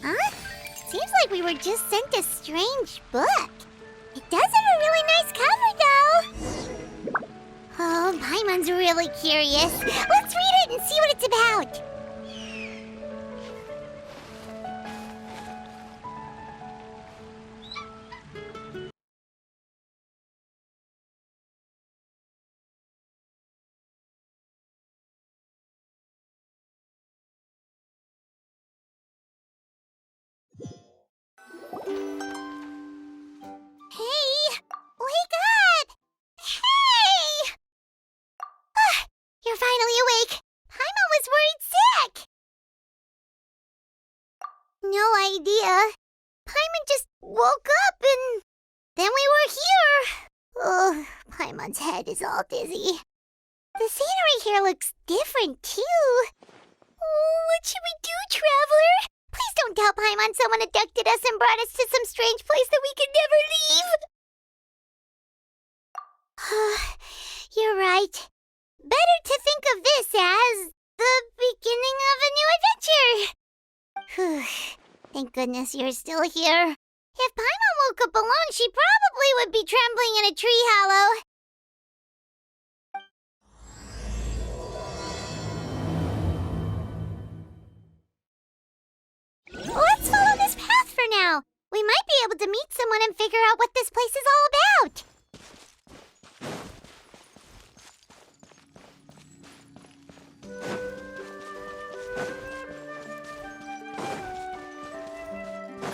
Huh? Seems like we were just sent a strange book. It does have a really nice cover, though. Oh, Paimon's really curious. Let's read it and see what it's about. Hey! Wake up! Hey! You're finally awake. Paimon was worried sick. No idea. Paimon just woke up and then we were here. Oh, Paimon's head is all dizzy. The scenery here looks different, too. Oh, what should we do, Traveler? Please don't tell Paimon someone abducted us and brought us to some strange place that we could never leave. You're right. Better to think of this as the beginning of a new adventure. Thank goodness you're still here. If Paimon woke up alone, she probably would be trembling in a tree hollow. Let's follow this path for now. We might be able to meet someone and figure out what this place is all about.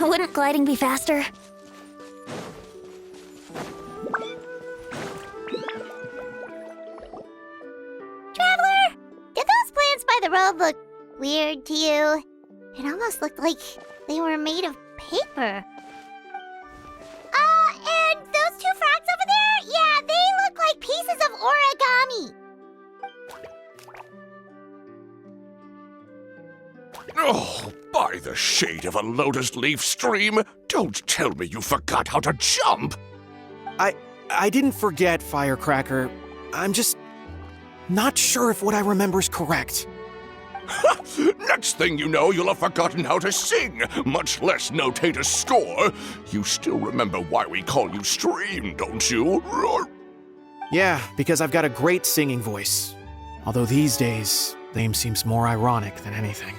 Wouldn't gliding be faster? Traveler, did those plants by the road look weird to you? It almost looked like they were made of paper. And those two frogs over there? Yeah, they look like pieces of origami. Oh, by the shade of a lotus leaf stream, don't tell me you forgot how to jump! I didn't forget, Firecracker. I'm just not sure if what I remember is correct. Next thing you know, you'll have forgotten how to sing, much less notate a score. You still remember why we call you Stream, don't you? Yeah, because I've got a great singing voice. Although these days, name seems more ironic than anything.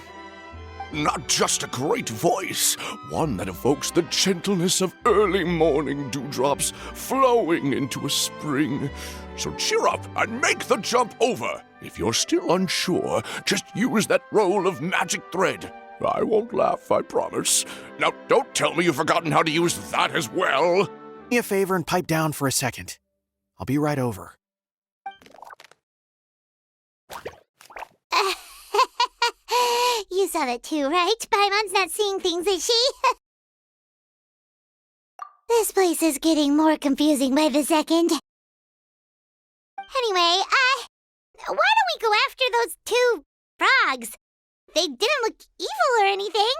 Not just a great voice, one that evokes the gentleness of early morning dewdrops flowing into a spring. So cheer up and make the jump over. If you're still unsure, just use that roll of magic thread. I won't laugh, I promise. Now, don't tell me you've forgotten how to use that as well. Do me a favor and pipe down for a second. I'll be right over. You saw that too, right? Paimon's not seeing things, is she? This place is getting more confusing by the second. Anyway, why don't we go after those two frogs? They didn't look evil or anything.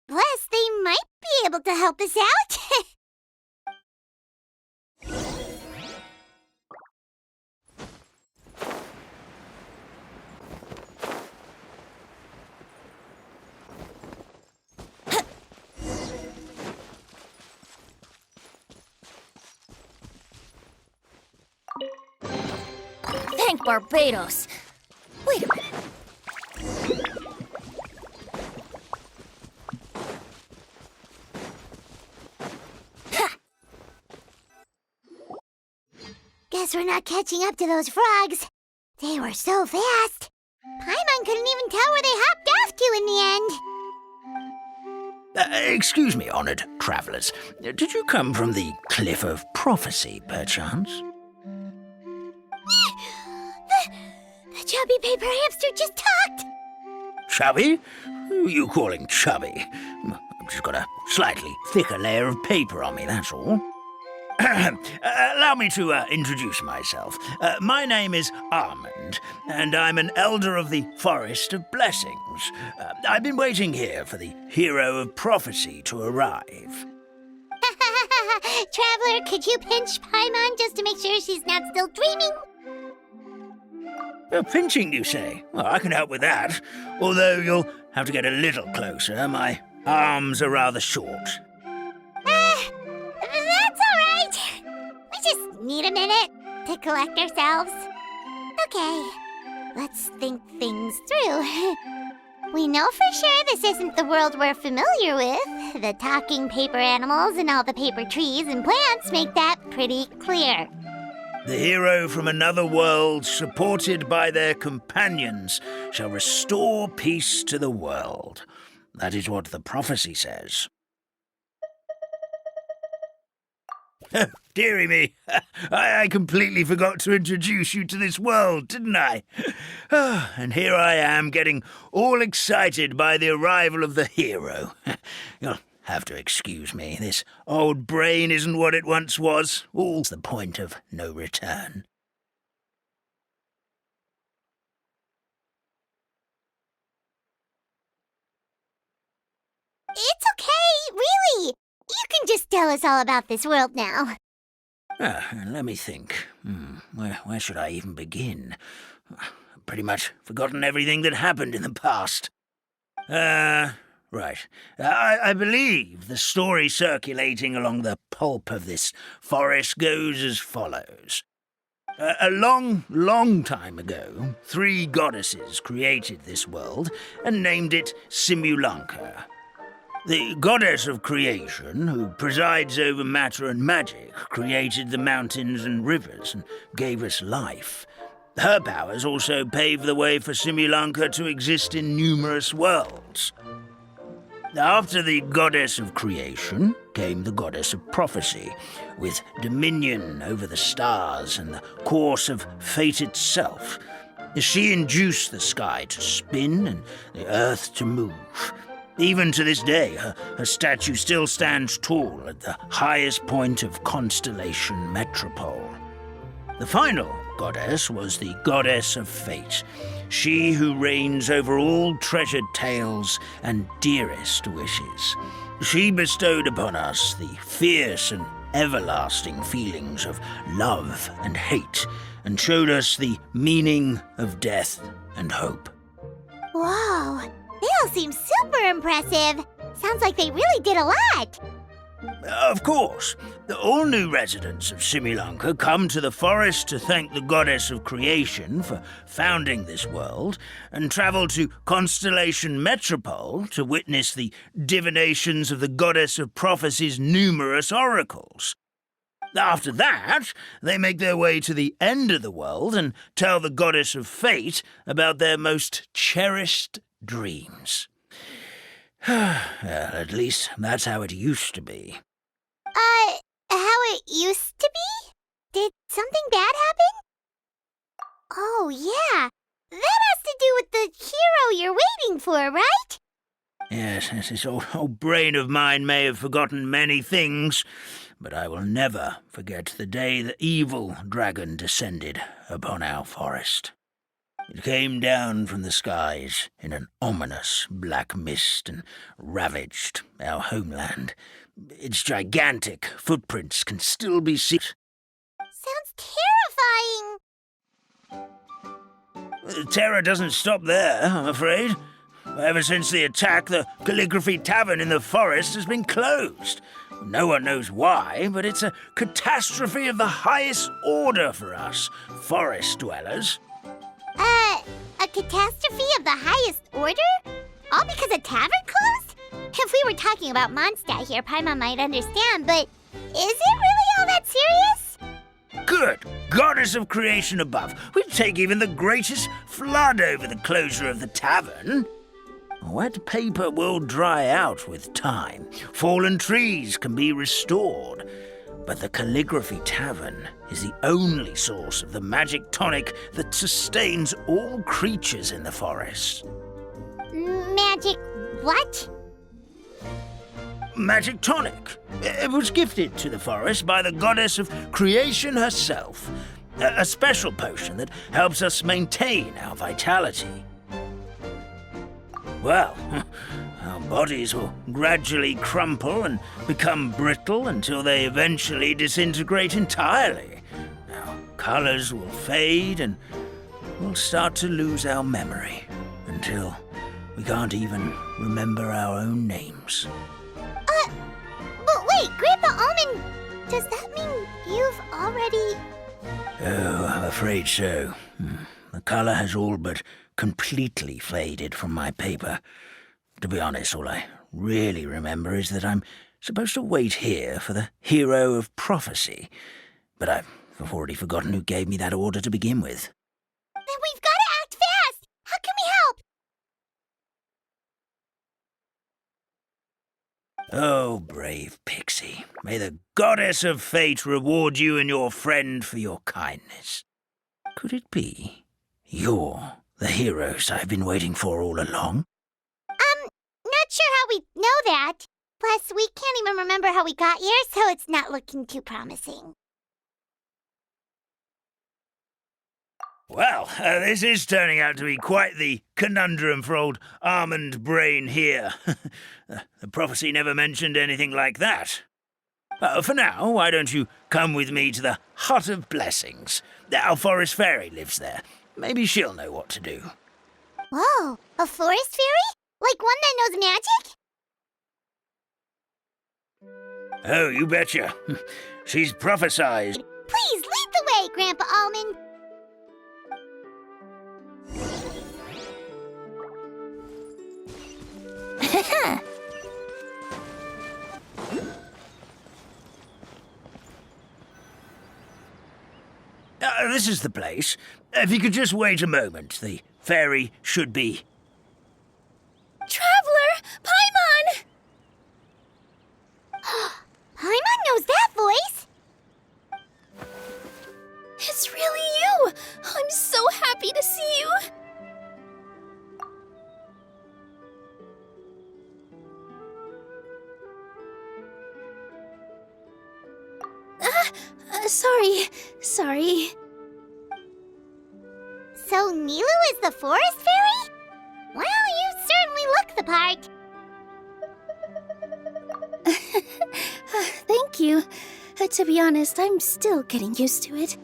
Plus, they might be able to help us out. Thank Barbados. Wait a minute. Ha! Guess we're not catching up to those frogs. They were so fast. Paimon couldn't even tell where they hopped off to in the end. Excuse me, honored travelers. Did you come from the Cliff of Prophecy, perchance? The chubby paper hamster just talked. Chubby? Who are you calling chubby? I've just got a slightly thicker layer of paper on me, that's all. Allow me to introduce myself. My name is Almond, and I'm an elder of the Forest of Blessings. I've been waiting here for the hero of prophecy to arrive. Traveler, could you pinch Paimon just to make sure she's not still dreaming? Pinching, you say? Well, I can help with that. Although you'll have to get a little closer. My arms are rather short. That's alright. We just need a minute to collect ourselves. Okay, let's think things through. We know for sure this isn't the world we're familiar with. The talking paper animals and all the paper trees and plants make that pretty clear. The hero from another world, supported by their companions, shall restore peace to the world. That is what the prophecy says. Dearie me, I completely forgot to introduce you to this world, didn't I? And here I am, getting all excited by the arrival of the hero. You'll have to excuse me. This old brain isn't what it once was. All's the point of no return. It's okay, really. You can just tell us all about this world now. Let me think. Where should I even begin? I've pretty much forgotten everything that happened in the past. Right. I believe the story circulating along the pulp of this forest goes as follows. A long, long time ago, 3 goddesses created this world and named it Simulanka. The goddess of creation, who presides over matter and magic, created the mountains and rivers and gave us life. Her powers also paved the way for Simulanka to exist in numerous worlds. After the goddess of creation came the goddess of prophecy, with dominion over the stars and the course of fate itself. She induced the sky to spin and the earth to move. Even to this day, her statue still stands tall at the highest point of Constellation Metropole. The final goddess was the goddess of fate, she who reigns over all treasured tales and dearest wishes. She bestowed upon us the fierce and everlasting feelings of love and hate, and showed us the meaning of death and hope. Whoa, they all seem super impressive. Sounds like they really did a lot. Of course, all new residents of Simulanka come to the forest to thank the goddess of creation for founding this world, and travel to Constellation Metropole to witness the divinations of the goddess of prophecy's numerous oracles. After that, they make their way to the end of the world and tell the goddess of fate about their most cherished dreams. At least that's how it used to be. How it used to be? Did something bad happen? Oh, yeah. That has to do with the hero you're waiting for, right? Yes, this old brain of mine may have forgotten many things, but I will never forget the day the evil dragon descended upon our forest. It came down from the skies in an ominous black mist and ravaged our homeland. Its gigantic footprints can still be seen. Sounds terrifying. Terror doesn't stop there, I'm afraid. Ever since the attack, the Calligraphy Tavern in the forest has been closed. No one knows why, but it's a catastrophe of the highest order for us, forest dwellers. A catastrophe of the highest order? All because a tavern closed? If we were talking about Mondstadt here, Paimon might understand, but is it really all that serious? Good goddess of creation above, we'd take even the greatest flood over the closure of the tavern. Wet paper will dry out with time. Fallen trees can be restored. But the Calligraphy Tavern is the only source of the magic tonic that sustains all creatures in the forest. Magic what? Magic tonic. It was gifted to the forest by the goddess of creation herself. A special potion that helps us maintain our vitality. Well, our bodies will gradually crumple and become brittle until they eventually disintegrate entirely. Our colors will fade and we'll start to lose our memory until We can't even remember our own names. But wait, Grandpa Almond, does that mean you've already... Oh, I'm afraid so. The color has all but completely faded from my paper. To be honest, all I really remember is that I'm supposed to wait here for the hero of prophecy. But I've already forgotten who gave me that order to begin with. Then we've got to act fast! How can we help? Oh, brave Pixie, may the goddess of fate reward you and your friend for your kindness. Could it be you're the heroes I've been waiting for all along? Not sure how we know that. Plus, we can't even remember how we got here, so it's not looking too promising. Well, this is turning out to be quite the conundrum for old Almond Brain here. The prophecy never mentioned anything like that. For now, why don't you come with me to the Hut of Blessings? Our forest fairy lives there. Maybe she'll know what to do. Whoa, a forest fairy? Like one that knows magic? Oh, you betcha. She's prophesized. Please lead the way, Grandpa Almond. This is the place. If you could just wait a moment, the fairy should be... Traveler! Paimon! Paimon knows that voice. It's really you! I'm so happy to see you! Sorry. So Nilu is the forest fairy? Well, you certainly look the part. Thank you. To be honest, I'm still getting used to it.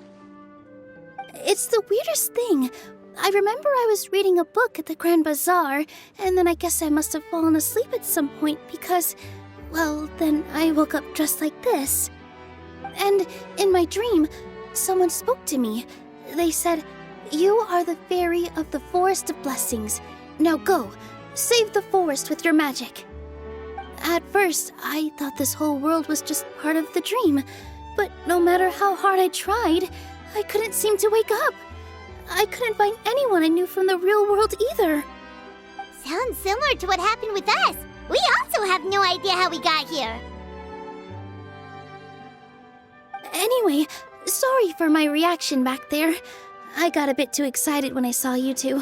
It's the weirdest thing. I remember I was reading a book at the Grand Bazaar, and then I guess I must have fallen asleep at some point because, well, then I woke up dressed like this. And in my dream, someone spoke to me. They said, "You are the fairy of the Forest of Blessings. Now go, save the forest with your magic." At first, I thought this whole world was just part of the dream, but no matter how hard I tried, I couldn't seem to wake up. I couldn't find anyone I knew from the real world either. Sounds similar to what happened with us. We also have no idea how we got here. Anyway, sorry for my reaction back there. I got a bit too excited when I saw you two.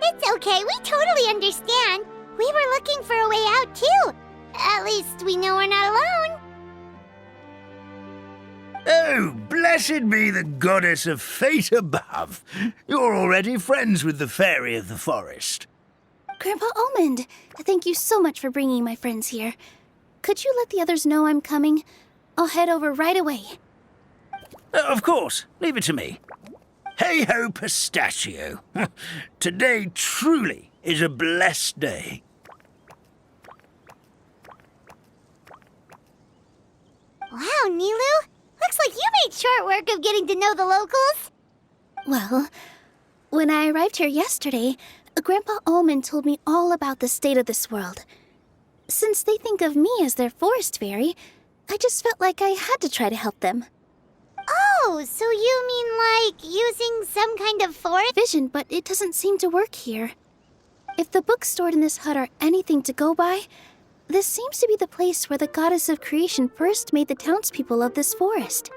It's okay, we totally understand. We were looking for a way out too. At least we know we're not alone. Oh, blessed be the goddess of fate above. You're already friends with the fairy of the forest. Grandpa Almond, thank you so much for bringing my friends here. Could you let the others know I'm coming? I'll head over right away. Of course, leave it to me. Hey-ho, pistachio. Today truly is a blessed day. Wow, Nilu. Looks like you made short work of getting to know the locals. Well, when I arrived here yesterday, Grandpa Almond told me all about the state of this world. Since they think of me as their forest fairy, I just felt like I had to try to help them. Oh, so you mean like using some kind of forest? Vision, but it doesn't seem to work here. If the books stored in this hut are anything to go by, this seems to be the place where the goddess of creation first made the townspeople of this forest.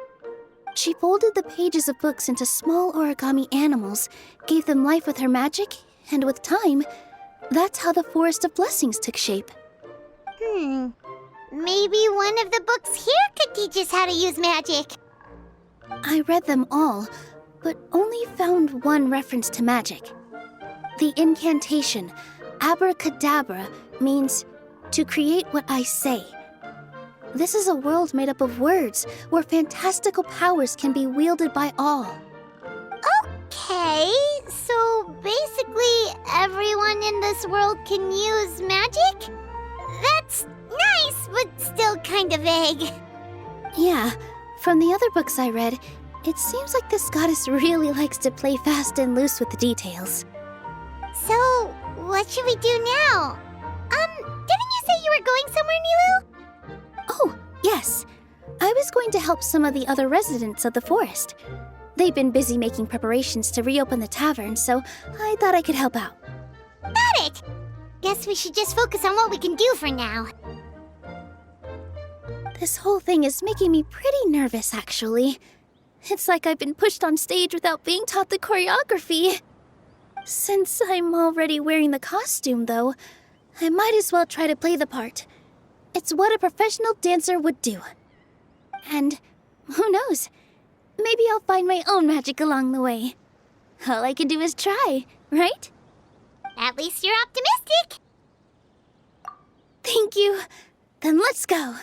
She folded the pages of books into small origami animals, gave them life with her magic, and with time, that's how the Forest of Blessings took shape. Maybe one of the books here could teach us how to use magic. I read them all, but only found one reference to magic. The incantation, abracadabra, means to create what I say. This is a world made up of words, where fantastical powers can be wielded by all. Okay, so basically everyone in the this world can use magic? That's nice, but still kind of vague. Yeah, from the other books I read, it seems like this goddess really likes to play fast and loose with the details. So, what should we do now? Didn't you say you were going somewhere, Nilu? Oh, yes. I was going to help some of the other residents of the forest. They've been busy making preparations to reopen the tavern, so I thought I could help out. Got it! Guess we should just focus on what we can do for now. This whole thing is making me pretty nervous, actually. It's like I've been pushed on stage without being taught the choreography. Since I'm already wearing the costume, though, I might as well try to play the part. It's what a professional dancer would do. And who knows? Maybe I'll find my own magic along the way. All I can do is try, right? At least you're optimistic. Thank you. Then let's go.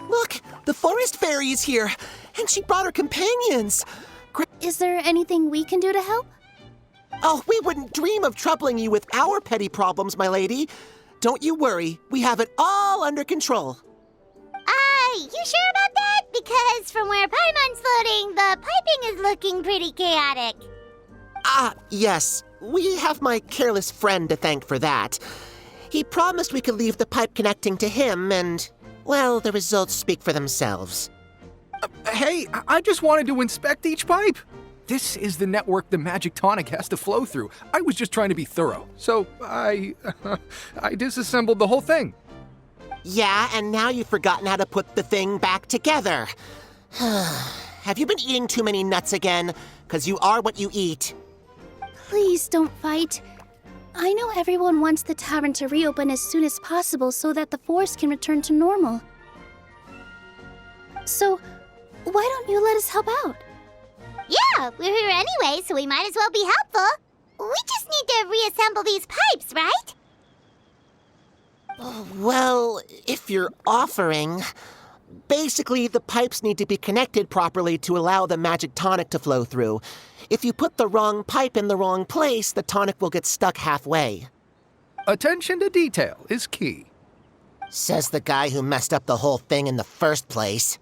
Look, the forest fairy is here, and she brought her companions. Is there anything we can do to help? Oh, we wouldn't dream of troubling you with our petty problems, my lady. Don't you worry, we have it all under control. You sure about that? Because from where Paimon's floating, the piping is looking pretty chaotic. Yes, we have my careless friend to thank for that. He promised we could leave the pipe connecting to him, and, well, the results speak for themselves. Hey, I just wanted to inspect each pipe. This is the network the magic tonic has to flow through. I was just trying to be thorough, so I disassembled the whole thing. Yeah, and now you've forgotten how to put the thing back together. Have you been eating too many nuts again? 'Cause you are what you eat. Please don't fight. I know everyone wants the tavern to reopen as soon as possible so that the forest can return to normal. So, why don't you let us help out? Yeah, we're here anyway, so we might as well be helpful. We just need to reassemble these pipes, right? Well, if you're offering... Basically, the pipes need to be connected properly to allow the magic tonic to flow through. If you put the wrong pipe in the wrong place, the tonic will get stuck halfway. Attention to detail is key. Says the guy who messed up the whole thing in the first place.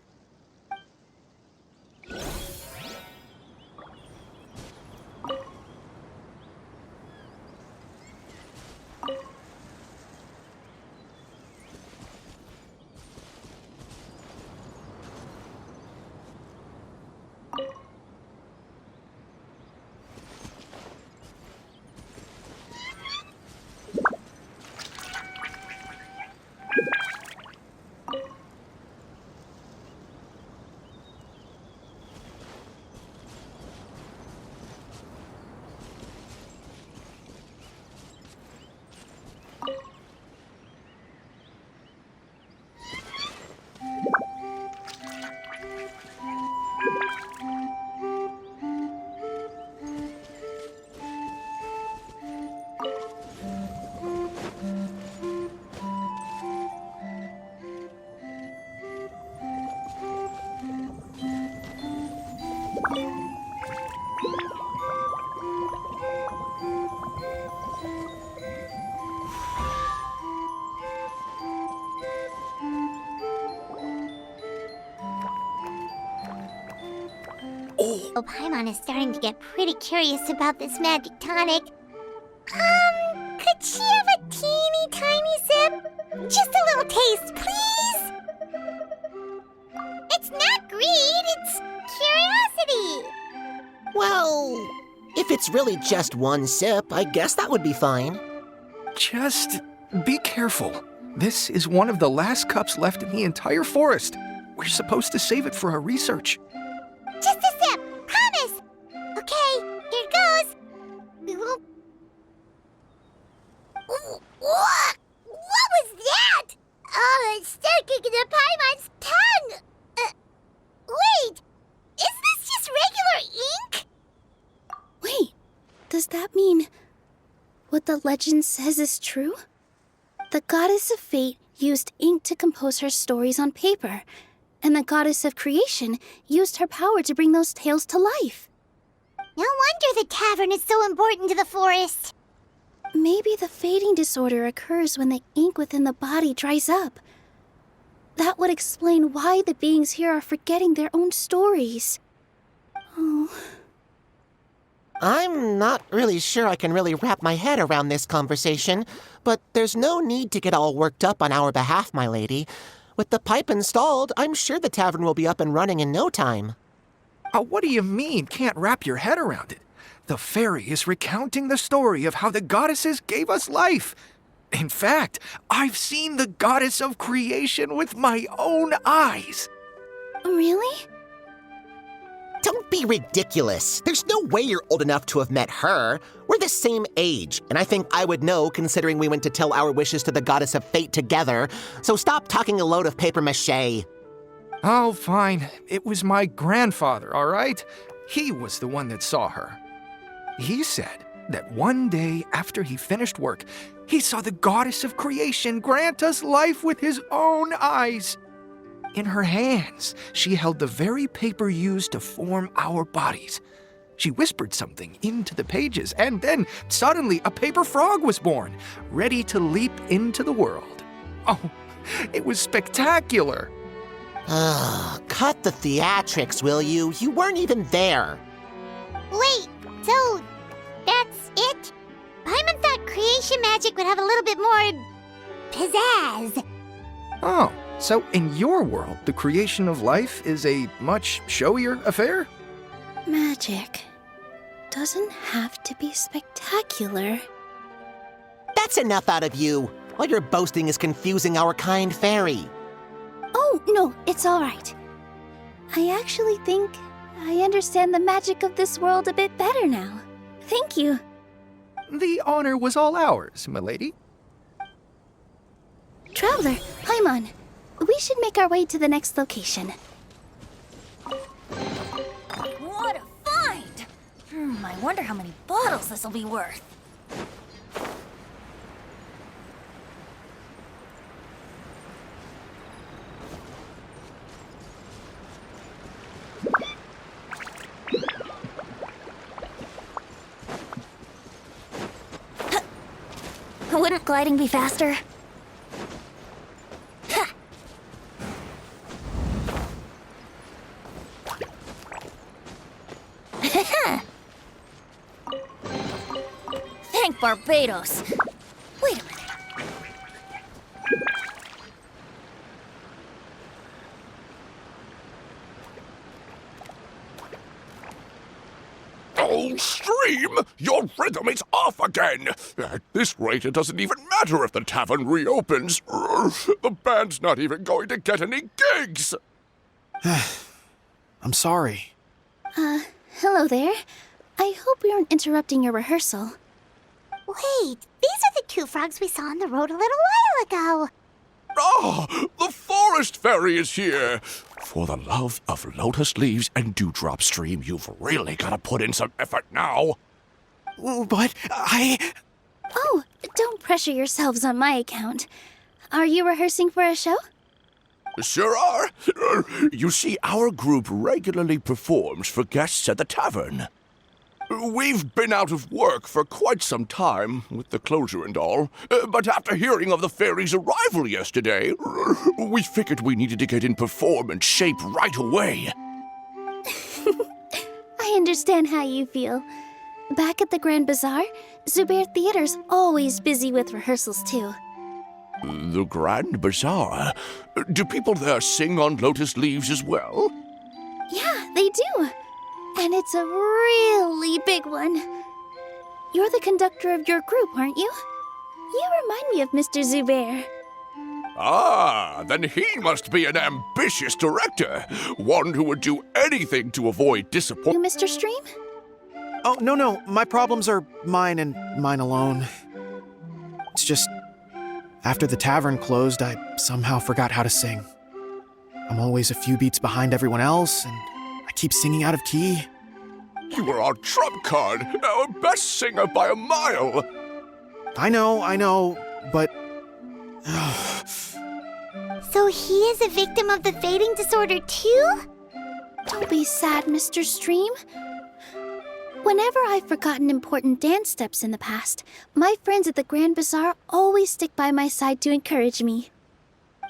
Oh, Paimon is starting to get pretty curious about this magic tonic. Could she have a teeny tiny sip? Just a little taste, please? It's not greed, it's curiosity. Well, if it's really just one sip, I guess that would be fine. Just be careful. This is one of the last cups left in the entire forest. We're supposed to save it for our research. Just a sip, promise! Okay, here goes. We won't... What? What was that? Oh, it's sticking to Paimon's tongue! Wait! Is this just regular ink? Wait, does that mean what the legend says is true? The goddess of fate used ink to compose her stories on paper, and the goddess of creation used her power to bring those tales to life. No wonder the tavern is so important to the forest. Maybe the fading disorder occurs when the ink within the body dries up. That would explain why the beings here are forgetting their own stories. Oh. I'm not really sure I can really wrap my head around this conversation, but there's no need to get all worked up on our behalf, my lady. With the pipe installed, I'm sure the tavern will be up and running in no time. What do you mean, can't wrap your head around it? The fairy is recounting the story of how the goddesses gave us life. In fact, I've seen the goddess of creation with my own eyes. Really? Don't be ridiculous. There's no way you're old enough to have met her. We're the same age, and I think I would know considering we went to tell our wishes to the goddess of fate together. So stop talking a load of papier-mâché. Oh, fine. It was my grandfather, all right? He was the one that saw her. He said that one day after he finished work, he saw the goddess of creation grant us life with his own eyes. In her hands, she held the very paper used to form our bodies. She whispered something into the pages, and then suddenly a paper frog was born, ready to leap into the world. Oh, it was spectacular. Cut the theatrics, will you? You weren't even there. Wait, so that's it? Paimon thought creation magic would have a little bit more pizzazz. Oh, so in your world, the creation of life is a much showier affair? Magic doesn't have to be spectacular. That's enough out of you. All your boasting is confusing our kind fairy. Oh, no, it's all right. I actually think I understand the magic of this world a bit better now. Thank you. The honor was all ours, milady. Traveler, Paimon, we should make our way to the next location. What a find! I wonder how many bottles this will be worth. Wouldn't gliding be faster? Thank Barbados. Wait a minute. Oh, Stream! Your rhythm is off again! At this rate, it doesn't even matter if the tavern reopens. The band's not even going to get any gigs! I'm sorry. Hello there. I hope we aren't interrupting your rehearsal. Wait, these are the two frogs we saw on the road a little while ago. Ah, the forest fairy is here! For the love of lotus leaves and dewdrop, Stream, you've really got to put in some effort now. But Oh, don't pressure yourselves on my account. Are you rehearsing for a show? Sure are. You see, our group regularly performs for guests at the tavern. We've been out of work for quite some time, with the closure and all, but after hearing of the fairy's arrival yesterday, we figured we needed to get in performance shape right away. I understand how you feel. Back at the Grand Bazaar, Zubair Theater's always busy with rehearsals too. The Grand Bazaar? Do people there sing on lotus leaves as well? Yeah, they do. And it's a really big one. You're the conductor of your group, aren't you? You remind me of Mr. Zubair. Ah, then he must be an ambitious director. One who would do anything to avoid You, disappointment. Mr. Stream? Oh, no. My problems are mine and mine alone. It's just, after the tavern closed, I somehow forgot how to sing. I'm always a few beats behind everyone else, and I keep singing out of key. You were our trump card, our best singer by a mile. I know, but... So he is a victim of the fading disorder too? Don't be sad, Mr. Stream. Whenever I've forgotten important dance steps in the past, my friends at the Grand Bazaar always stick by my side to encourage me.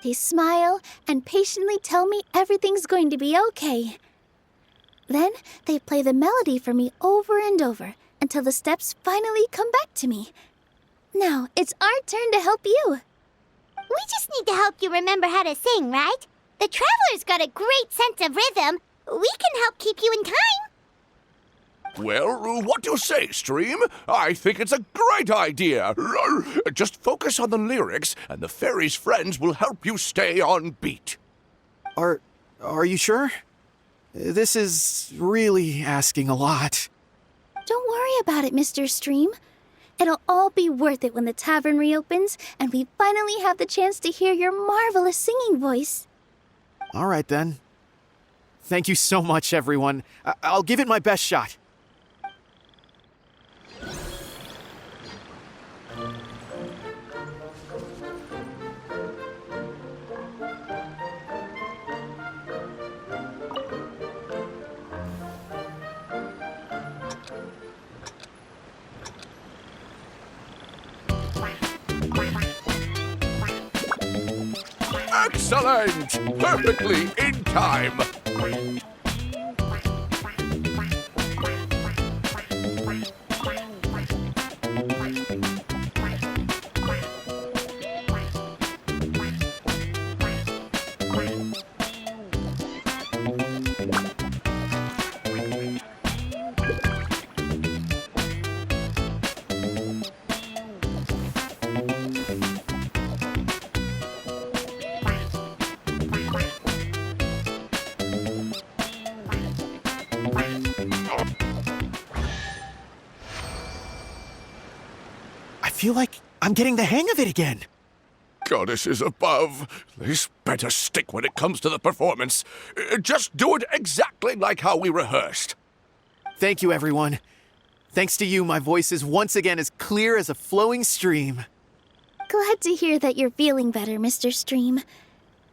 They smile and patiently tell me everything's going to be okay. Then they play the melody for me over and over until the steps finally come back to me. Now it's our turn to help you. We just need to help you remember how to sing, right? The Traveler's got a great sense of rhythm. We can help keep you in time. Well, what do you say, Stream? I think it's a great idea. Just focus on the lyrics, and the fairy's friends will help you stay on beat. Are you sure? This is really asking a lot. Don't worry about it, Mr. Stream. It'll all be worth it when the tavern reopens and we finally have the chance to hear your marvelous singing voice. All right, then. Thank you so much, everyone. I'll give it my best shot. Excellent! Perfectly in time! I feel like I'm getting the hang of it again. Goddesses above, this better stick when it comes to the performance. Just do it exactly like how we rehearsed. Thank you, everyone. Thanks to you, my voice is once again as clear as a flowing stream. Glad to hear that you're feeling better, Mr. Stream.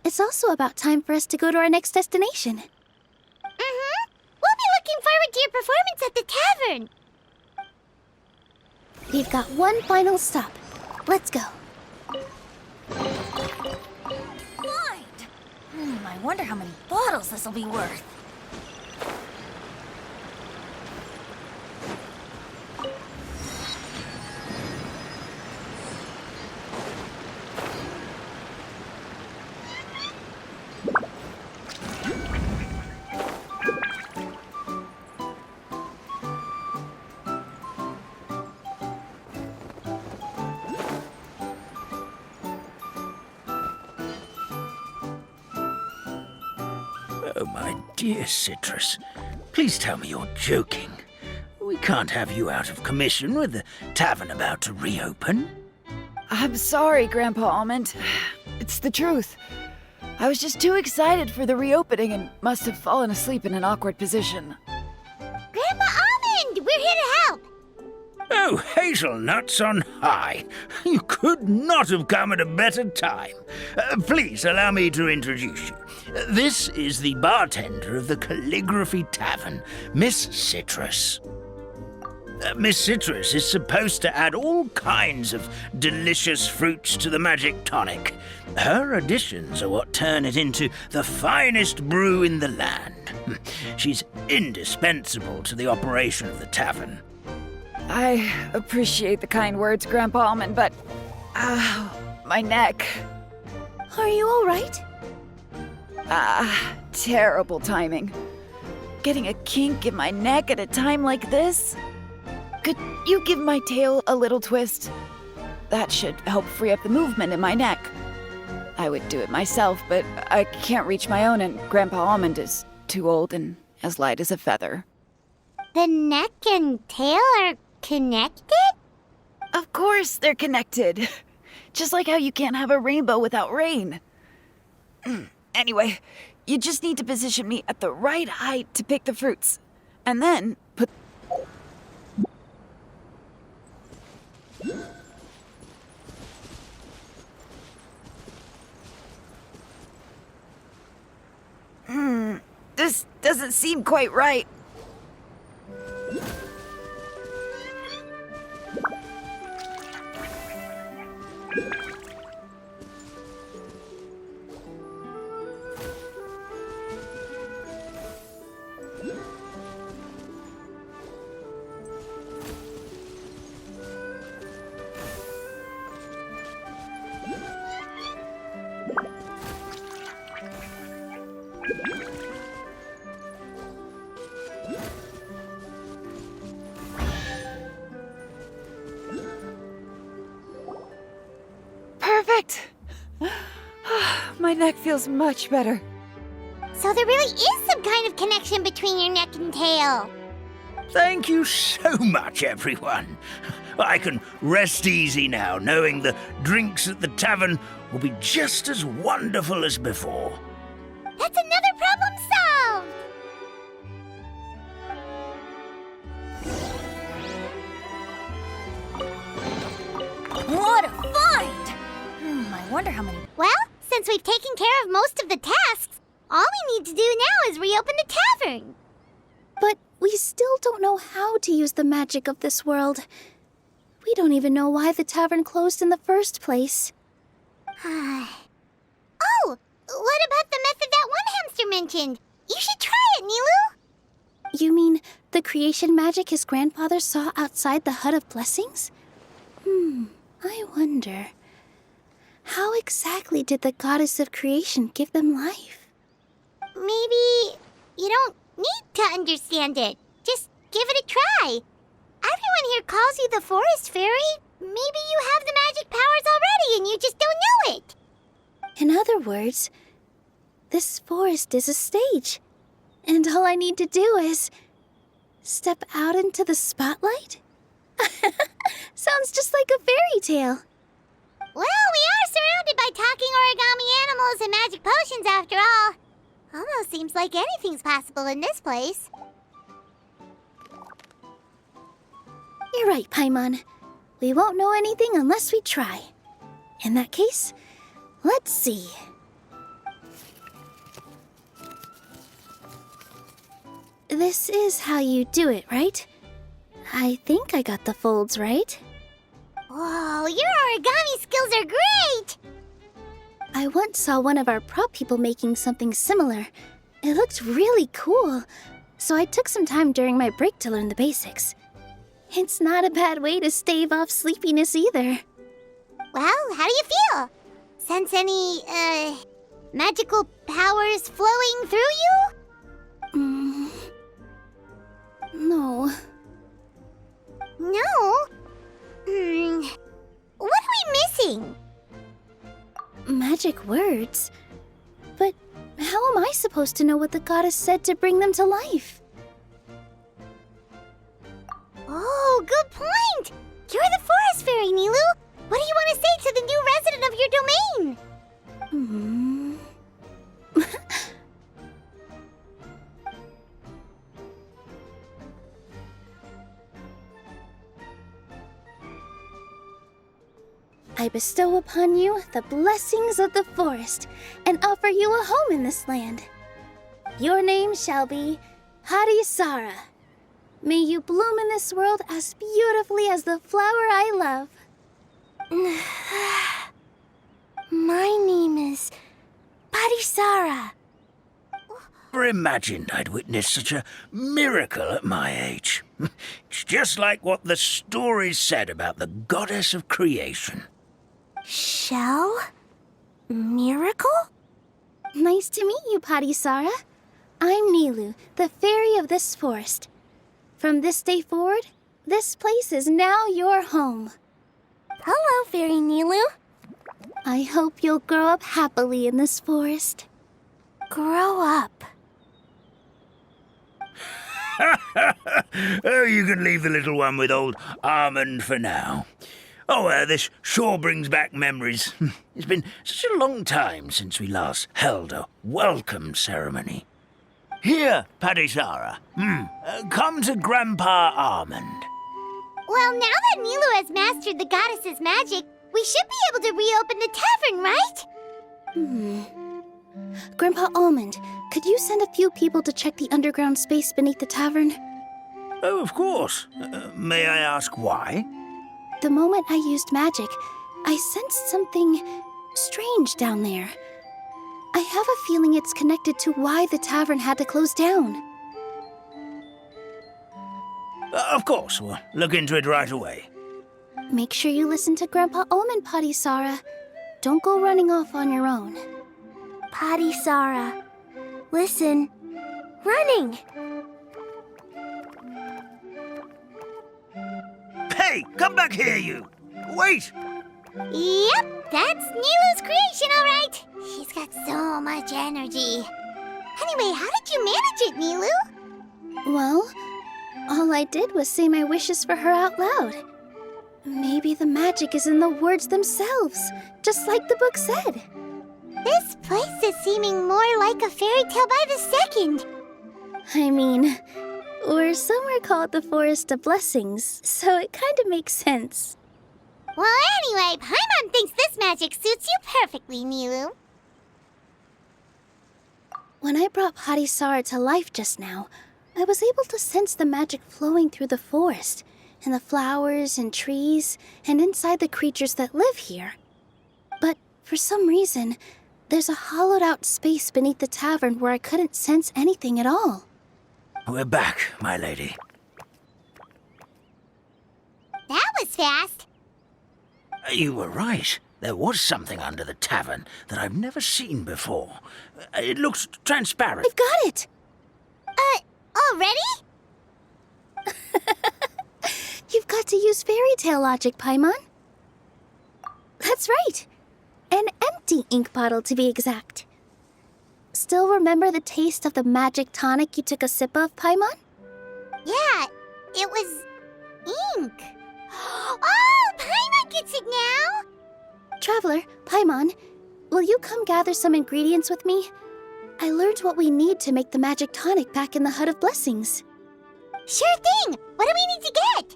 It's also about time for us to go to our next destination. Mm-hmm. We'll be looking forward to your performance at the tavern. We've got one final stop. Let's go. Blind! I wonder how many bottles this'll be worth. Oh, my dear Citrus, please tell me you're joking. We can't have you out of commission with the tavern about to reopen. I'm sorry, Grandpa Almond. It's the truth. I was just too excited for the reopening and must have fallen asleep in an awkward position. Grandma Almond, we're here to help. Oh, hazelnuts on high. You could not have come at a better time. Please allow me to introduce you. This is the bartender of the Calligraphy Tavern, Miss Citrus. Miss Citrus is supposed to add all kinds of delicious fruits to the magic tonic. Her additions are what turn it into the finest brew in the land. She's indispensable to the operation of the tavern. I appreciate the kind words, Grandpa Almond, but... my neck. Are you all right? Terrible timing. getting a kink in my neck at a time like this. Could you give my tail a little twist? That should help free up the movement in my neck. I would do it myself, but I can't reach my own, and Grandpa Almond is too old and as light as a feather. The neck and tail are connected? Of course they're connected. Just like how you can't have a rainbow without rain. Anyway, you just need to position me at the right height to pick the fruits. And then put... This doesn't seem quite right. Perfect! My neck feels much better. So there really is some kind of connection between your neck and tail. Thank you so much, everyone. I can rest easy now, knowing the drinks at the tavern will be just as wonderful as before. That's another problem solved! What a find! I wonder how many... Well, since we've taken care of most of the tasks, all we need to do now is reopen the tavern. But we still don't know how to use the magic of this world. We don't even know why the tavern closed in the first place. Oh, what about the method that one hamster mentioned? You should try it, Nilu. You mean the creation magic his grandfather saw outside the Hut of Blessings? I wonder. How exactly did the goddess of creation give them life? Maybe you don't need to understand it. Just give it a try. Everyone here calls you the Forest Fairy. Maybe you have the magic powers already and you just don't know it. In other words, this forest is a stage. And all I need to do is step out into the spotlight? Sounds just like a fairy tale. Well, we are surrounded by talking origami animals and magic potions after all. Almost seems like anything's possible in this place. You're right, Paimon. We won't know anything unless we try. In that case, let's see. This is how you do it, right? I think I got the folds right. Whoa, your origami skills are great! I once saw one of our prop people making something similar. It looked really cool, so I took some time during my break to learn the basics. It's not a bad way to stave off sleepiness either. Well, how do you feel? Sense any, magical powers flowing through you? No. No? What are we missing? Magic words? But how am I supposed to know what the goddess said to bring them to life? Oh, good point! You're the Forest Fairy, Nilu! What do you want to say to the new resident of your domain? I bestow upon you the blessings of the forest and offer you a home in this land. Your name shall be Harisara. May you bloom in this world as beautifully as the flower I love. My name is Parisara. Never imagined I'd witness such a miracle at my age. It's just like what the stories said about the goddess of creation. Shell? Miracle? Nice to meet you, Parisara. I'm Nilu, the fairy of this forest. From this day forward, this place is now your home. Hello, Fairy Nilu. I hope you'll grow up happily in this forest. Grow up. Oh, you can leave the little one with old Almond for now. Oh, this sure brings back memories. It's been such a long time since we last held a welcome ceremony. Here, Padisara. Come to Grandpa Almond. Well, now that Nilu has mastered the goddess's magic, we should be able to reopen the tavern, right? Grandpa Almond, could you send a few people to check the underground space beneath the tavern? Oh, of course. May I ask why? The moment I used magic, I sensed something strange down there. I have a feeling it's connected to why the tavern had to close down. Of course, we'll look into it right away. Make sure you listen to Grandpa Almond, Padisara. Don't go running off on your own. Padisara, listen. Running! Hey, come back here, you! Wait! Yep, that's Nilu's creation, all right. She's got so much energy. Anyway, how did you manage it, Nilu? Well, all I did was say my wishes for her out loud. Maybe the magic is in the words themselves, just like the book said. This place is seeming more like a fairy tale by the second. I mean, or somewhere called the Forest of Blessings, so it kind of makes sense. Well, anyway, Paimon thinks this magic suits you perfectly, Nilu. When I brought Padisara to life just now, I was able to sense the magic flowing through the forest, and the flowers and trees, and inside the creatures that live here. But for some reason, there's a hollowed-out space beneath the tavern where I couldn't sense anything at all. We're back, my lady. That was fast. You were right. There was something under the tavern that I've never seen before. It looks transparent. I've got it! Already? You've got to use fairy tale logic, Paimon. That's right. An empty ink bottle, to be exact. Still remember the taste of the magic tonic you took a sip of, Paimon? Yeah, it was ink. Oh, Paimon gets it now! Traveler, Paimon, will you come gather some ingredients with me? I learned what we need to make the magic tonic back in the Hut of Blessings. Sure thing! What do we need to get?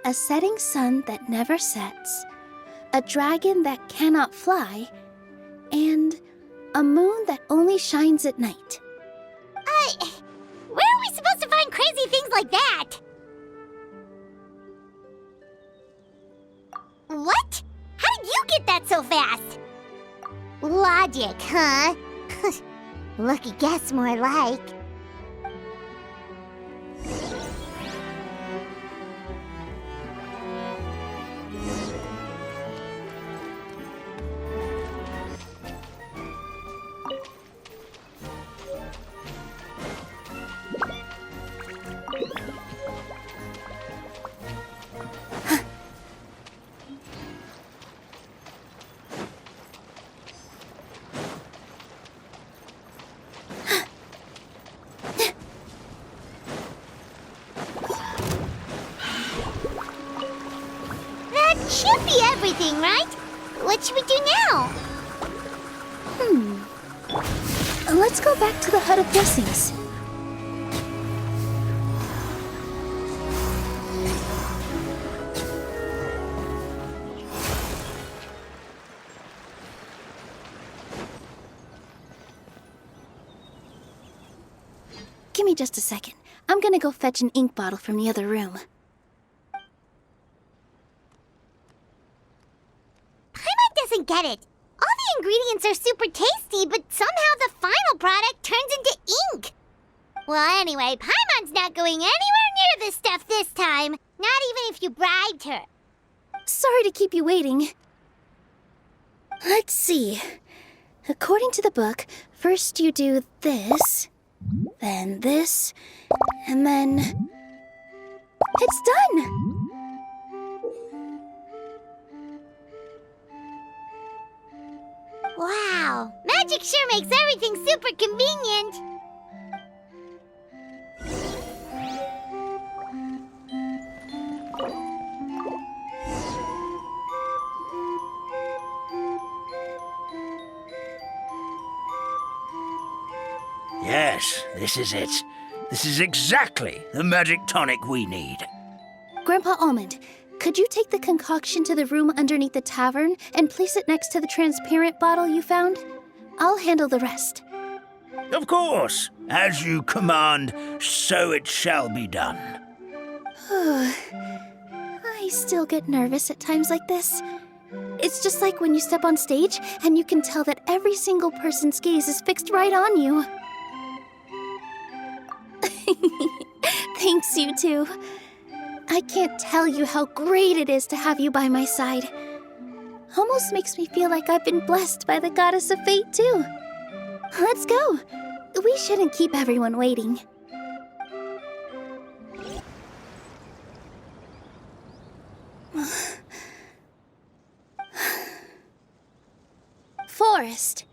A setting sun that never sets, a dragon that cannot fly, and a moon that only shines at night. Where are we supposed to find crazy things like that? What? How did you get that so fast? Logic, huh? Lucky guess, more like. Should be everything, right? What should we do now? Let's go back to the Hut of Blessings. Give me just a second. I'm gonna go fetch an ink bottle from the other room. Doesn't get it. All the ingredients are super tasty, but somehow the final product turns into ink. Well, anyway, Paimon's not going anywhere near this stuff this time. Not even if you bribed her. Sorry to keep you waiting. Let's see. According to the book, first you do this. then this, and then... It's done! Wow, magic sure makes everything super convenient. Yes, this is it. This is exactly the magic tonic we need. Grandpa Almond, could you take the concoction to the room underneath the tavern and place it next to the transparent bottle you found? I'll handle the rest. Of course. As you command, so it shall be done. I still get nervous at times like this. It's just like when you step on stage and you can tell that every single person's gaze is fixed right on you. Thanks, you two. I can't tell you how great it is to have you by my side. Almost makes me feel like I've been blessed by the goddess of fate, too. Let's go. We shouldn't keep everyone waiting. Forest,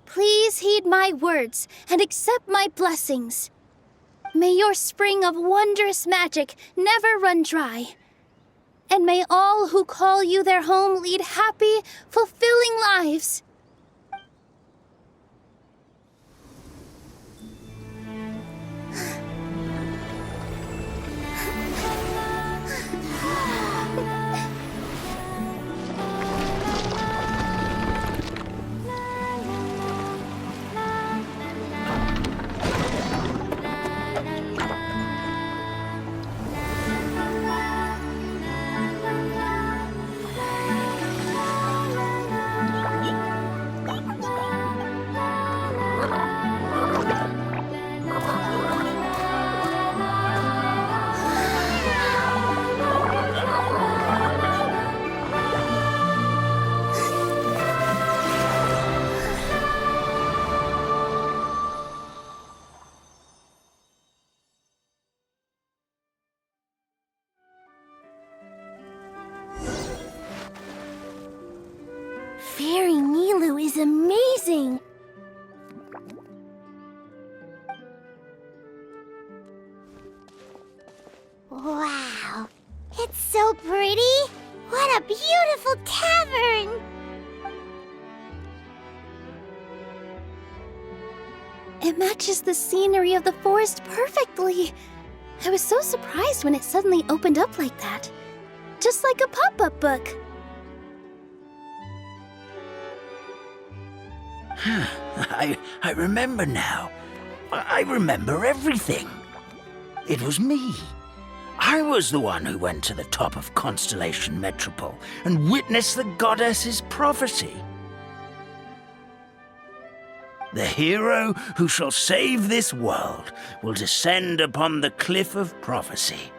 please heed my words and accept my blessings. May your spring of wondrous magic never run dry. And may all who call you their home lead happy, fulfilling lives. Fairy Nilu is amazing! Wow, it's so pretty! What a beautiful tavern! It matches the scenery of the forest perfectly. I was so surprised when it suddenly opened up like that. Just like a pop-up book. I remember now. I remember everything. It was me. I was the one who went to the top of Constellation Metropole and witnessed the goddess's prophecy. The hero who shall save this world will descend upon the cliff of prophecy.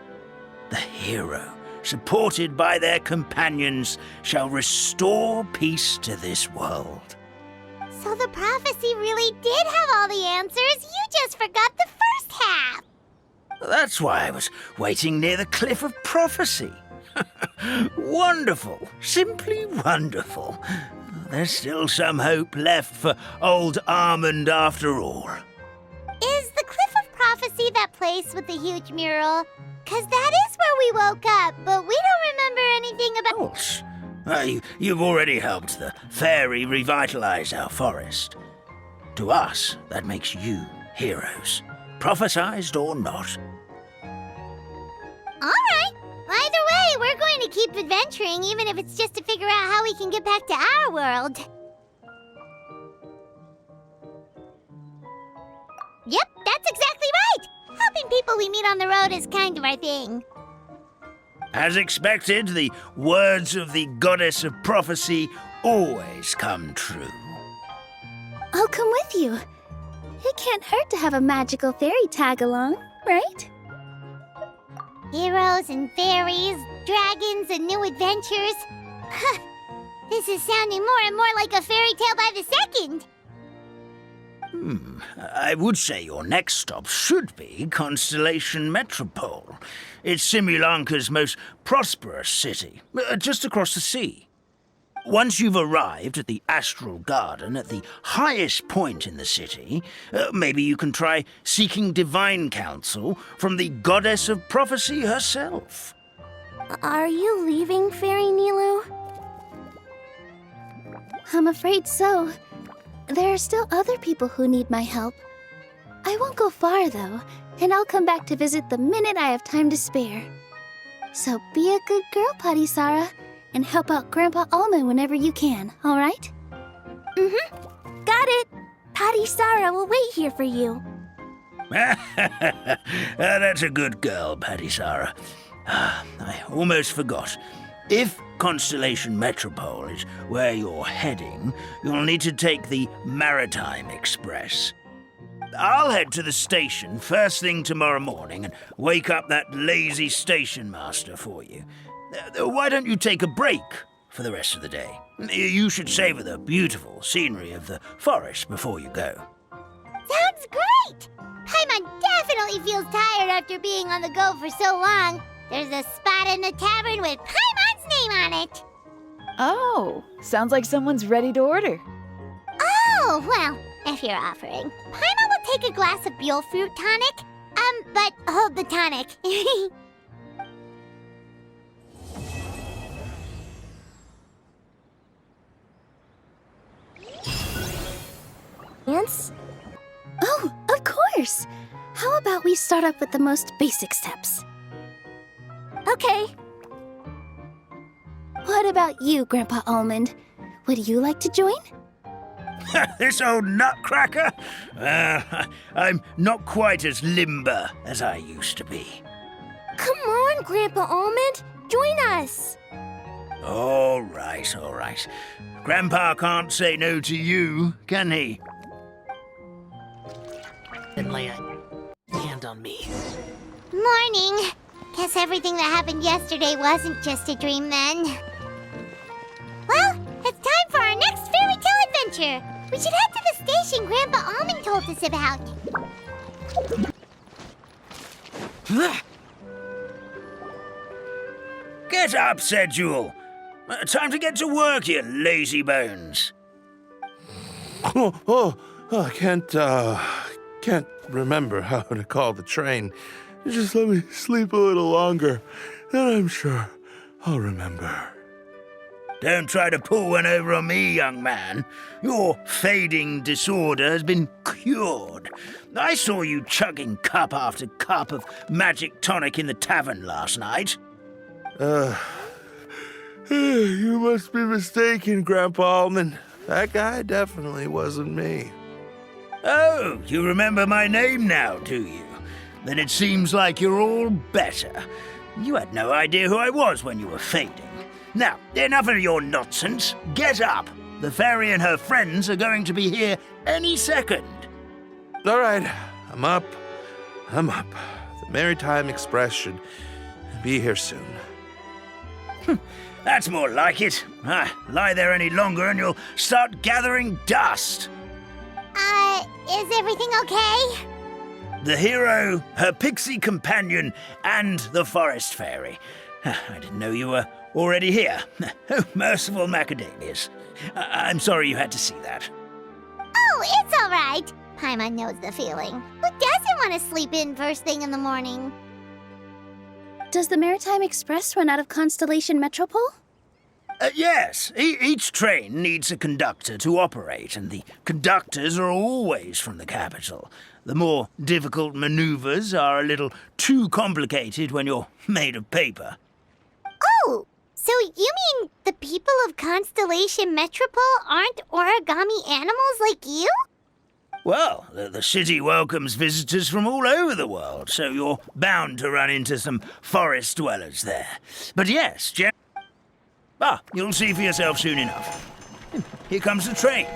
The hero, supported by their companions, shall restore peace to this world. So the prophecy really did have all the answers. You just forgot the first half. That's why I was waiting near the cliff of prophecy. Wonderful. Simply wonderful. There's still some hope left for old Almond after all. Is the Cliff of Prophecy that place with the huge mural? 'Cause that is where we woke up, but we don't remember anything about... Of course. You've already helped the fairy revitalize our forest. To us, that makes you heroes, prophesized or not. All right. Either way, we're going to keep adventuring, even if it's just to figure out how we can get back to our world. Yep, that's exactly right. Helping people we meet on the road is kind of our thing. As expected, the words of the goddess of prophecy always come true. I'll come with you. It can't hurt to have a magical fairy tag along, right? Heroes and fairies, dragons and new adventures. This is sounding more and more like a fairy tale by the second. I would say your next stop should be Constellation Metropole. It's Simulanka's most prosperous city, just across the sea. Once you've arrived at the Astral Garden at the highest point in the city, maybe you can try seeking divine counsel from the goddess of prophecy herself. Are you leaving, Fairy Nilu? I'm afraid so. There are still other people who need my help. I won't go far, though, and I'll come back to visit the minute I have time to spare. So be a good girl, Patisara, and help out Grandpa Almond whenever you can, all right? Mm-hmm. Got it. Patisara will wait here for you. That's a good girl, Patisara. I almost forgot. If Constellation Metropole is where you're heading, you'll need to take the Maritime Express. I'll head to the station first thing tomorrow morning and wake up that lazy station master for you. Why don't you take a break for the rest of the day? You should savor the beautiful scenery of the forest before you go. Sounds great! Paimon definitely feels tired after being on the go for so long. There's a spot in the tavern with Paimon's name on it. Oh, sounds like someone's ready to order. Oh, well, if you're offering, Paimon will take a glass of Buell fruit tonic. But hold the tonic. Dance? Oh, of course! How about we start up with the most basic steps? Okay. What about you, Grandpa Almond? Would you like to join? This old nutcracker? I'm not quite as limber as I used to be. Come on, Grandpa Almond. Join us. All right, all right. Grandpa can't say no to you, can he? And lay a hand on me. Morning. Guess everything that happened yesterday wasn't just a dream then. Well, it's time for our next fairy tale adventure. We should head to the station Grandpa Almond told us about. Get up, said Jewel. Time to get to work, you lazy bones. I can't remember how to call the train. Just let me sleep a little longer, then I'm sure I'll remember. Don't try to pull one over on me, young man. Your fading disorder has been cured. I saw you chugging cup after cup of magic tonic in the tavern last night. You must be mistaken, Grandpa Almond. That guy definitely wasn't me. Oh, you remember my name now, do you? Then it seems like you're all better. You had no idea who I was when you were fading. Now, enough of your nonsense. Get up. The fairy and her friends are going to be here any second. All right, I'm up. The Maritime Express should be here soon. That's more like it. Lie there any longer and you'll start gathering dust. Is everything okay? The hero, her pixie companion, and the forest fairy. I didn't know you were already here. Oh, merciful macadamias. I'm sorry you had to see that. Oh, it's all right. Paimon knows the feeling. Who doesn't want to sleep in first thing in the morning? Does the Maritime Express run out of Constellation Metropole? Yes, each train needs a conductor to operate, and the conductors are always from the capital. The more difficult maneuvers are a little too complicated when you're made of paper. Oh, so you mean the people of Constellation Metropole aren't origami animals like you? Well, the city welcomes visitors from all over the world, so you're bound to run into some forest dwellers there. But yes, you'll see for yourself soon enough. Here comes the train.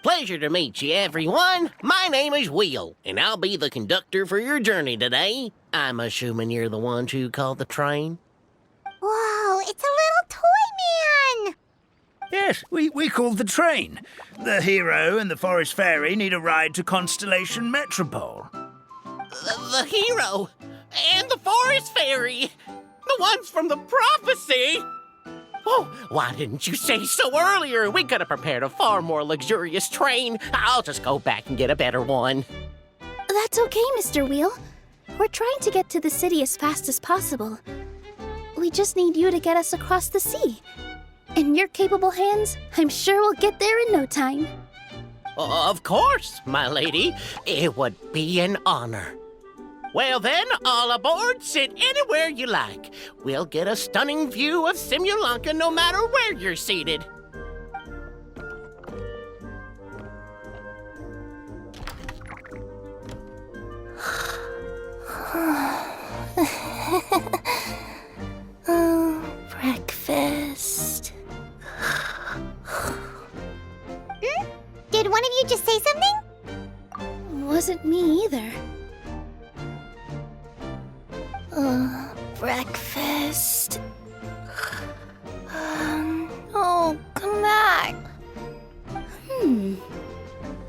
Pleasure to meet you, everyone. My name is Will, and I'll be the conductor for your journey today. I'm assuming you're the ones who called the train? Yes, we called the train. The hero and the forest fairy need a ride to Constellation Metropole. The hero and the forest fairy. The ones from the prophecy. Oh, why didn't you say so earlier? We could have prepared a far more luxurious train. I'll just go back and get a better one. That's okay, Mr. Wheel. We're trying to get to the city as fast as possible. We just need you to get us across the sea. In your capable hands, I'm sure we'll get there in no time. Of course, my lady. It would be an honor. Well then, all aboard, sit anywhere you like. We'll get a stunning view of Simulanka no matter where you're seated. Breakfast. Did one of you just say something? Wasn't me either. Breakfast. Oh, come back.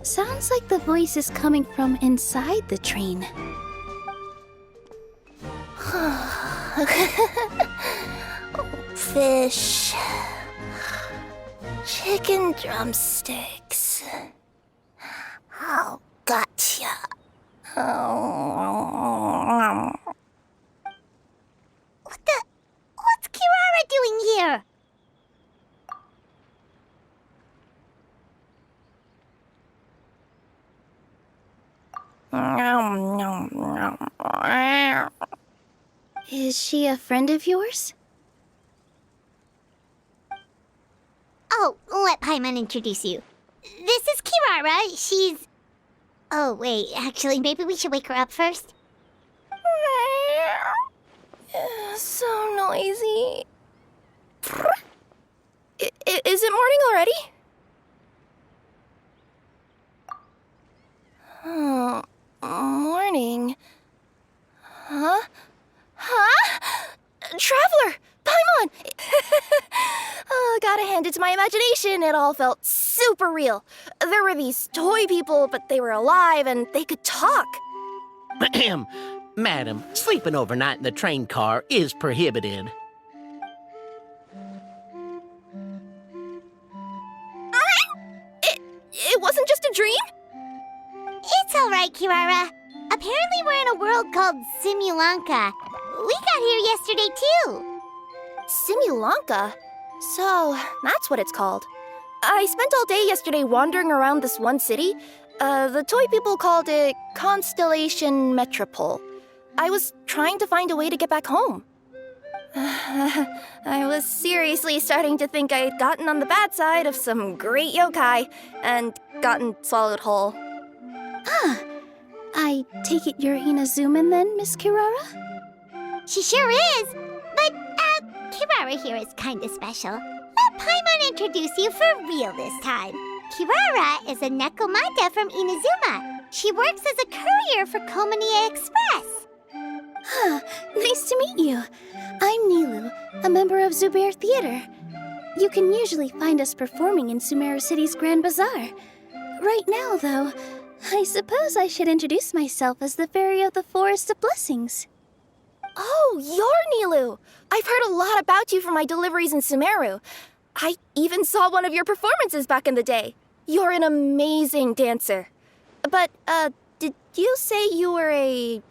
Sounds like the voice is coming from inside the train. Fish. Chicken drumsticks. Oh, gotcha. What's Kirara doing here? Is she a friend of yours? Oh, let Paimon introduce you. This is Kirara. She's... Oh, wait. Actually, maybe we should wake her up first. So noisy. Is it morning already? Oh, morning. Huh? Traveler! Paimon! Oh, gotta hand it to my imagination. It all felt super real. There were these toy people, but they were alive and they could talk. Ahem. Madam, sleeping overnight in the train car is prohibited. It wasn't just a dream? It's all right, Kirara. Apparently we're in a world called Simulanka. We got here yesterday, too. Simulanka? So, that's what it's called. I spent all day yesterday wandering around this one city. The toy people called it Constellation Metropole. I was trying to find a way to get back home. I was seriously starting to think I'd gotten on the bad side of some great yokai and gotten swallowed whole. I take it you're Inazuman then, Miss Kirara? She sure is. But, Kirara here is kinda special. Let Paimon introduce you for real this time. Kirara is a Nekomata from Inazuma. She works as a courier for Komaniya Express. Nice to meet you. I'm Nilu, a member of Zubair Theater. You can usually find us performing in Sumeru City's Grand Bazaar. Right now, though, I suppose I should introduce myself as the Fairy of the Forest of Blessings. Oh, you're Nilu! I've heard a lot about you from my deliveries in Sumeru. I even saw one of your performances back in the day. You're an amazing dancer. But, did you say you were a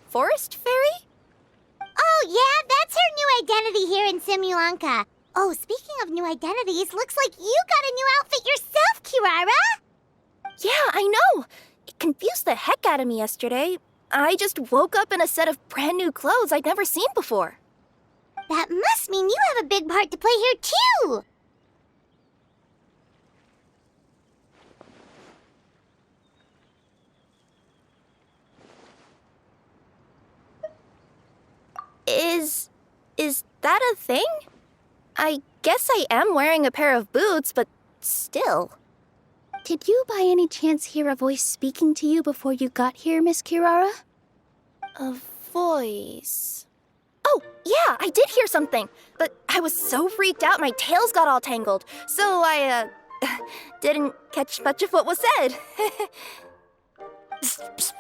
forest fairy? Oh, yeah, that's her new identity here in Simulanka. Oh, speaking of new identities, looks like you got a new outfit yourself, Kirara! Yeah, I know! It confused the heck out of me yesterday. I just woke up in a set of brand new clothes I'd never seen before. That must mean you have a big part to play here, too! Is that a thing? I guess I am wearing a pair of boots, but still. Did you by any chance hear a voice speaking to you before you got here, Miss Kirara? A voice? Oh, yeah, I did hear something. But I was so freaked out, my tails got all tangled. So I, didn't catch much of what was said.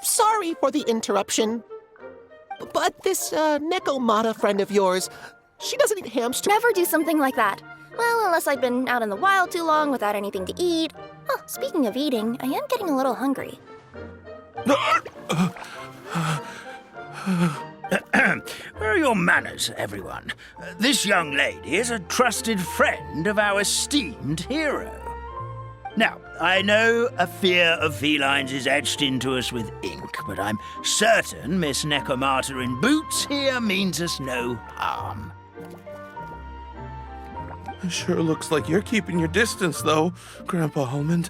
Sorry for the interruption. But this Enkanomiya friend of yours, she doesn't eat hamster. Never do something like that. Well, unless I've been out in the wild too long without anything to eat. Oh, speaking of eating, I am getting a little hungry. Where are your manners, everyone? This young lady is a trusted friend of our esteemed hero. Now, I know a fear of felines is etched into us with ink, but I'm certain Miss Enkanomiya in boots here means us no harm. It sure looks like you're keeping your distance, though, Grandpa Almond.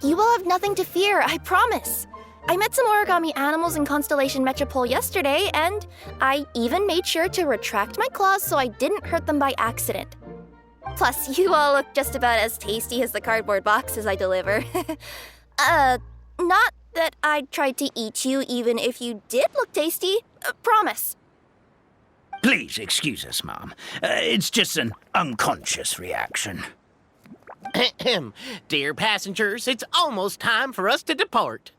You will have nothing to fear, I promise. I met some origami animals in Constellation Metropole yesterday, and I even made sure to retract my claws so I didn't hurt them by accident. Plus, you all look just about as tasty as the cardboard boxes I deliver. Not that I tried to eat you even if you did look tasty. Promise. Please excuse us, Mom. It's just an unconscious reaction. Dear passengers, it's almost time for us to depart.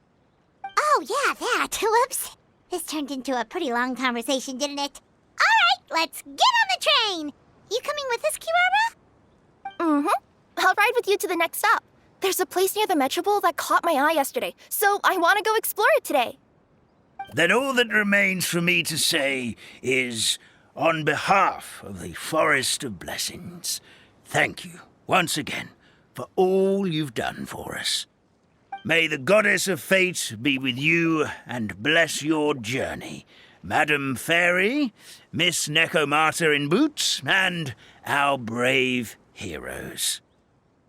Oh, yeah, that. Whoops. This turned into a pretty long conversation, didn't it? All right, let's get on the train. You coming with us, Kirara? Mm-hmm. I'll ride with you to the next stop. There's a place near the Metropole that caught my eye yesterday, so I want to go explore it today. Then all that remains for me to say is, on behalf of the Forest of Blessings, thank you once again for all you've done for us. May the Goddess of Fate be with you and bless your journey, Madam Fairy, Miss Enkanomiya in boots, and our brave heroes.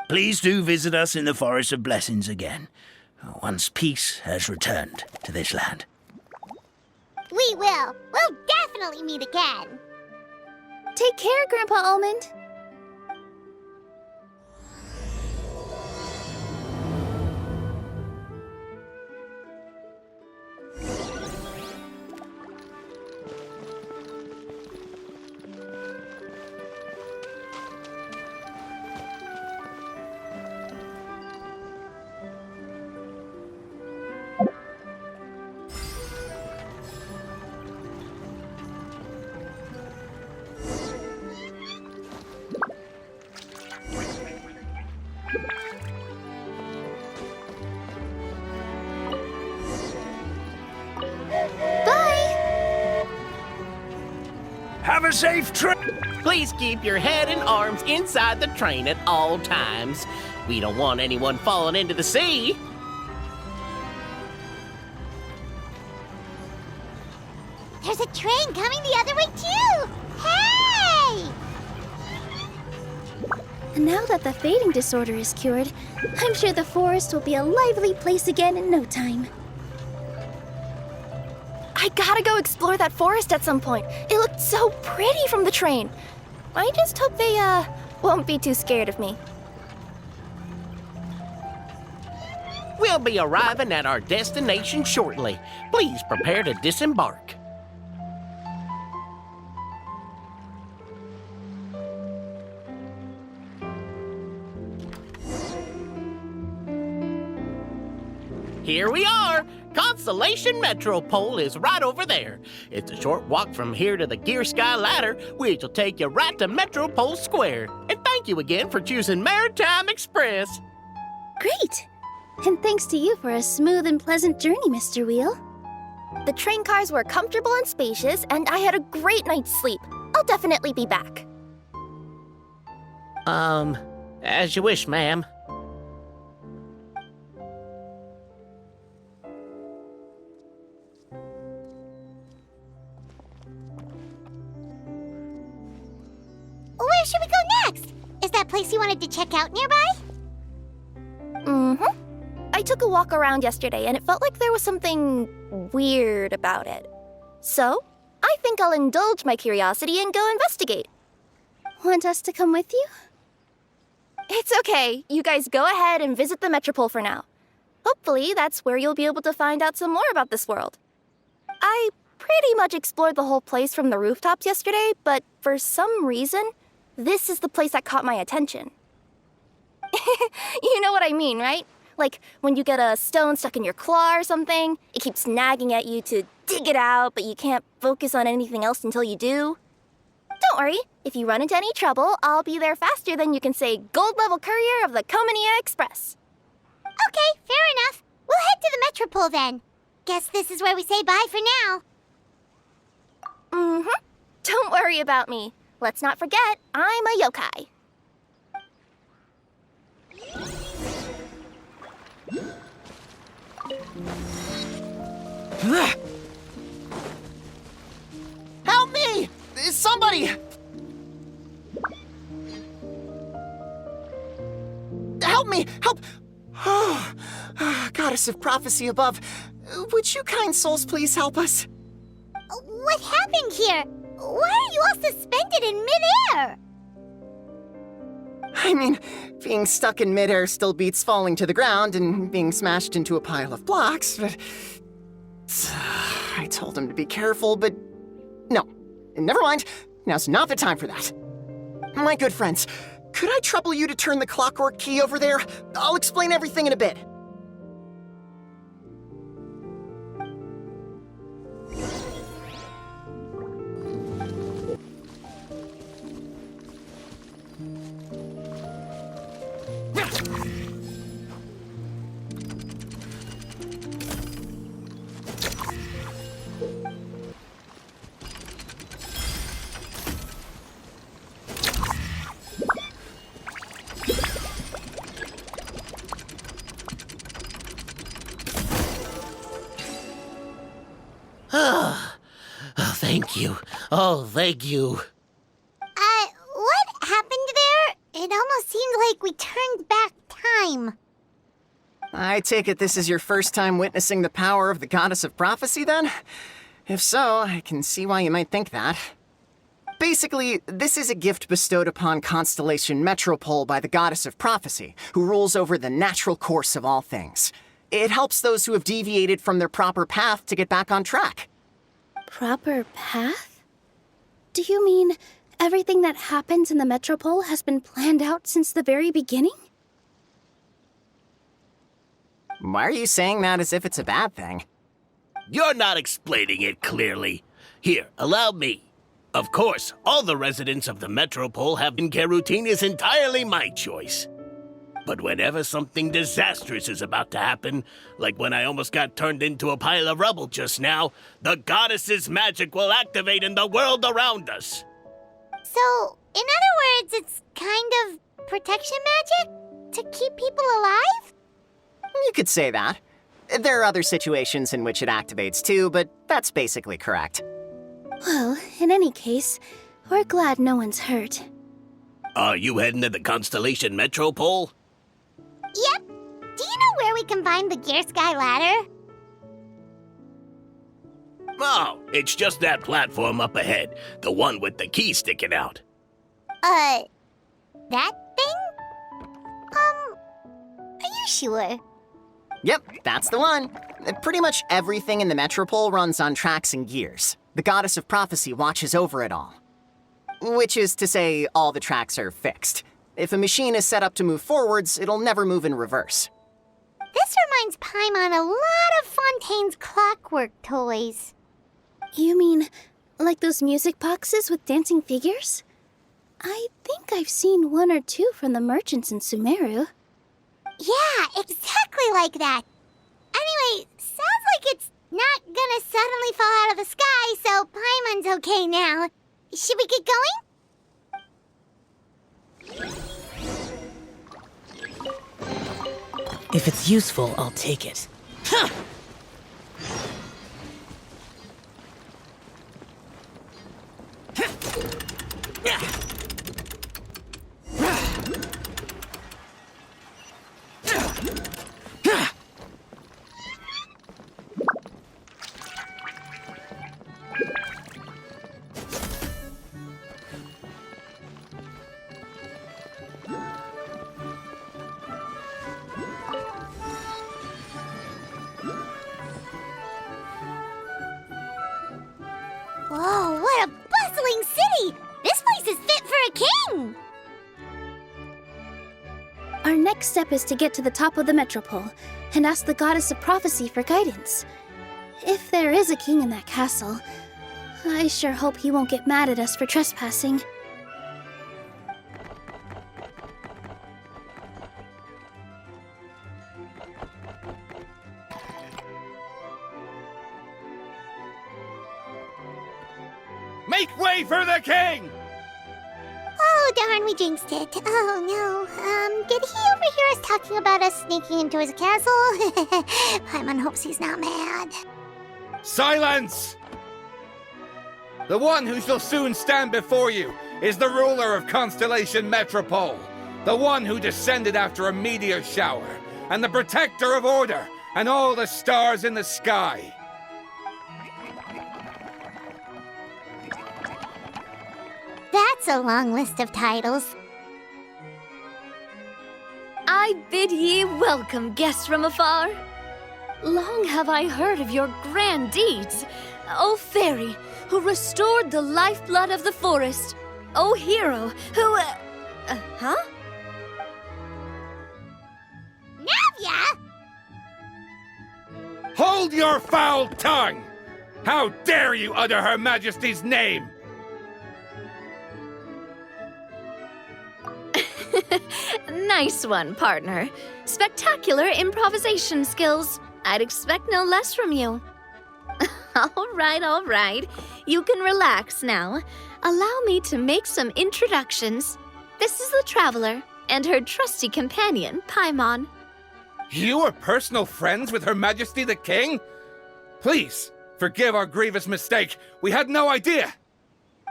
Please do visit us in the Forest of Blessings again, once peace has returned to this land. We will. We'll definitely meet again. Take care, Grandpa Almond. Have a safe trip! Please keep your head and arms inside the train at all times. We don't want anyone falling into the sea. There's a train coming the other way, too. Hey! And now that the fading disorder is cured, I'm sure the forest will be a lively place again in no time. I gotta go explore that forest at some point. It looked so pretty from the train. I just hope they, won't be too scared of me. We'll be arriving at our destination shortly. Please prepare to disembark. Here we are! Constellation Metropole is right over there. It's a short walk from here to the Gear Sky Ladder, which will take you right to Metropole Square. And thank you again for choosing Maritime Express. Great! And thanks to you for a smooth and pleasant journey, Mr. Wheel. The train cars were comfortable and spacious, and I had a great night's sleep. I'll definitely be back. As you wish, ma'am. Where should we go next? Is that place you wanted to check out nearby? Mm-hmm. I took a walk around yesterday, and it felt like there was something weird about it. So, I think I'll indulge my curiosity and go investigate. Want us to come with you? It's okay. You guys go ahead and visit the Metropole for now. Hopefully, that's where you'll be able to find out some more about this world. I pretty much explored the whole place from the rooftops yesterday, but for some reason, this is the place that caught my attention. You know what I mean, right? Like when you get a stone stuck in your claw or something, it keeps nagging at you to dig it out, but you can't focus on anything else until you do. Don't worry, if you run into any trouble, I'll be there faster than you can say gold level courier of the Enkanomiya Express. Okay, fair enough. We'll head to the Metropole then. Guess this is where we say bye for now. Mm-hmm. Don't worry about me. Let's not forget, I'm a yokai. Help me! Somebody! Help me! Help! Oh, Goddess of Prophecy above, would you kind souls please help us? What happened here? Why are you all suspended in midair? I mean, being stuck in midair still beats falling to the ground and being smashed into a pile of blocks, but... I told him to be careful, but... No. Never mind. Now's not the time for that. My good friends, could I trouble you to turn the clockwork key over there? I'll explain everything in a bit. Thank you. Oh, thank you. What happened there? It almost seemed like we turned back time. I take it this is your first time witnessing the power of the Goddess of Prophecy, then? If so, I can see why you might think that. Basically, this is a gift bestowed upon Constellation Metropole by the Goddess of Prophecy, who rules over the natural course of all things. It helps those who have deviated from their proper path to get back on track. Proper path? Do you mean everything that happens in the Metropole has been planned out since the very beginning? Why are you saying that as if it's a bad thing? You're not explaining it clearly. Here, allow me. Of course, all the residents of the Metropole have been care routine is entirely my choice. But whenever something disastrous is about to happen, like when I almost got turned into a pile of rubble just now, the goddess's magic will activate in the world around us. So, in other words, it's kind of protection magic? To keep people alive? You could say that. There are other situations in which it activates too, but that's basically correct. Well, in any case, we're glad no one's hurt. Are you heading to the Constellation Metropole? Yep. Do you know where we can find the Gear Sky Ladder? Oh, it's just that platform up ahead. The one with the key sticking out. That thing? Are you sure? Yep, that's the one. Pretty much everything in the Metropole runs on tracks and gears. The Goddess of Prophecy watches over it all. Which is to say, all the tracks are fixed. If a machine is set up to move forwards, it'll never move in reverse. This reminds Paimon a lot of Fontaine's clockwork toys. You mean, like those music boxes with dancing figures? I think I've seen one or two from the merchants in Sumeru. Yeah, exactly like that. Anyway, sounds like it's not gonna suddenly fall out of the sky, so Paimon's okay now. Should we get going? If it's useful, I'll take it. Huh! Our next step is to get to the top of the metropole and ask the Goddess of Prophecy for guidance. If there is a king in that castle, I sure hope he won't get mad at us for trespassing. Make way for the king! Oh, darn, we jinxed it. Oh, no. Did he overhear us talking about us sneaking into his castle? Paimon hopes he's not mad. Silence! The one who shall soon stand before you is the ruler of Constellation Metropole, the one who descended after a meteor shower, and the protector of order and all the stars in the sky. That's a long list of titles. I bid ye welcome, guests from afar. Long have I heard of your grand deeds, O fairy, who restored the lifeblood of the forest, O hero, who, huh? Navia! Hold your foul tongue! How dare you utter Her Majesty's name? Nice one, partner. Spectacular improvisation skills. I'd expect no less from you. All right. You can relax now. Allow me to make some introductions. This is the Traveler and her trusty companion, Paimon. You are personal friends with Her Majesty the King? Please, forgive our grievous mistake. We had no idea.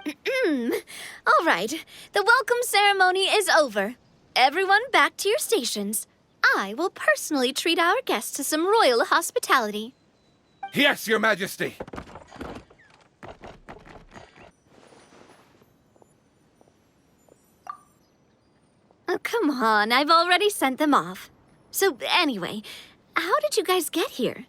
All right, the welcome ceremony is over. Everyone back to your stations. I will personally treat our guests to some royal hospitality. Yes, Your Majesty. Oh, come on, I've already sent them off. So anyway, how did you guys get here?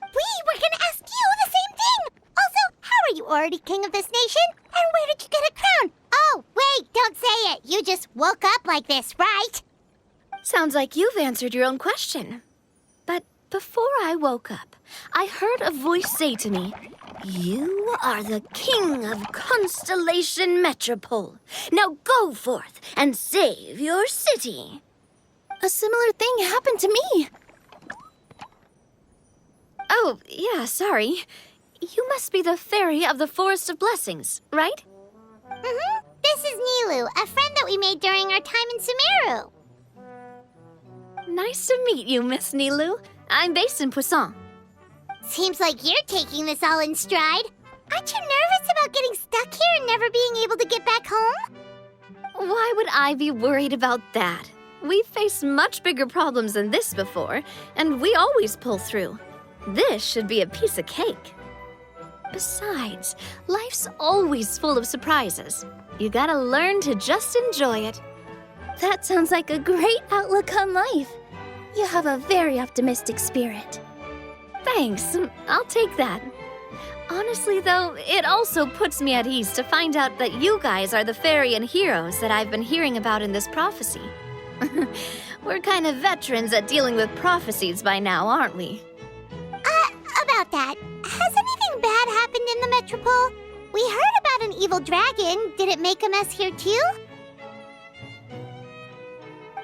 We were gonna ask you the same thing! Also, how are you already king of this nation? And where did you get a crown? Oh, wait, don't say it. You just woke up like this, right? Sounds like you've answered your own question. But before I woke up, I heard a voice say to me, "You are the king of Constellation Metropole. Now go forth and save your city." A similar thing happened to me. Oh, yeah, sorry. You must be the fairy of the Forest of Blessings, right? Mm-hmm. This is Nilu, a friend that we made during our time in Sumeru. Nice to meet you, Miss Nilu. I'm based in Poisson. Seems like you're taking this all in stride. Aren't you nervous about getting stuck here and never being able to get back home? Why would I be worried about that? We've faced much bigger problems than this before, and we always pull through. This should be a piece of cake. Besides, life's always full of surprises. You gotta learn to just enjoy it. That sounds like a great outlook on life. You have a very optimistic spirit. Thanks, I'll take that. Honestly, though, it also puts me at ease to find out that you guys are the fairy and heroes that I've been hearing about in this prophecy. We're kind of veterans at dealing with prophecies by now, aren't we? About that, has anything bad happened in the Metropole? We heard about an evil dragon. Did it make a mess here too?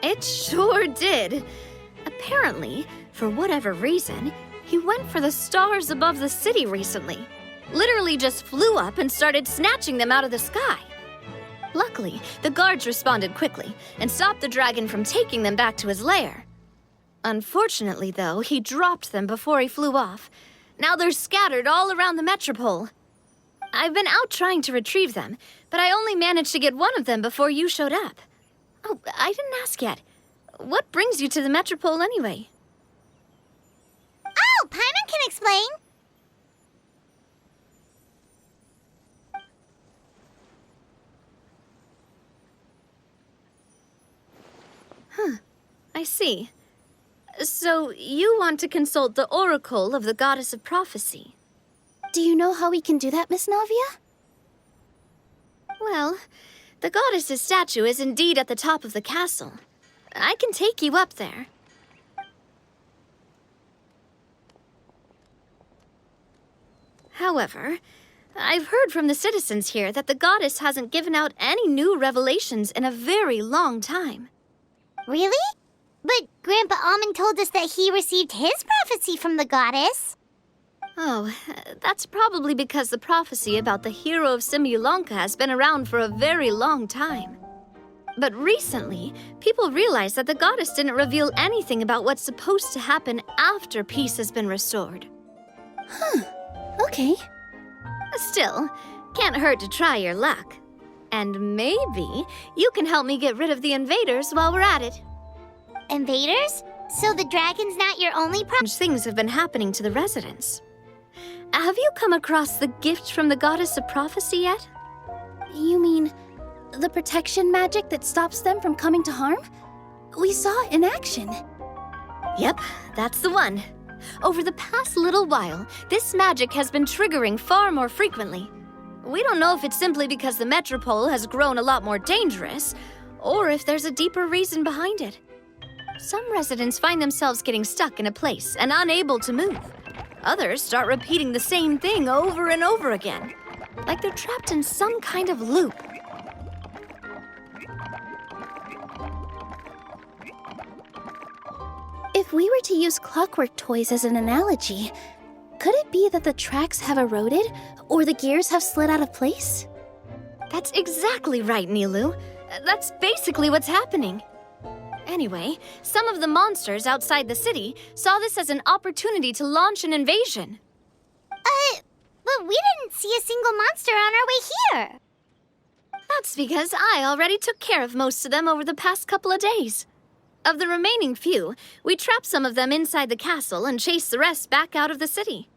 It sure did. Apparently, for whatever reason, he went for the stars above the city recently. Literally just flew up and started snatching them out of the sky. Luckily, the guards responded quickly and stopped the dragon from taking them back to his lair. Unfortunately, though, he dropped them before he flew off. Now they're scattered all around the Metropole. I've been out trying to retrieve them, but I only managed to get one of them before you showed up. Oh, I didn't ask yet. What brings you to the Metropole anyway? Oh, Paimon can explain. I see. So you want to consult the oracle of the Goddess of Prophecy. Do you know how we can do that, Miss Navia? Well, the goddess's statue is indeed at the top of the castle. I can take you up there. However, I've heard from the citizens here that the goddess hasn't given out any new revelations in a very long time. Really? But Grandpa Almond told us that he received his prophecy from the goddess. Oh, that's probably because the prophecy about the hero of Simulanka has been around for a very long time. But recently, people realized that the goddess didn't reveal anything about what's supposed to happen after peace has been restored. Huh. Okay. Still, can't hurt to try your luck. And maybe you can help me get rid of the invaders while we're at it. Invaders? So the dragon's not your only problem? Things have been happening to the residents. Have you come across the gift from the goddess of prophecy yet? You mean the protection magic that stops them from coming to harm? We saw it in action. Yep, that's the one. Over the past little while, this magic has been triggering far more frequently. We don't know if it's simply because the metropole has grown a lot more dangerous, or if there's a deeper reason behind it. Some residents find themselves getting stuck in a place and unable to move. Others start repeating the same thing over and over again, like they're trapped in some kind of loop. If we were to use clockwork toys as an analogy, could it be that the tracks have eroded or the gears have slid out of place? That's exactly right, Nilu. That's basically what's happening. Anyway, some of the monsters outside the city saw this as an opportunity to launch an invasion. But we didn't see a single monster on our way here. That's because I already took care of most of them over the past couple of days. Of the remaining few, we trapped some of them inside the castle and chased the rest back out of the city.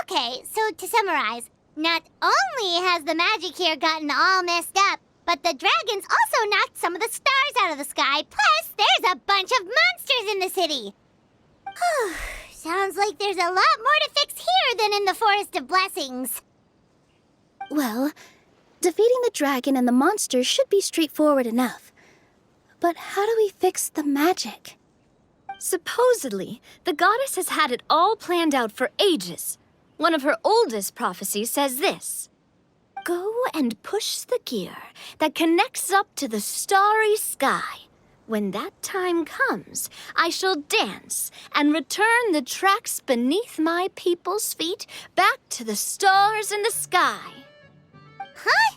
Okay, so to summarize, not only has the magic here gotten all messed up, but the dragons also knocked some of the stars out of the sky, plus there's a bunch of monsters in the city. Sounds like there's a lot more to fix here than in the Forest of Blessings. Well, defeating the dragon and the monsters should be straightforward enough. But how do we fix the magic? Supposedly, the goddess has had it all planned out for ages. One of her oldest prophecies says this: "Go and push the gear that connects up to the starry sky. When that time comes, I shall dance and return the tracks beneath my people's feet back to the stars in the sky." Huh?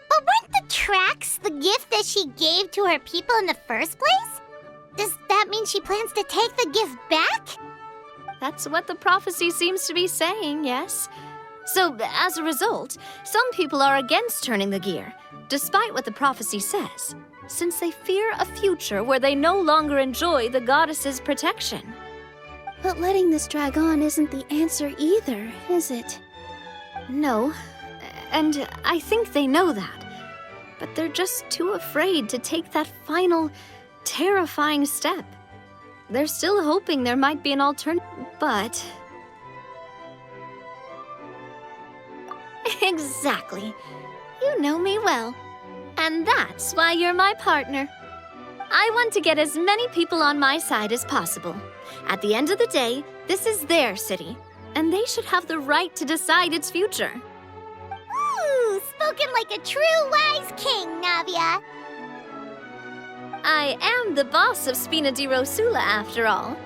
But weren't the tracks the gift that she gave to her people in the first place? Does that mean she plans to take the gift back? That's what the prophecy seems to be saying, yes. So, as a result, some people are against turning the gear, despite what the prophecy says, since they fear a future where they no longer enjoy the goddess's protection. But letting this drag on isn't the answer either, is it? No, and I think they know that. But they're just too afraid to take that final, terrifying step. They're still hoping there might be an alternative, but... Exactly. You know me well. And that's why you're my partner. I want to get as many people on my side as possible. At the end of the day, this is their city, and they should have the right to decide its future. Ooh, spoken like a true wise king, Navia. I am the boss of Spina di Rosula, after all.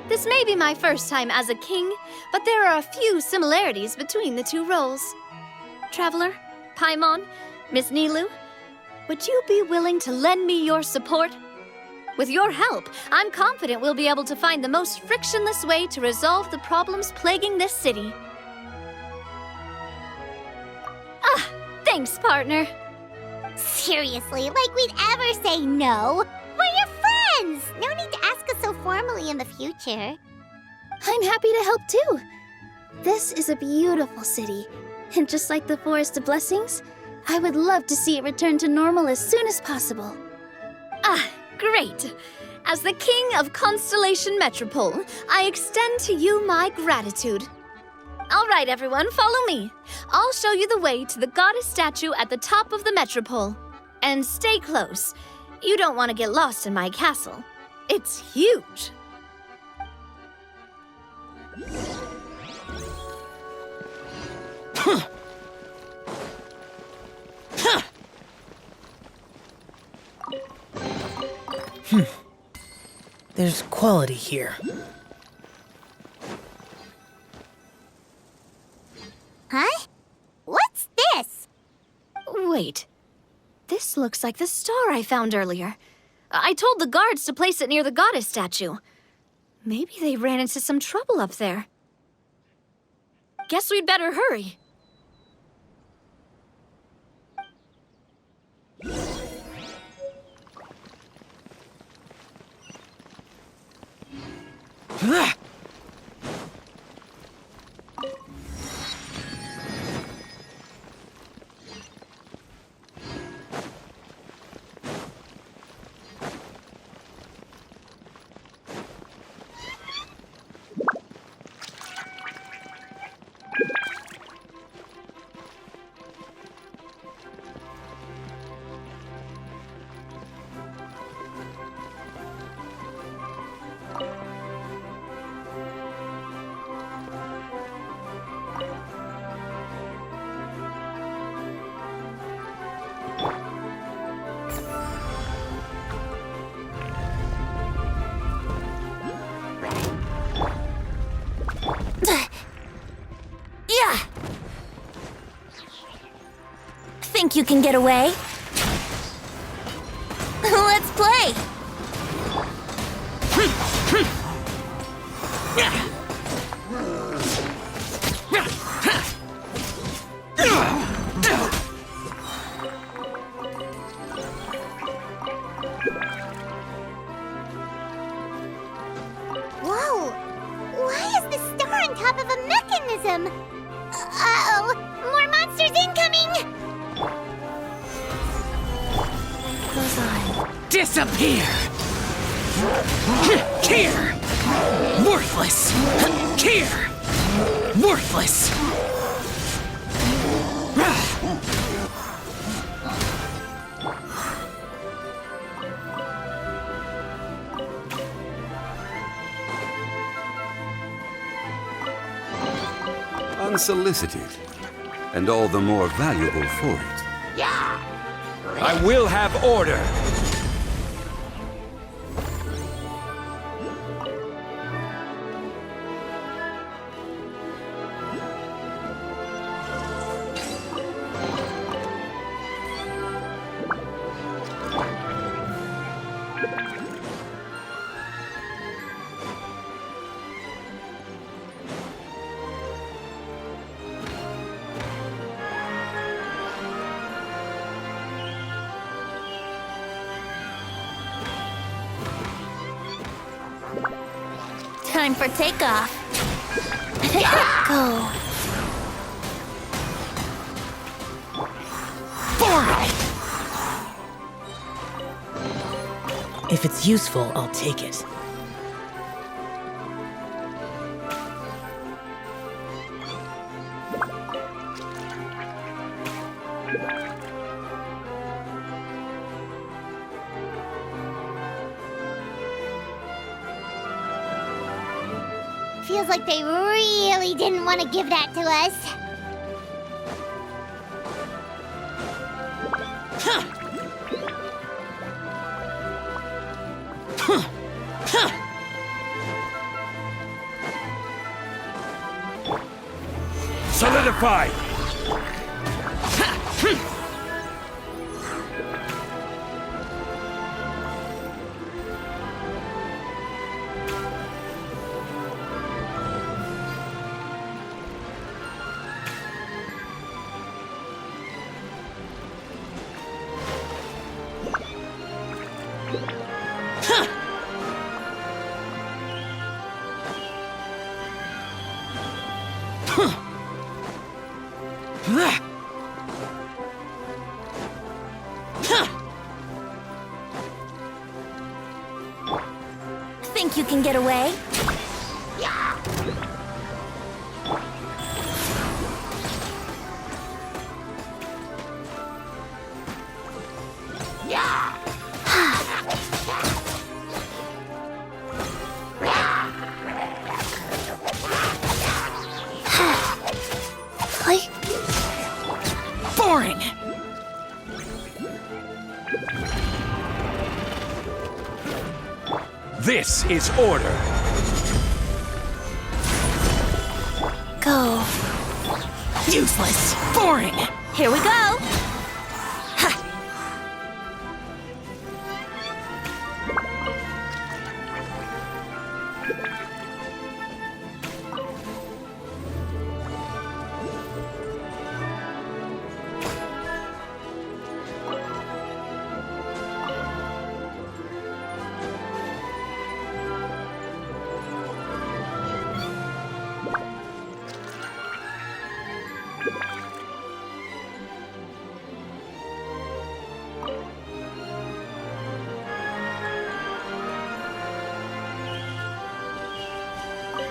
This may be my first time as a king, but there are a few similarities between the two roles. Traveler, Paimon, Miss Nilu, would you be willing to lend me your support? With your help, I'm confident we'll be able to find the most frictionless way to resolve the problems plaguing this city. Thanks, partner. Seriously, like we'd ever say no. We're your friends. No need to ask us so formally in the future. I'm happy to help too. This is a beautiful city, and just like the Forest of Blessings, I would love to see it return to normal as soon as possible. Great. As the king of Constellation Metropole, I extend to you my gratitude. All right, everyone, follow me. I'll show you the way to the goddess statue at the top of the Metropole. And stay close. You don't want to get lost in my castle. It's huge. There's quality here. Huh? What's this? Wait. This looks like the star I found earlier. I told the guards to place it near the goddess statue. Maybe they ran into some trouble up there. Guess we'd better hurry. Yeah. Think you can get away? Let's play. Whoa! Why is the star on top of a mechanism? Uh-oh! More monsters incoming! Goes on. Disappear! Here! Worthless! Here! Worthless! Unsolicited, and all the more valuable for it. Yeah! I will have order! Time for takeoff. Go. If it's useful, I'll take it. Feels like they really didn't want to give that to us. Solidify! Think you can get away? This is order. Go. Useless. Boring. Here we go!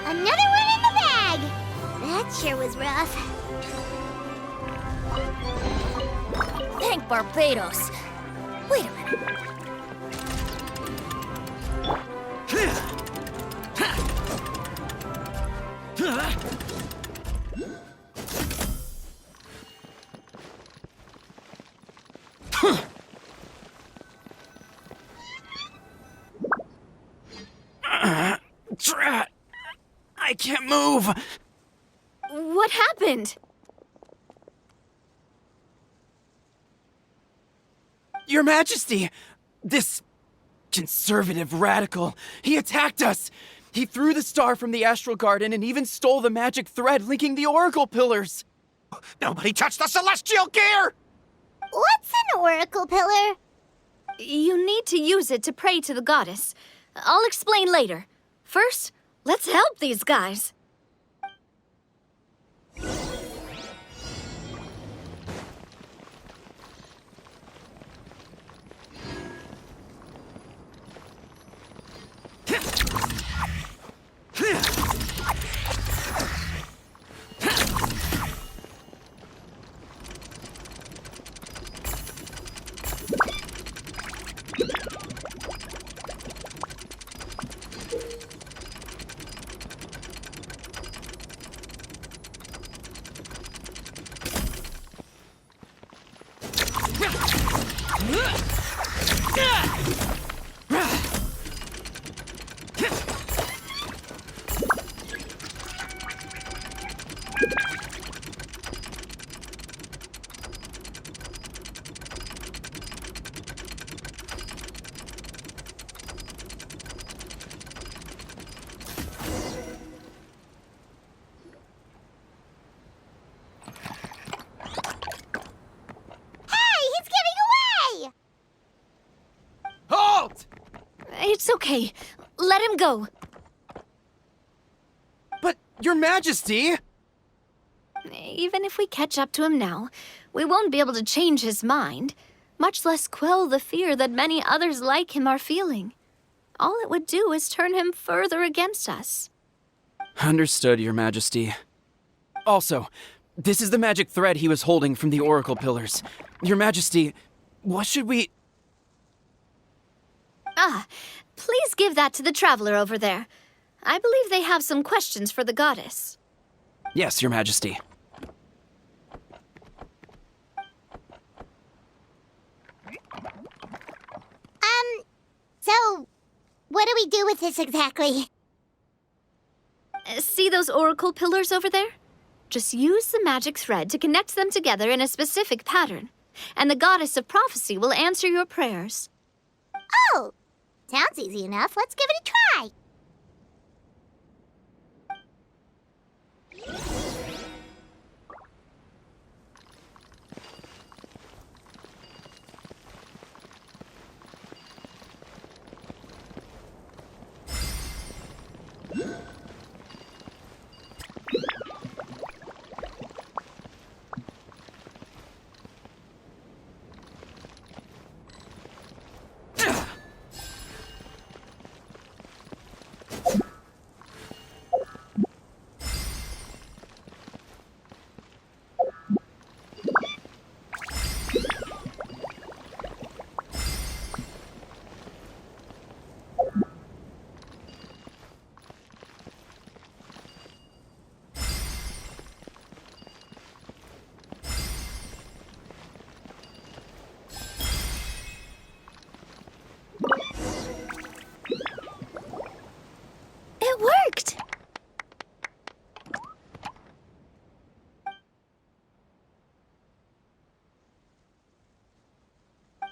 Another one in the bag! That sure was rough. Thank Barbados. Wait a minute. Drat! I can't move! What happened? Your Majesty! This conservative radical, he attacked us! He threw the star from the Astral Garden and even stole the magic thread linking the Oracle Pillars! Nobody touched the celestial gear! What's an oracle pillar? You need to use it to pray to the goddess. I'll explain later. First, let's help these guys. It's okay. Let him go. But, Your Majesty! Even if we catch up to him now, we won't be able to change his mind, much less quell the fear that many others like him are feeling. All it would do is turn him further against us. Understood, Your Majesty. Also, this is the magic thread he was holding from the Oracle Pillars. Your Majesty, what should we... Please give that to the traveler over there. I believe they have some questions for the goddess. Yes, Your Majesty. So, what do we do with this exactly? See those oracle pillars over there? Just use the magic thread to connect them together in a specific pattern, and the goddess of prophecy will answer your prayers. Oh! Sounds easy enough. Let's give it a try.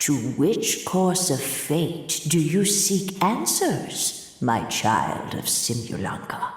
To which course of fate do you seek answers, my child of Simulanka?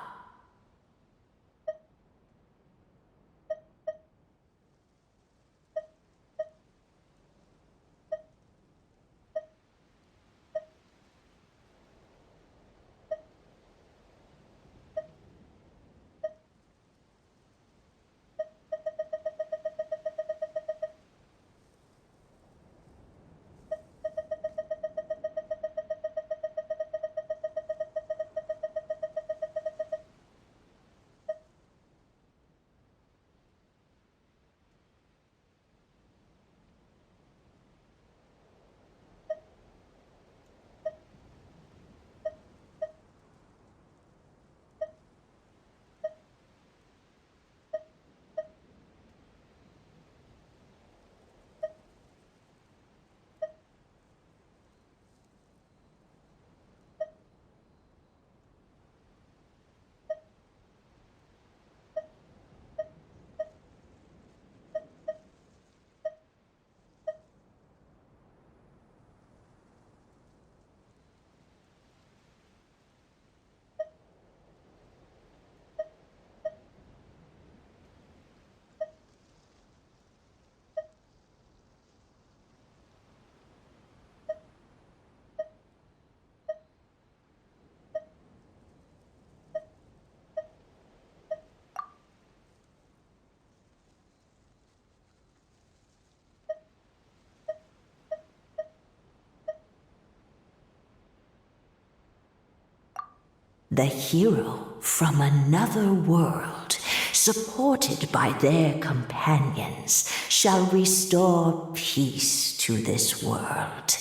The hero from another world, supported by their companions, shall restore peace to this world.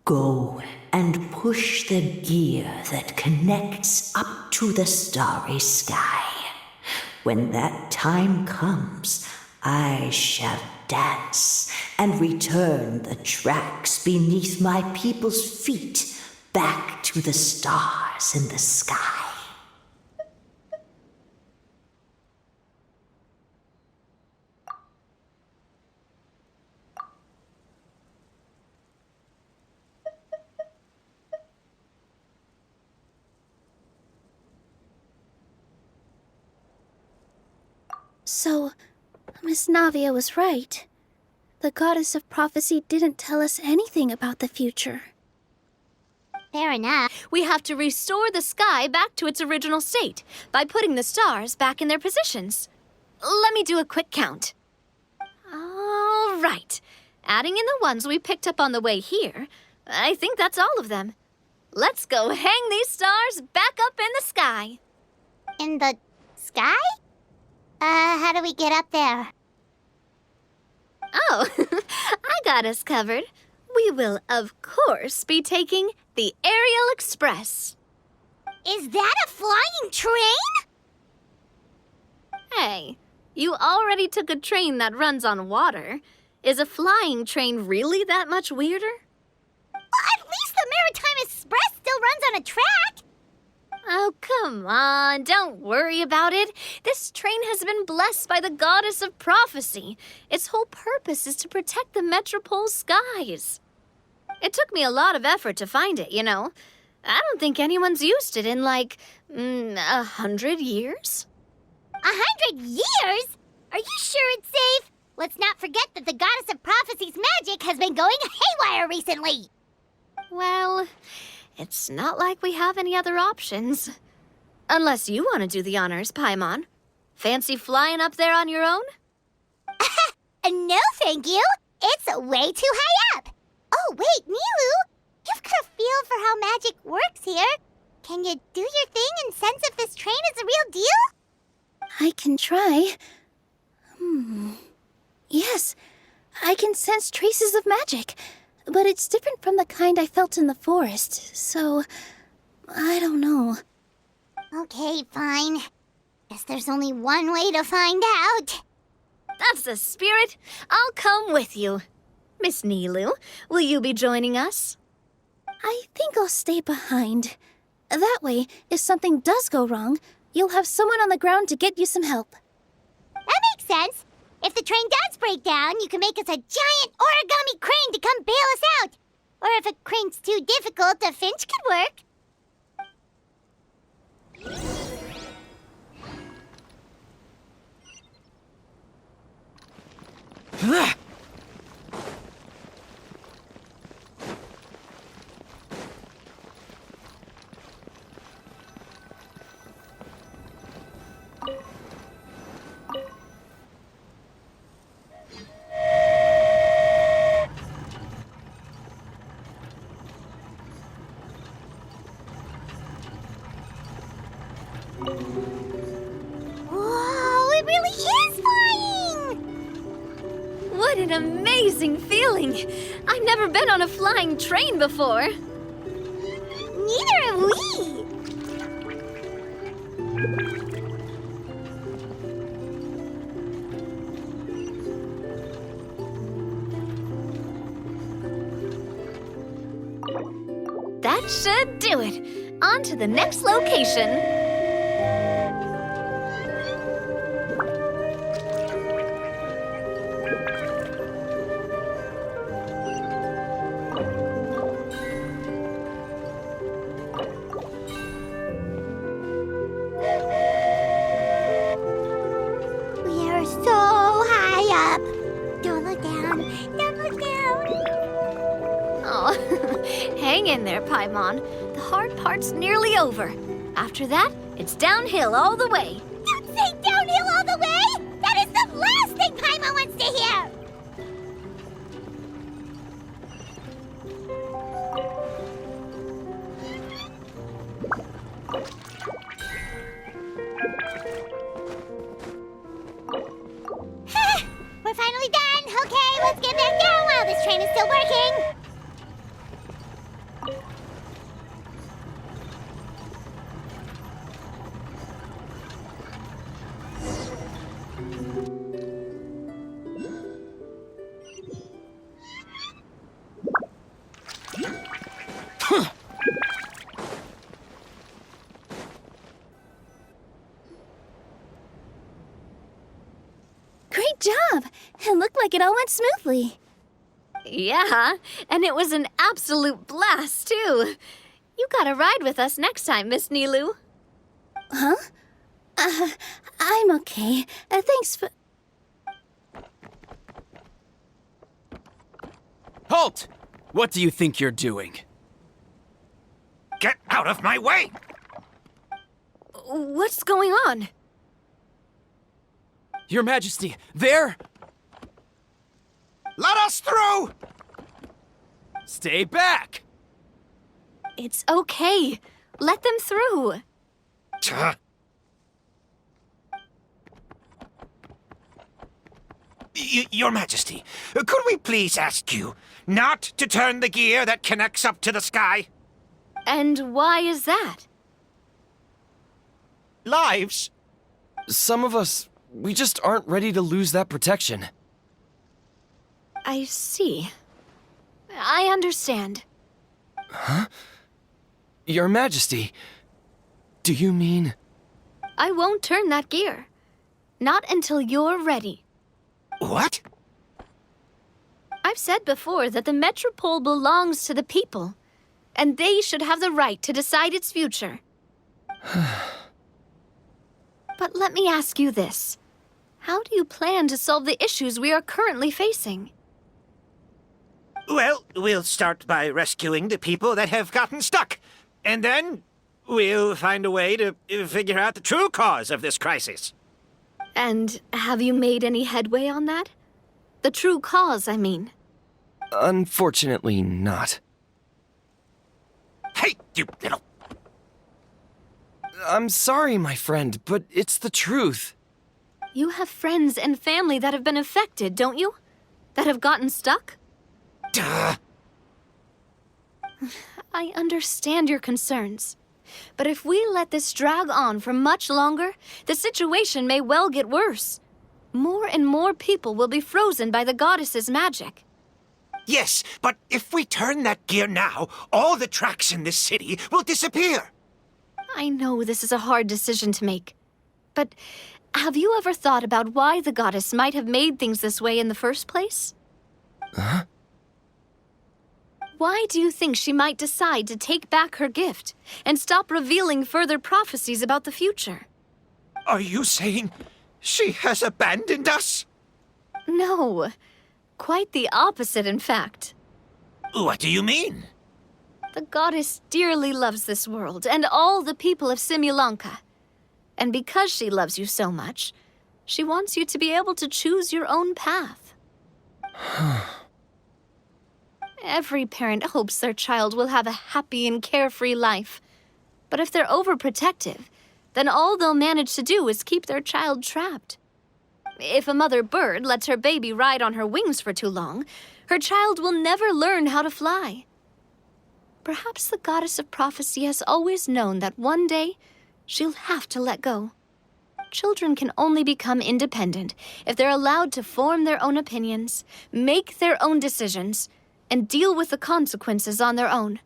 Go and push the gear that connects up to the starry sky. When that time comes, I shall dance and return the tracks beneath my people's feet back to the stars in the sky. So, Miss Navia was right. The goddess of prophecy didn't tell us anything about the future. Fair enough. We have to restore the sky back to its original state by putting the stars back in their positions. Let me do a quick count. All right. Adding in the ones we picked up on the way here, I think that's all of them. Let's go hang these stars back up in the sky. In the sky? How do we get up there? Oh, I got us covered. We will, of course, be taking the Aerial Express. Is that a flying train? Hey, you already took a train that runs on water. Is a flying train really that much weirder? Well, at least the Maritime Express still runs on a track. Oh, come on, don't worry about it. This train has been blessed by the goddess of prophecy. Its whole purpose is to protect the Metropole's skies. It took me a lot of effort to find it, you know. I don't think anyone's used it in, 100 years. 100 years? Are you sure it's safe? Let's not forget that the goddess of prophecy's magic has been going haywire recently. Well, it's not like we have any other options. Unless you want to do the honors, Paimon. Fancy flying up there on your own? No, thank you. It's way too high up. Oh, wait, Nilu. You've got a feel for how magic works here. Can you do your thing and sense if this train is the real deal? I can try. Yes, I can sense traces of magic. But it's different from the kind I felt in the forest, so I don't know. Okay, fine. Guess there's only one way to find out. That's the spirit. I'll come with you. Miss Nilu, will you be joining us? I think I'll stay behind. That way, if something does go wrong, you'll have someone on the ground to get you some help. That makes sense. If the train does break down, you can make us a giant origami crane to come bail us out. Or if a crane's too difficult, a finch could work. Whoa, it really is flying! What an amazing feeling! I've never been on a flying train before. Neither have we! That should do it. On to the next location. We are so high up. Don't look down. Don't look down. Oh, hang in there, Paimon. The hard part's nearly over. After that, it's downhill all the way. Don't say downhill all the way! That is the last thing Paimon wants to hear! We're finally done! Okay, let's get back down while this train is still working! Great job! It looked like it all went smoothly. Yeah, and it was an absolute blast, too. You gotta ride with us next time, Miss Nilu. Huh? I'm okay. Thanks for... Halt! What do you think you're doing? Get out of my way! What's going on? Your Majesty, there! Let us through! Stay back! It's okay. Let them through. Your Majesty, could we please ask you not to turn the gear that connects up to the sky? And why is that? Lives? Some of us, we just aren't ready to lose that protection. I see. I understand. Huh? Your Majesty, do you mean... I won't turn that gear. Not until you're ready. What? I've said before that the Metropole belongs to the people, and they should have the right to decide its future. But let me ask you this. How do you plan to solve the issues we are currently facing? Well, we'll start by rescuing the people that have gotten stuck. And then we'll find a way to figure out the true cause of this crisis. And have you made any headway on that? The true cause, I mean. Unfortunately not. Hey, you little... I'm sorry, my friend, but it's the truth. You have friends and family that have been affected, don't you? That have gotten stuck? Duh. I understand your concerns. But if we let this drag on for much longer, the situation may well get worse. More and more people will be frozen by the goddess's magic. Yes, but if we turn that gear now, all the tracks in this city will disappear. I know this is a hard decision to make, but have you ever thought about why the goddess might have made things this way in the first place? Huh? Why do you think she might decide to take back her gift and stop revealing further prophecies about the future? Are you saying she has abandoned us? No, quite the opposite, in fact. What do you mean? The goddess dearly loves this world and all the people of Simulanka. And because she loves you so much, she wants you to be able to choose your own path. Every parent hopes their child will have a happy and carefree life. But if they're overprotective, then all they'll manage to do is keep their child trapped. If a mother bird lets her baby ride on her wings for too long, her child will never learn how to fly. Perhaps the goddess of prophecy has always known that one day she'll have to let go. Children can only become independent if they're allowed to form their own opinions, make their own decisions, and deal with the consequences on their own.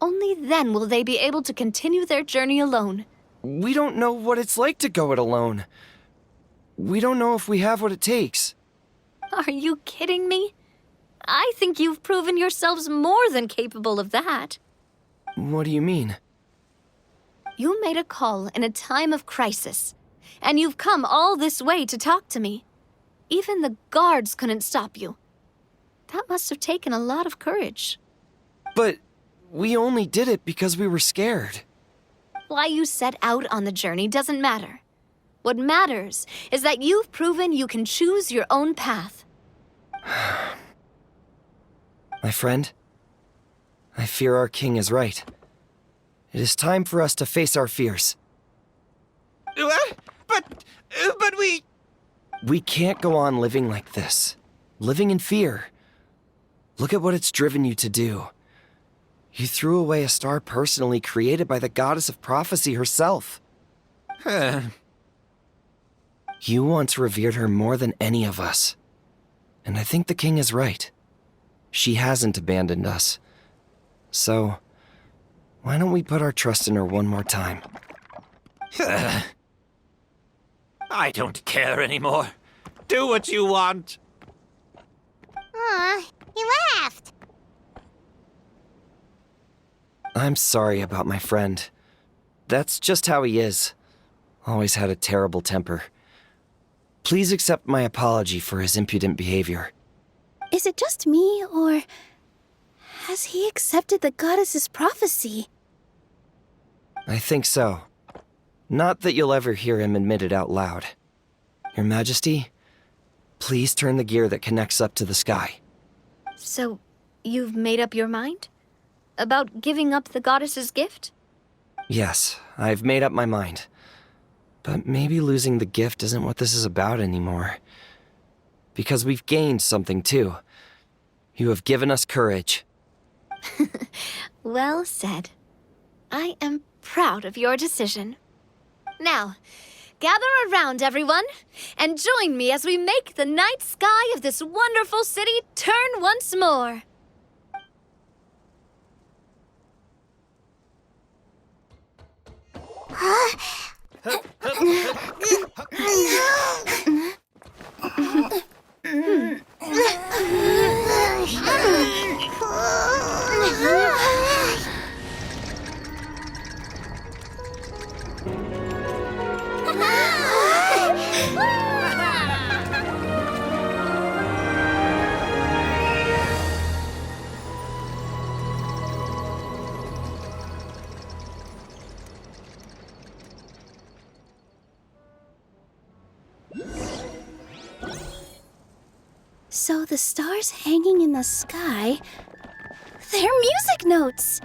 Only then will they be able to continue their journey alone. We don't know what it's like to go it alone. We don't know if we have what it takes. Are you kidding me? I think you've proven yourselves more than capable of that. What do you mean? You made a call in a time of crisis, and you've come all this way to talk to me. Even the guards couldn't stop you. That must have taken a lot of courage. But we only did it because we were scared. Why you set out on the journey doesn't matter. What matters is that you've proven you can choose your own path. My friend, I fear our king is right. It is time for us to face our fears. What? But we... We can't go on living like this. Living in fear. Look at what it's driven you to do. You threw away a star personally created by the goddess of prophecy herself. You once revered her more than any of us. And I think the king is right. She hasn't abandoned us. So, why don't we put our trust in her one more time? I don't care anymore. Do what you want. Aw, he laughed. I'm sorry about my friend. That's just how he is. Always had a terrible temper. Please accept my apology for his impudent behavior. Is it just me, or has he accepted the goddess's prophecy? I think so. Not that you'll ever hear him admit it out loud. Your Majesty, please turn the gear that connects up to the sky. So, you've made up your mind? About giving up the goddess's gift? Yes, I've made up my mind. But maybe losing the gift isn't what this is about anymore. Because we've gained something too. You have given us courage. Well said. I am proud of your decision. Now, gather around, everyone, and join me as we make the night sky of this wonderful city turn once more. So the stars hanging in the sky, they're music notes!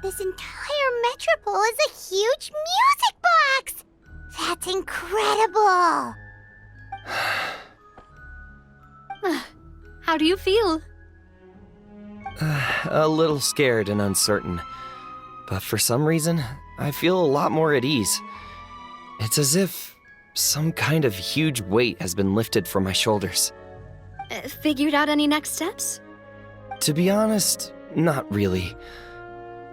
This entire metropole is a huge music box! That's incredible! How do you feel? A little scared and uncertain. But for some reason, I feel a lot more at ease. It's as if some kind of huge weight has been lifted from my shoulders. Figured out any next steps? To be honest, not really.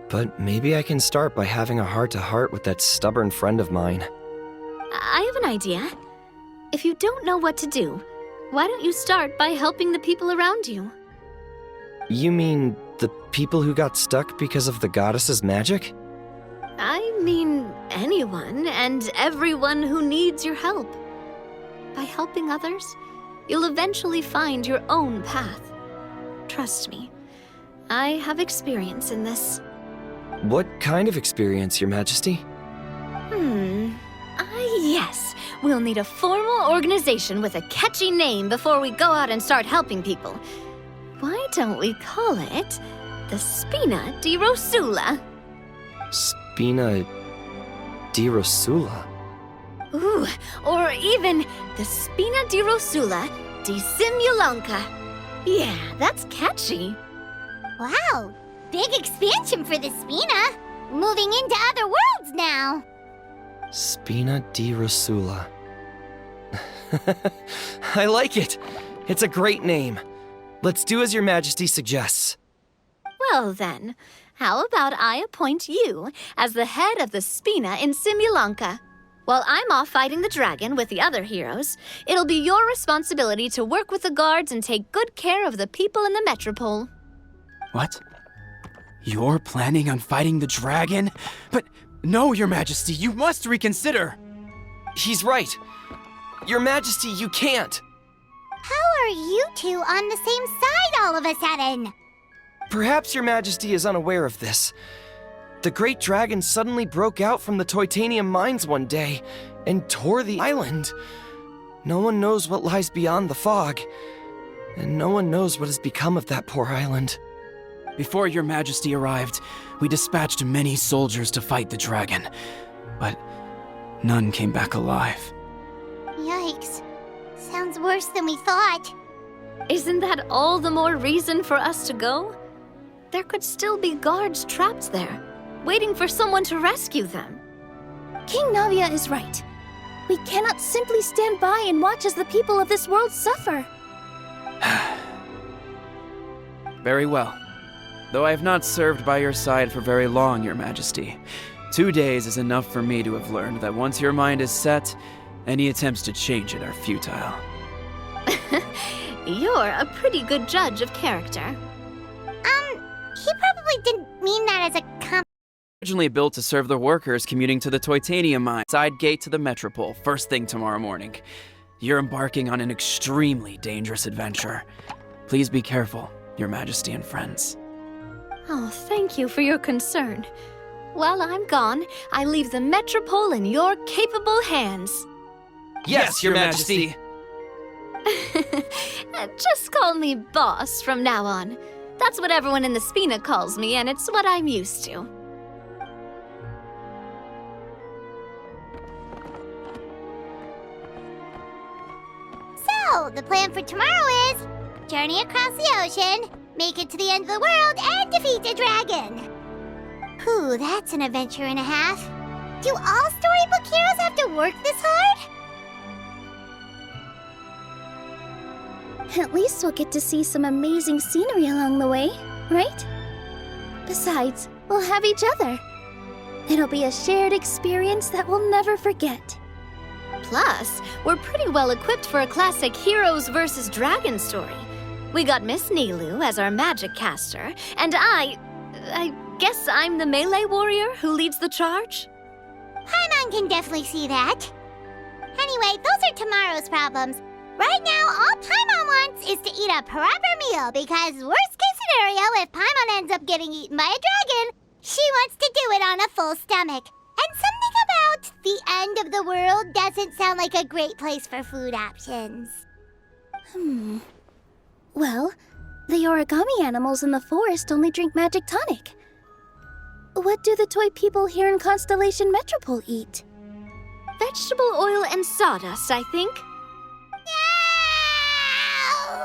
But maybe I can start by having a heart-to-heart with that stubborn friend of mine. I have an idea. If you don't know what to do, why don't you start by helping the people around you? You mean the people who got stuck because of the goddess's magic? I mean anyone and everyone who needs your help. By helping others, you'll eventually find your own path. Trust me, I have experience in this. What kind of experience, Your Majesty? Yes. We'll need a formal organization with a catchy name before we go out and start helping people. Why don't we call it the Spina di Rosula? Spina di Rosula? Ooh, or even the Spina di Rosula di Simulanka. Yeah, that's catchy. Wow, big expansion for the Spina. Moving into other worlds now. Spina di Rosula. I like it. It's a great name. Let's do as Your Majesty suggests. Well then, how about I appoint you as the head of the Spina in Simulanka? While I'm off fighting the dragon with the other heroes, it'll be your responsibility to work with the guards and take good care of the people in the metropole. What? You're planning on fighting the dragon? But no, Your Majesty, you must reconsider. He's right. Your Majesty, you can't. How are you two on the same side all of a sudden? Perhaps Your Majesty is unaware of this. The great dragon suddenly broke out from the Titanium mines one day and tore the island. No one knows what lies beyond the fog, and no one knows what has become of that poor island. Before Your Majesty arrived, we dispatched many soldiers to fight the dragon, but none came back alive. Yikes. Sounds worse than we thought. Isn't that all the more reason for us to go? There could still be guards trapped there, waiting for someone to rescue them. King Navia is right. We cannot simply stand by and watch as the people of this world suffer. Very well. Though I have not served by your side for very long, Your Majesty. 2 days is enough for me to have learned that once your mind is set, any attempts to change it are futile. You're a pretty good judge of character. He probably didn't mean that as a compliment. Originally built to serve the workers commuting to the Titanium mine, side gate to the metropole, first thing tomorrow morning. You're embarking on an extremely dangerous adventure. Please be careful, Your Majesty and friends. Oh, thank you for your concern. While I'm gone, I leave the metropole in your capable hands. Yes, Your Majesty. Just call me boss from now on. That's what everyone in the Spina calls me, and it's what I'm used to. So, the plan for tomorrow is journey across the ocean, make it to the end of the world, and defeat the dragon. Whew, that's an adventure and a half. Do all storybook heroes have to work this hard? At least we'll get to see some amazing scenery along the way, right? Besides, we'll have each other. It'll be a shared experience that we'll never forget. Plus, we're pretty well equipped for a classic heroes versus dragon story. We got Miss Nilu as our magic caster, and I guess I'm the melee warrior who leads the charge? Paimon can definitely see that. Anyway, those are tomorrow's problems. Right now, all Paimon wants is to eat a proper meal because worst case scenario, if Paimon ends up getting eaten by a dragon, she wants to do it on a full stomach. And something about the end of the world doesn't sound like a great place for food options. Well, the origami animals in the forest only drink magic tonic. What do the toy people here in Constellation Metropole eat? Vegetable oil and sawdust, I think.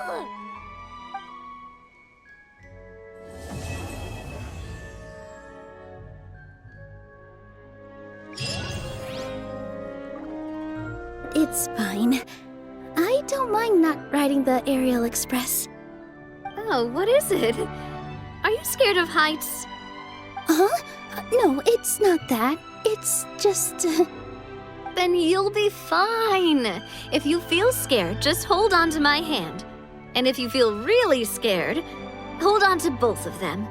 No! It's fine. I don't mind not riding the aerial express. Oh, what is it? Are you scared of heights? Huh? No, it's not that. It's just... Then you'll be fine. If you feel scared, just hold on to my hand. And if you feel really scared, hold on to both of them.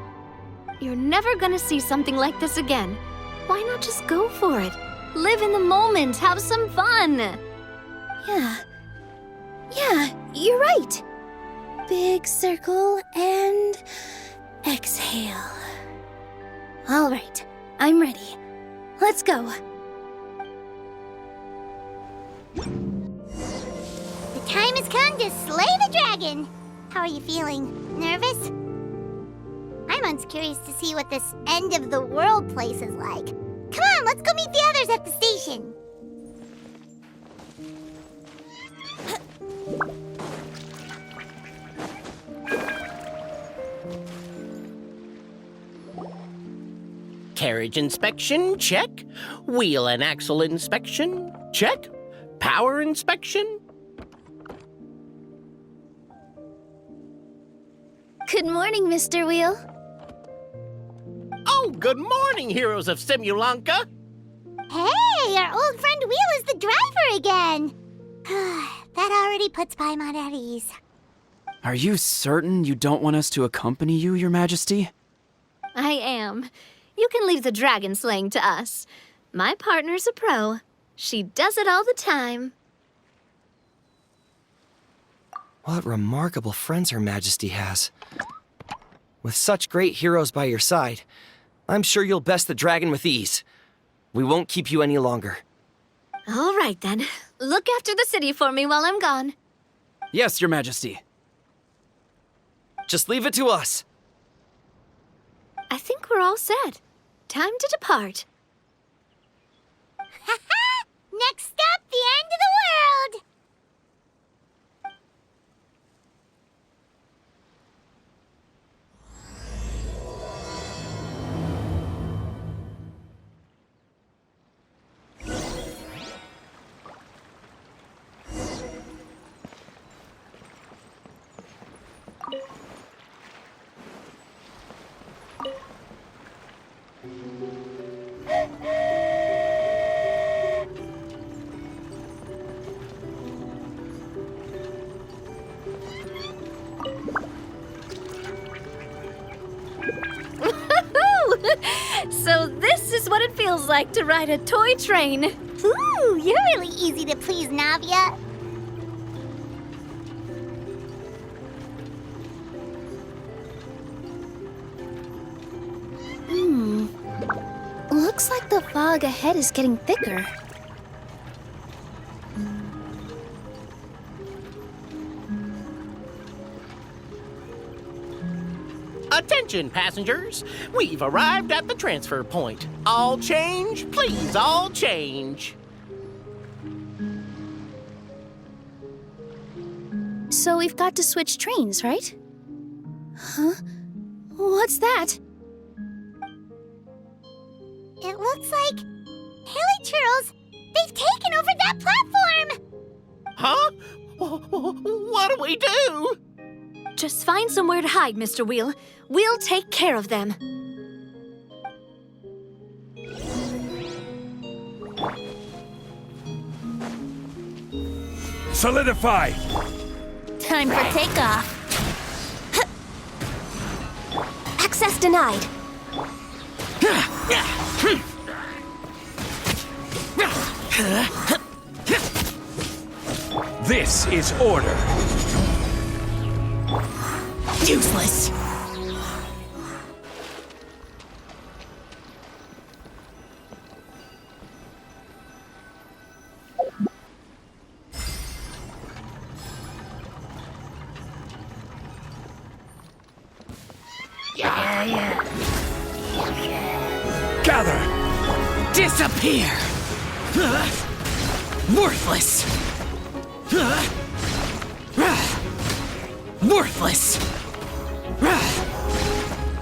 You're never gonna see something like this again. Why not just go for it? Live in the moment, have some fun. Yeah, you're right. Big circle and exhale. All right, I'm ready. Let's go. The time has come to slay the dragon. How are you feeling? Nervous? I'm curious to see what this end of the world place is like. Come on, let's go meet the others at the station. Carriage inspection, check. Wheel and axle inspection, check. Power inspection. Good morning, Mr. Wheel. Oh, good morning, heroes of Simulanka. Hey, our old friend Wheel is the driver again. That already puts Paimon at ease. Are you certain you don't want us to accompany you, Your Majesty? I am. You can leave the dragon slaying to us. My partner's a pro. She does it all the time. What remarkable friends Her Majesty has. With such great heroes by your side, I'm sure you'll best the dragon with ease. We won't keep you any longer. All right, then. Look after the city for me while I'm gone. Yes, Your Majesty. Just leave it to us. I think we're all set. Time to depart. Next stop, the end of the world! So this is what it feels like to ride a toy train. Ooh, you're really easy to please, Navia. Looks like the fog ahead is getting thicker. Attention, passengers. We've arrived at the transfer point. All change, please, all change. So we've got to switch trains, right? Huh? What's that? It looks like Haley Churls, they've taken over that platform! Huh? What do we do? Just find somewhere to hide, Mr. Wheel. We'll take care of them. Solidify! Time for takeoff. Access denied. This is order. Useless. Gather! Disappear! Worthless! Worthless!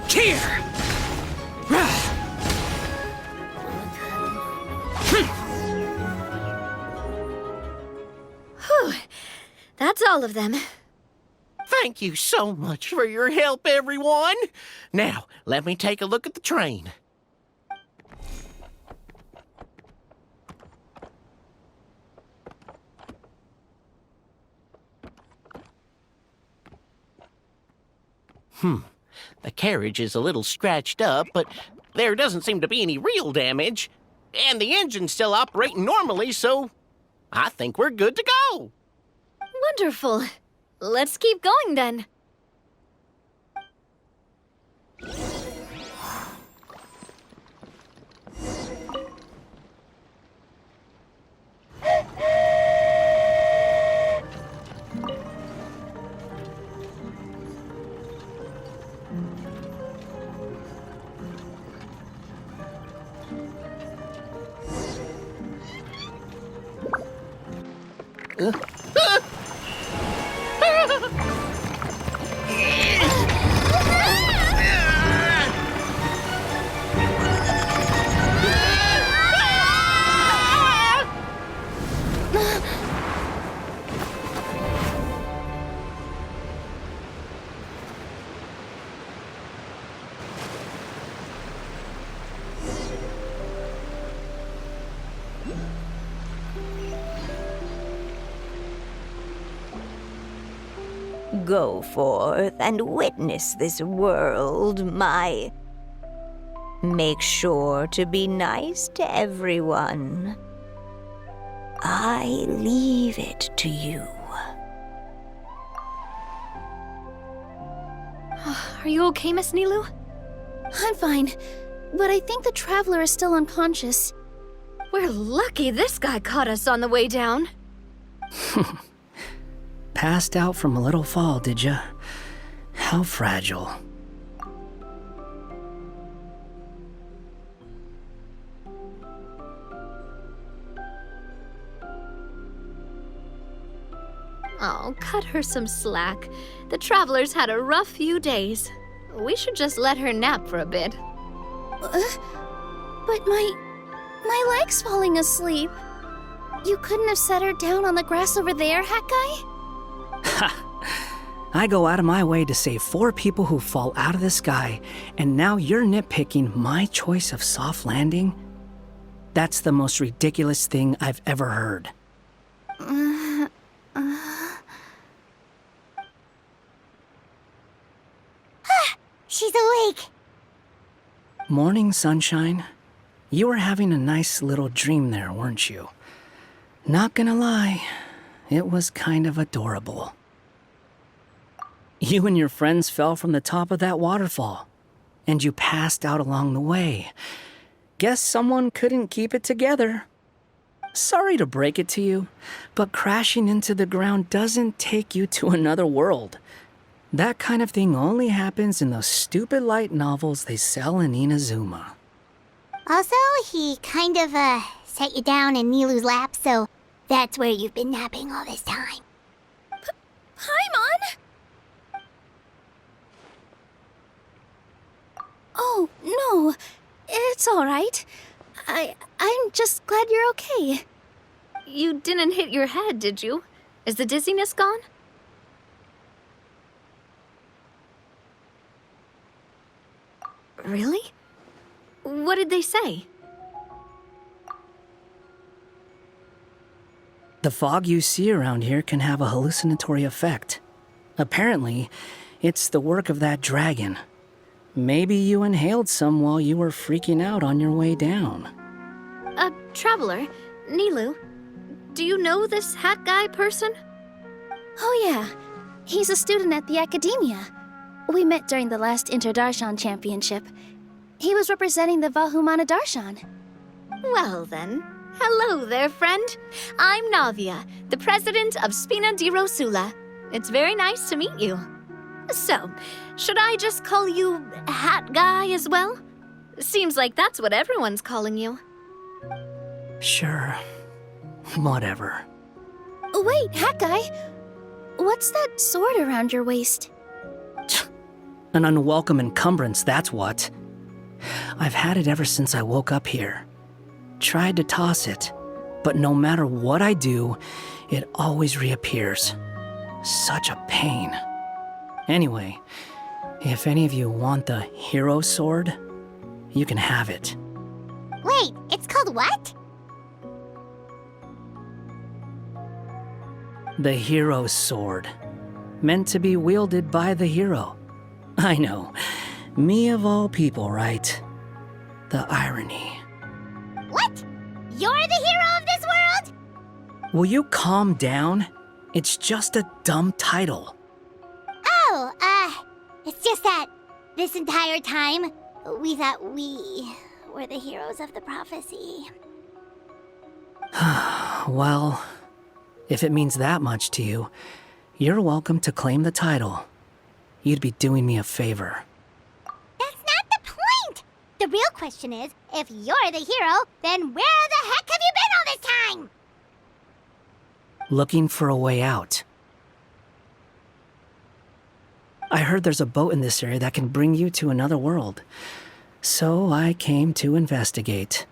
Here! Whew. That's all of them. Thank you so much for your help, everyone. Now, let me take a look at the train. The carriage is a little scratched up, but there doesn't seem to be any real damage. And the engine's still operating normally, so I think we're good to go. Wonderful. Let's keep going then. Go forth and witness this world, my... Make sure to be nice to everyone. I leave it to you. Are you okay, Miss Nilou? I'm fine, but I think the traveler is still unconscious. We're lucky this guy caught us on the way down. Passed out from a little fall, did ya? How fragile. Oh, cut her some slack. The traveler's had a rough few days. We should just let her nap for a bit. But my leg's falling asleep. You couldn't have set her down on the grass over there, Hat Guy? I go out of my way to save 4 people who fall out of the sky, and now you're nitpicking my choice of soft landing? That's the most ridiculous thing I've ever heard. She's awake. Morning, sunshine. You were having a nice little dream there, weren't you? Not gonna lie, it was kind of adorable. You and your friends fell from the top of that waterfall, and you passed out along the way. Guess someone couldn't keep it together. Sorry to break it to you, but crashing into the ground doesn't take you to another world. That kind of thing only happens in those stupid light novels they sell in Inazuma. Also, he kind of, set you down in Nilou's lap, so that's where you've been napping all this time. Paimon? Oh, no. It's all right. I'm just glad you're okay. You didn't hit your head, did you? Is the dizziness gone? Really? What did they say? The fog you see around here can have a hallucinatory effect. Apparently, it's the work of that dragon. Maybe you inhaled some while you were freaking out on your way down. Traveler, Nilou, do you know this Hat Guy person? Oh yeah, he's a student at the Academia. We met during the last Interdarshan Championship. He was representing the Vahumana Darshan. Well then, hello there, friend. I'm Navia, the president of Spina di Rosula. It's very nice to meet you. So, should I just call you Hat Guy as well? Seems like that's what everyone's calling you. Sure. Whatever. Wait, Hat Guy. What's that sword around your waist? An unwelcome encumbrance, that's what. I've had it ever since I woke up here. Tried to toss it, but no matter what I do, it always reappears. Such a pain. Anyway, if any of you want the hero sword, you can have it. Wait, it's called what? The hero sword. Meant to be wielded by the hero. I know. Me of all people, right? The irony. What? You're the hero of this world? Will you calm down? It's just a dumb title. Oh, it's just that this entire time, we thought we were the heroes of the prophecy. Well, if it means that much to you, you're welcome to claim the title. You'd be doing me a favor. That's not the point! The real question is, if you're the hero, then where the heck have you been all this time? Looking for a way out. I heard there's a boat in this area that can bring you to another world. So I came to investigate.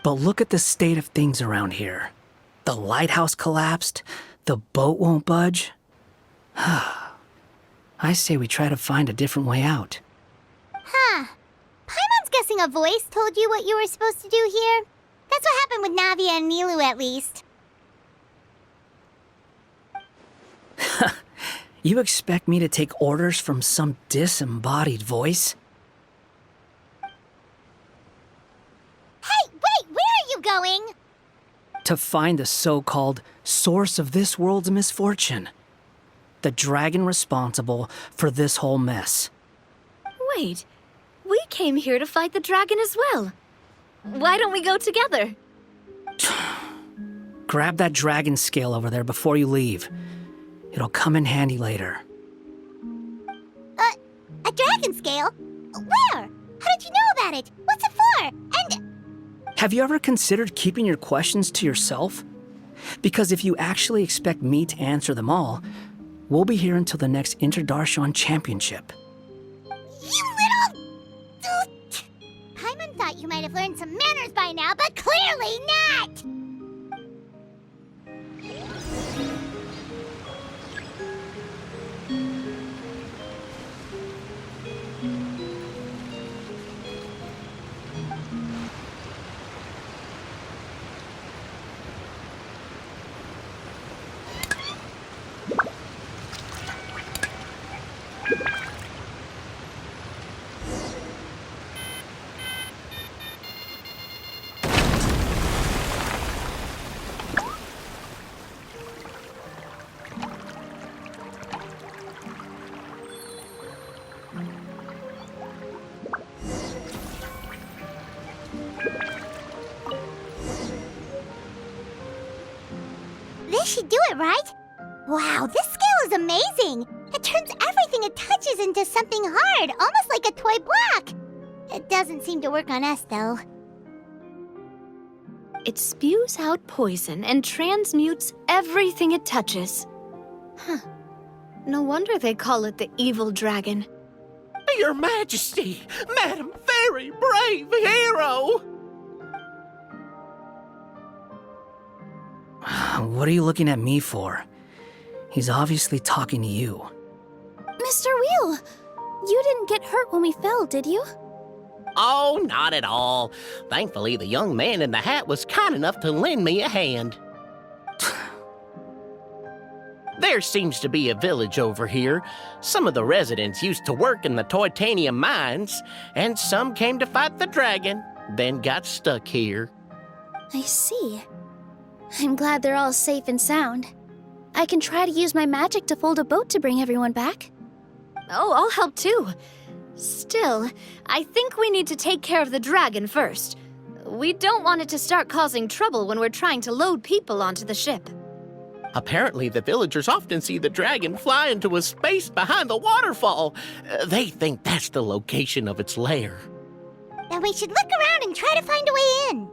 But look at the state of things around here. The lighthouse collapsed. The boat won't budge. I say we try to find a different way out. Huh. Paimon's guessing a voice told you what you were supposed to do here. That's what happened with Navia and Nilu, at least. You expect me to take orders from some disembodied voice? Hey, wait! Where are you going? To find the so-called source of this world's misfortune. The dragon responsible for this whole mess. Wait, we came here to fight the dragon as well. Why don't we go together? Grab that dragon scale over there before you leave. It'll come in handy later. A dragon scale? Where? How did you know about it? What's it for? And... Have you ever considered keeping your questions to yourself? Because if you actually expect me to answer them all, we'll be here until the next Interdarshan Championship. You little... Paimon thought you might have learned some manners by now, but clearly not! This should do it, right? Wow, this scale is amazing! It turns everything it touches into something hard, almost like a toy block! It doesn't seem to work on us, though. It spews out poison and transmutes everything it touches. Huh. No wonder they call it the evil dragon. Your Majesty, Madam Very Brave Hero! What are you looking at me for? He's obviously talking to you. Mr. Wheel, you didn't get hurt when we fell, did you? Oh, not at all. Thankfully, the young man in the hat was kind enough to lend me a hand. There seems to be a village over here. Some of the residents used to work in the Titanium mines, and some came to fight the dragon, then got stuck here. I see. I'm glad they're all safe and sound. I can try to use my magic to fold a boat to bring everyone back. Oh, I'll help too. Still, I think we need to take care of the dragon first. We don't want it to start causing trouble when we're trying to load people onto the ship. Apparently, the villagers often see the dragon fly into a space behind the waterfall. They think that's the location of its lair. Then we should look around and try to find a way in.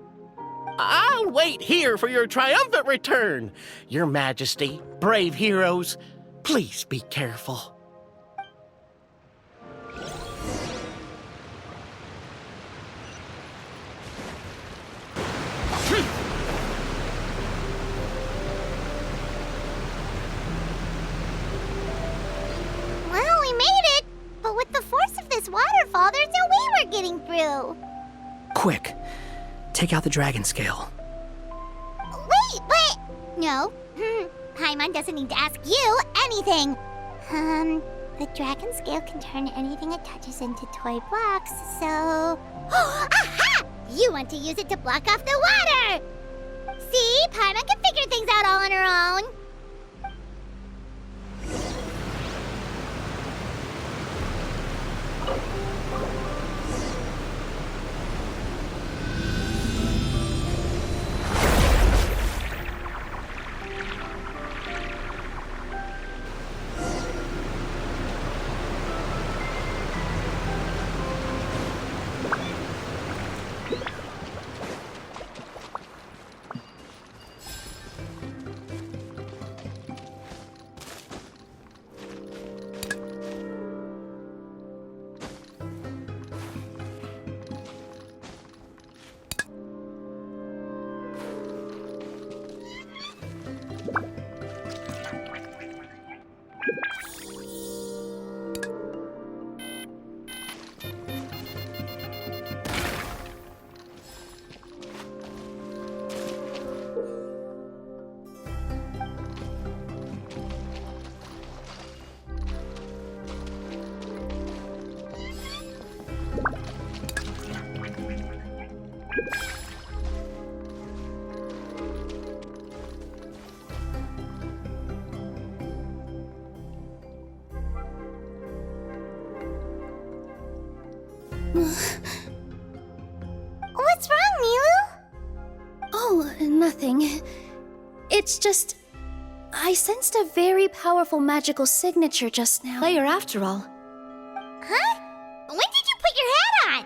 I'll wait here for your triumphant return. Your Majesty, brave heroes, please be careful. Well, we made it! But with the force of this waterfall, there's no way we're getting through. Quick, take out the dragon scale. Wait, but... No. Paimon doesn't need to ask you anything. The dragon scale can turn anything it touches into toy blocks, so... Aha! You want to use it to block off the water! See? Paimon can figure things out all on her own. What's wrong, Milu? Oh, nothing. It's just... I sensed a very powerful magical signature just now. Player after all. Huh? When did you put your hat on?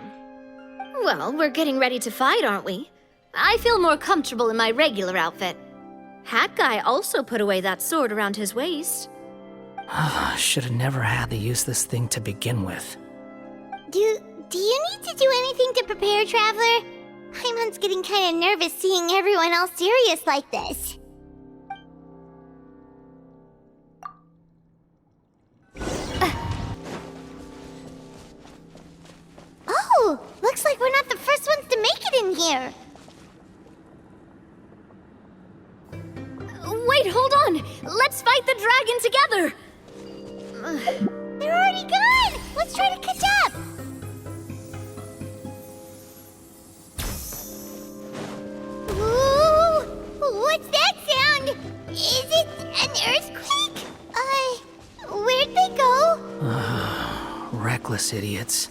Well, we're getting ready to fight, aren't we? I feel more comfortable in my regular outfit. Hat Guy also put away that sword around his waist. Should have never had to use this thing to begin with. Do you need to do anything to prepare, Traveler? Paimon's getting kind of nervous seeing everyone else serious like this. Oh, looks like we're not the first ones to make it in here. Wait, hold on! Let's fight the dragon together! They're already gone! Let's try to catch up! Ooh! What's that sound? Is it an earthquake? Where'd they go? Reckless idiots.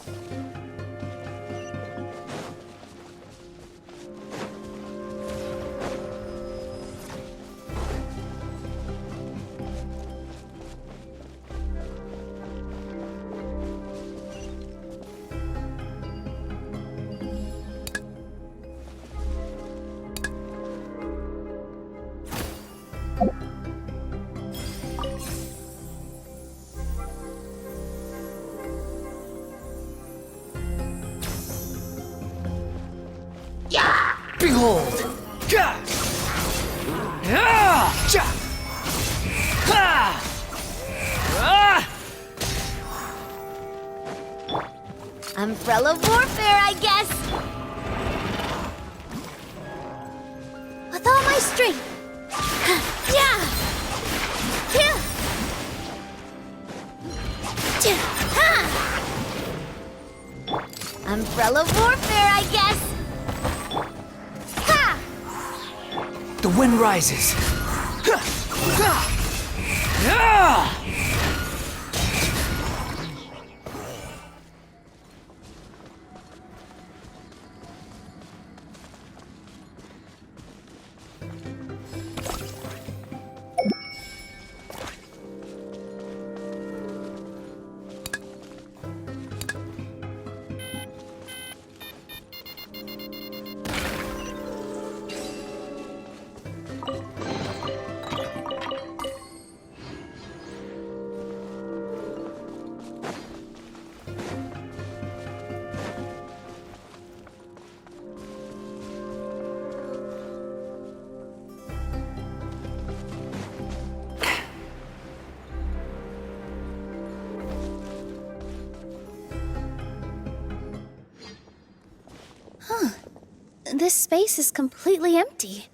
Behold! Umbrella warfare, I guess! With all my strength! Umbrella warfare, I guess! The wind rises. This space is completely empty.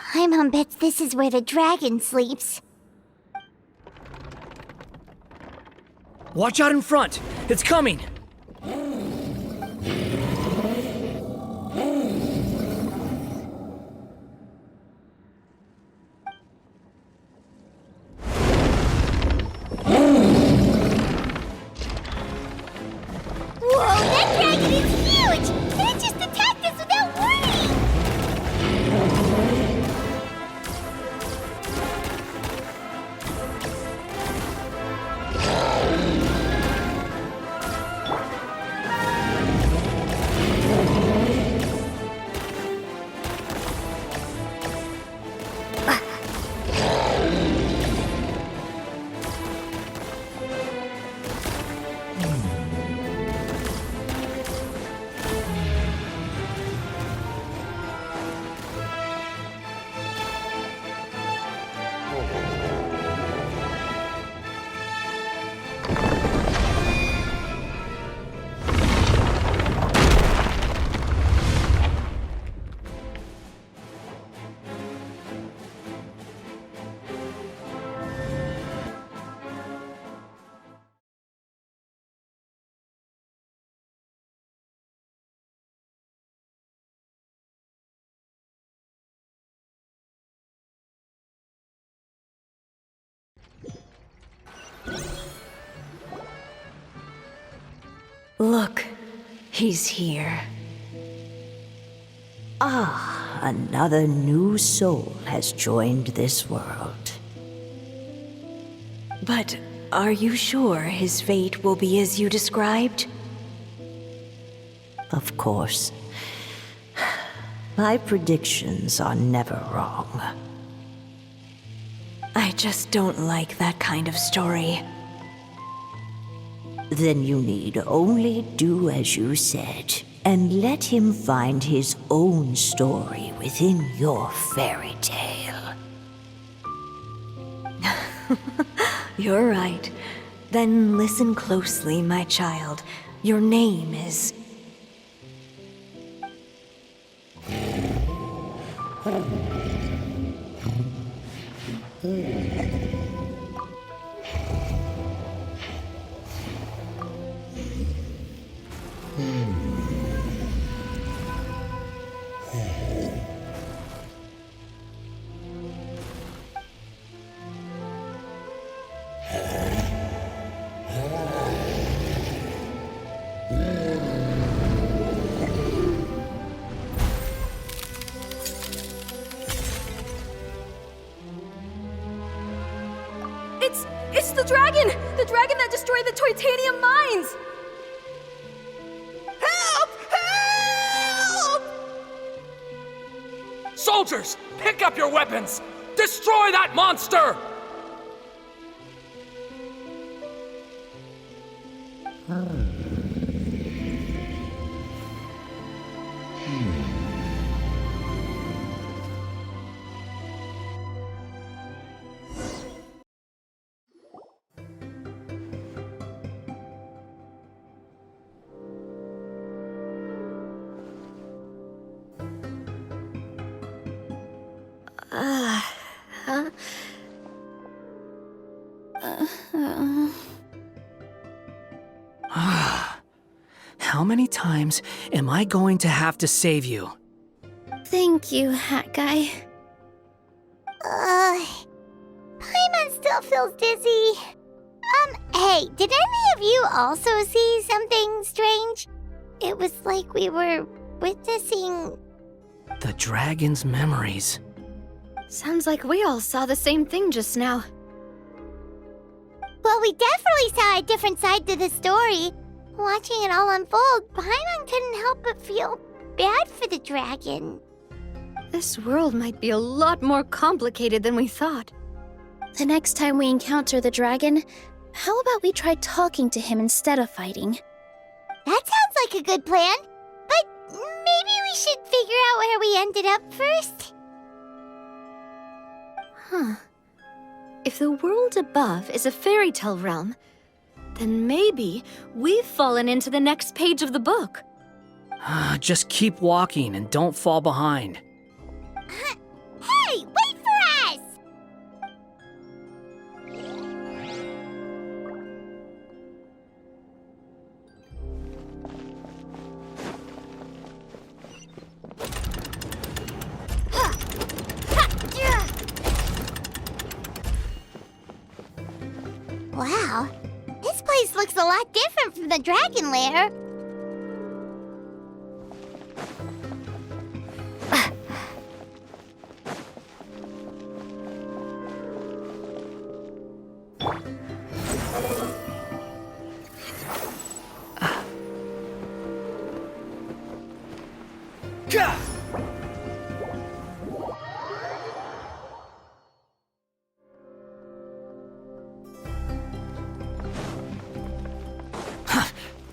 Paimon bets this is where the dragon sleeps. Watch out in front! It's coming! Whoa, that dragon is huge! And it just attacked us without warning! Look, he's here. Ah, another new soul has joined this world. But are you sure his fate will be as you described? Of course. My predictions are never wrong. I just don't like that kind of story. Then you need only do as you said, and let him find his own story within your fairy tale. You're right. Then listen closely, my child. Your name is... It's the dragon! The dragon that destroyed the Titanium mines! Help! Help! Soldiers, pick up your weapons! Destroy that monster! How many times am I going to have to save you? Thank you, Hat Guy. Paimon still feels dizzy. Hey, did any of you also see something strange? It was like we were witnessing... The dragon's memories. Sounds like we all saw the same thing just now. Well, we definitely saw a different side to the story. Watching it all unfold, Paimon couldn't help but feel bad for the dragon. This world might be a lot more complicated than we thought. The next time we encounter the dragon, how about we try talking to him instead of fighting? That sounds like a good plan. But maybe we should figure out where we ended up first. Huh. If the world above is a fairy tale realm, then maybe we've fallen into the next page of the book. Just keep walking and don't fall behind. Hey, wait for us! Wow, this place looks a lot different from the dragon lair.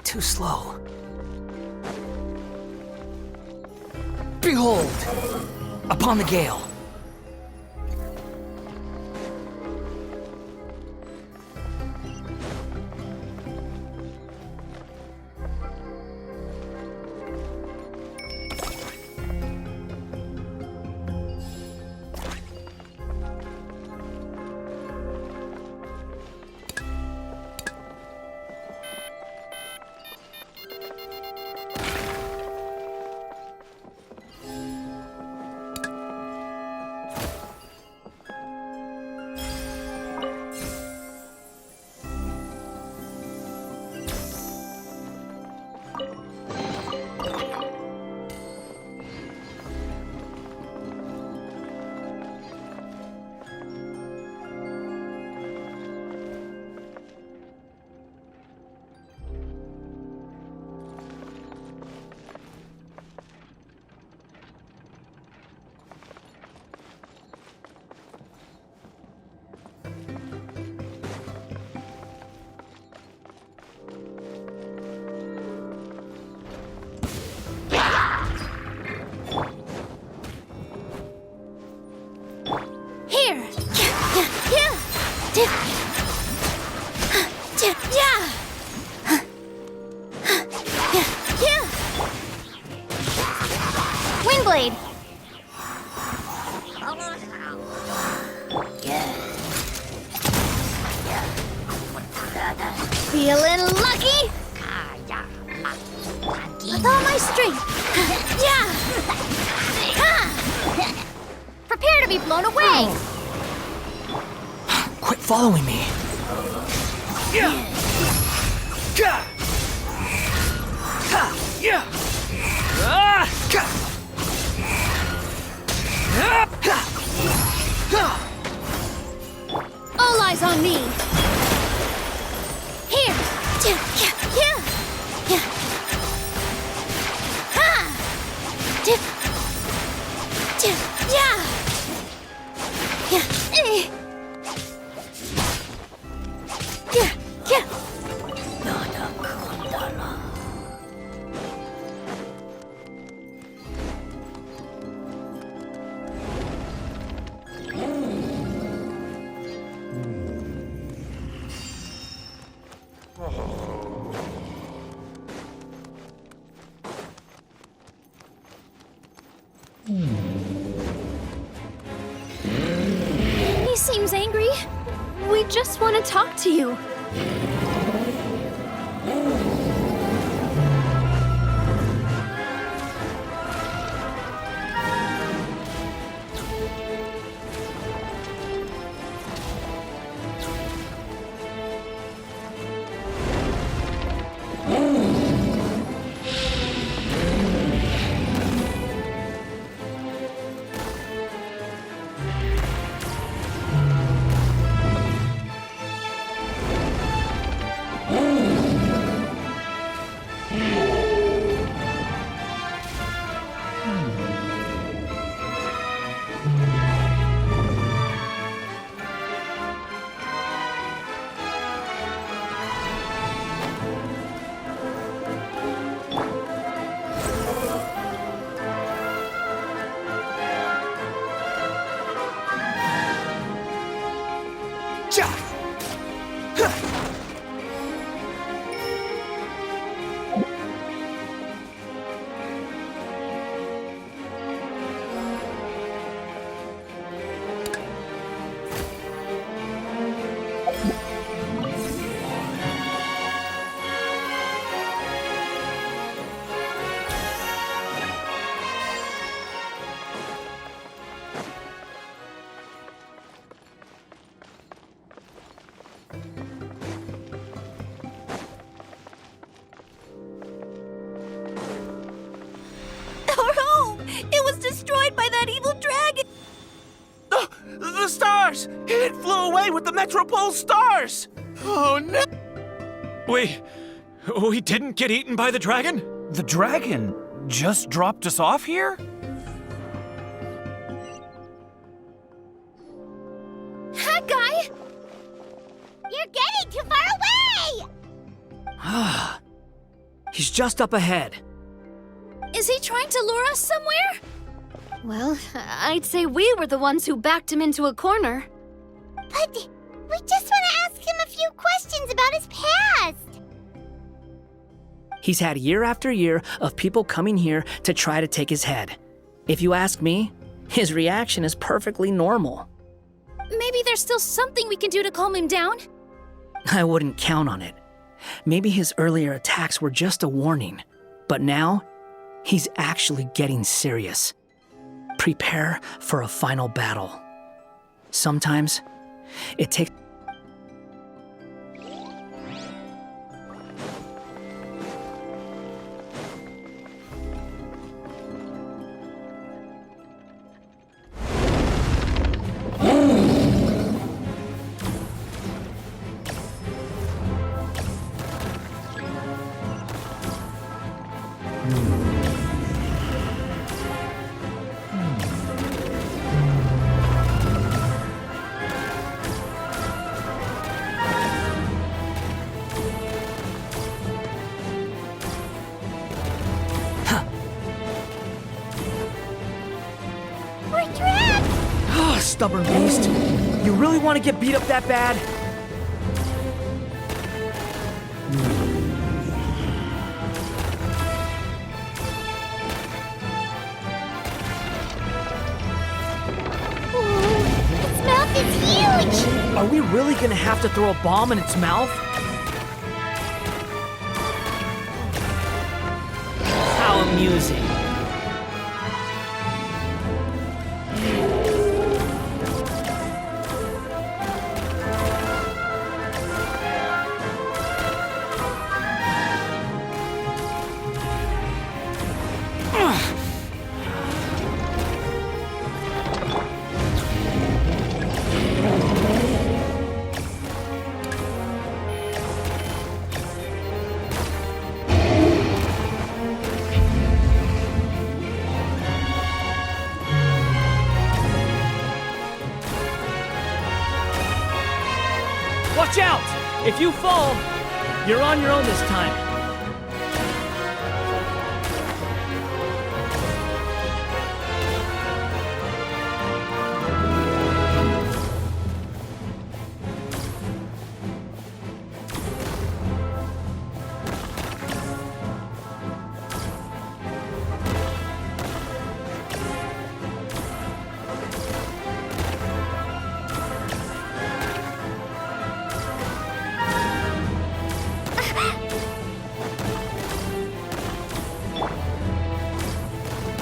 Too slow. Behold! Upon the gale. Windblade! Feeling lucky? With all my strength! Yeah! Prepare to be blown away! Quit following me. All eyes on me! Here! He seems angry. We just want to talk to you. stars! It flew away with the Metropole stars! Oh no! We didn't get eaten by the dragon? The dragon just dropped us off here? That guy! You're getting too far away! Ah, he's just up ahead. Is he trying to lure us somewhere? Well, I'd say we were the ones who backed him into a corner. But we just want to ask him a few questions about his past. He's had year after year of people coming here to try to take his head. If you ask me, his reaction is perfectly normal. Maybe there's still something we can do to calm him down? I wouldn't count on it. Maybe his earlier attacks were just a warning, but now he's actually getting serious. Prepare for a final battle. Sometimes it takes... Stubborn beast. You really want to get beat up that bad? Its mouth is huge! Are we really gonna have to throw a bomb in its mouth? How amusing. Watch out! If you fall, you're on your own this time.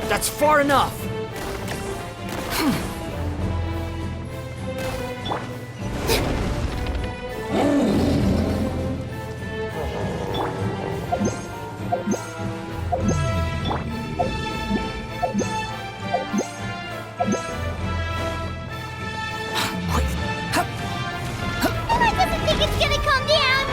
That's far enough! I doesn't think it's gonna calm down!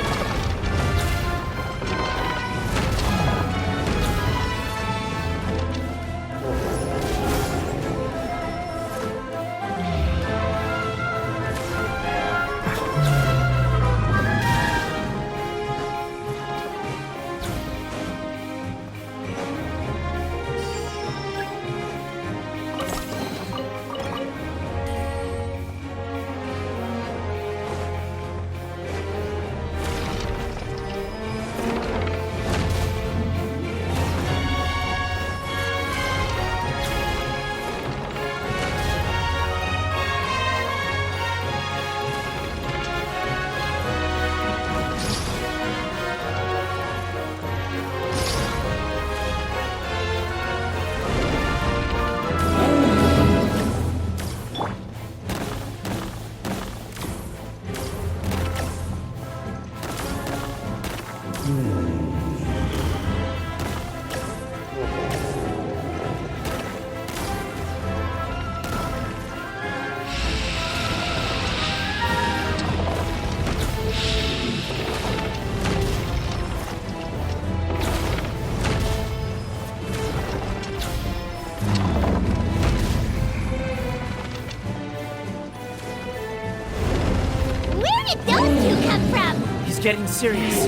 is getting serious.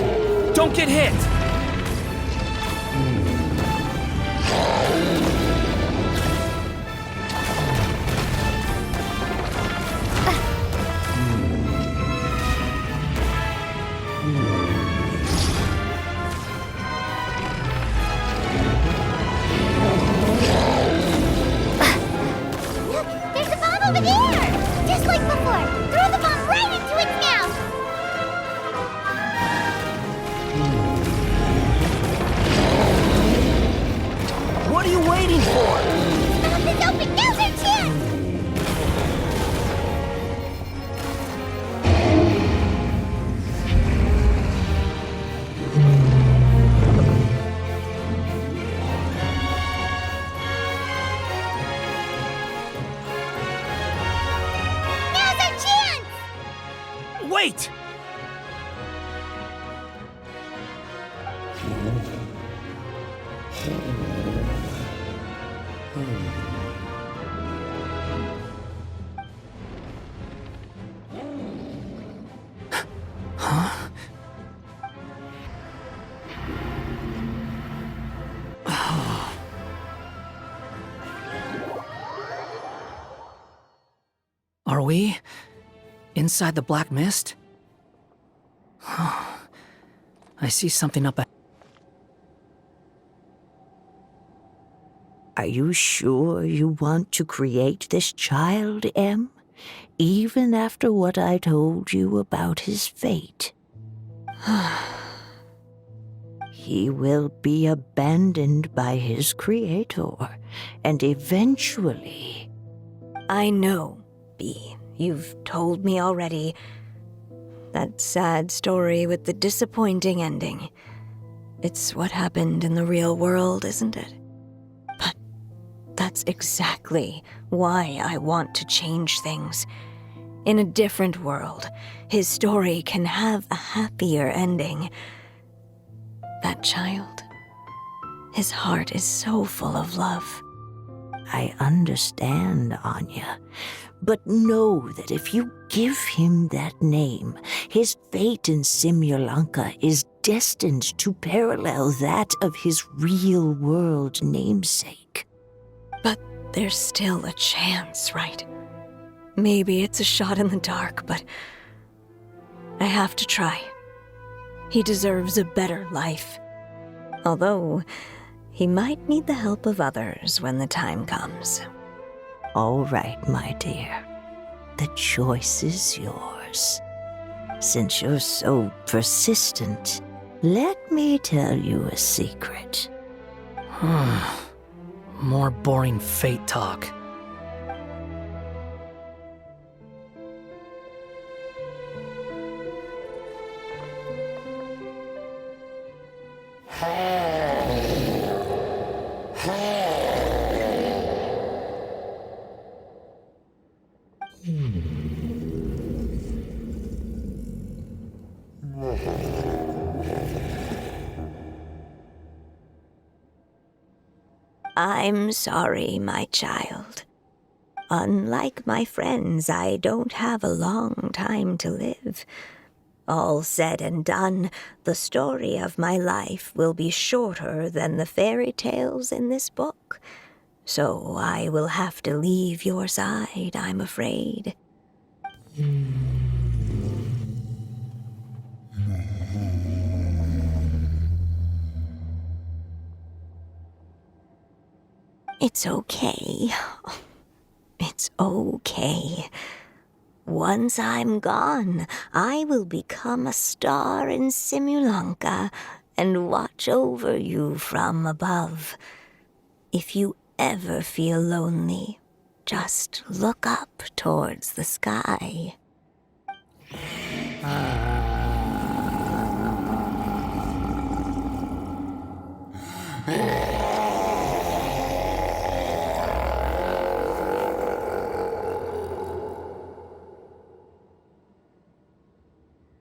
Don't get hit! There's a bomb over there! Just like before! Throw the bomb right into its mouth! What are you waiting for? Mouth is open! Now's our chance! Now's our chance! Wait! Huh? Are we inside the black mist? I see something up ahead. Are you sure you want to create this child, Em? Even after what I told you about his fate? He will be abandoned by his creator, and eventually... I know, Bee. You've told me already. That sad story with the disappointing ending. It's what happened in the real world, isn't it? But that's exactly why I want to change things. In a different world, his story can have a happier ending. That child, his heart is so full of love. I understand, Anya. But know that if you give him that name, his fate in Simulanka is destined to parallel that of his real-world namesake. But there's still a chance, right? Maybe it's a shot in the dark, but I have to try. He deserves a better life. Although, he might need the help of others when the time comes. All right, my dear. The choice is yours. Since you're so persistent, let me tell you a secret. More boring fate talk. I'm sorry, my child. Unlike my friends, I don't have a long time to live. All said and done, the story of my life will be shorter than the fairy tales in this book. So I will have to leave your side, I'm afraid. It's okay. It's okay. Once I'm gone, I will become a star in Simulanka and watch over you from above. If you ever feel lonely, just look up towards the sky.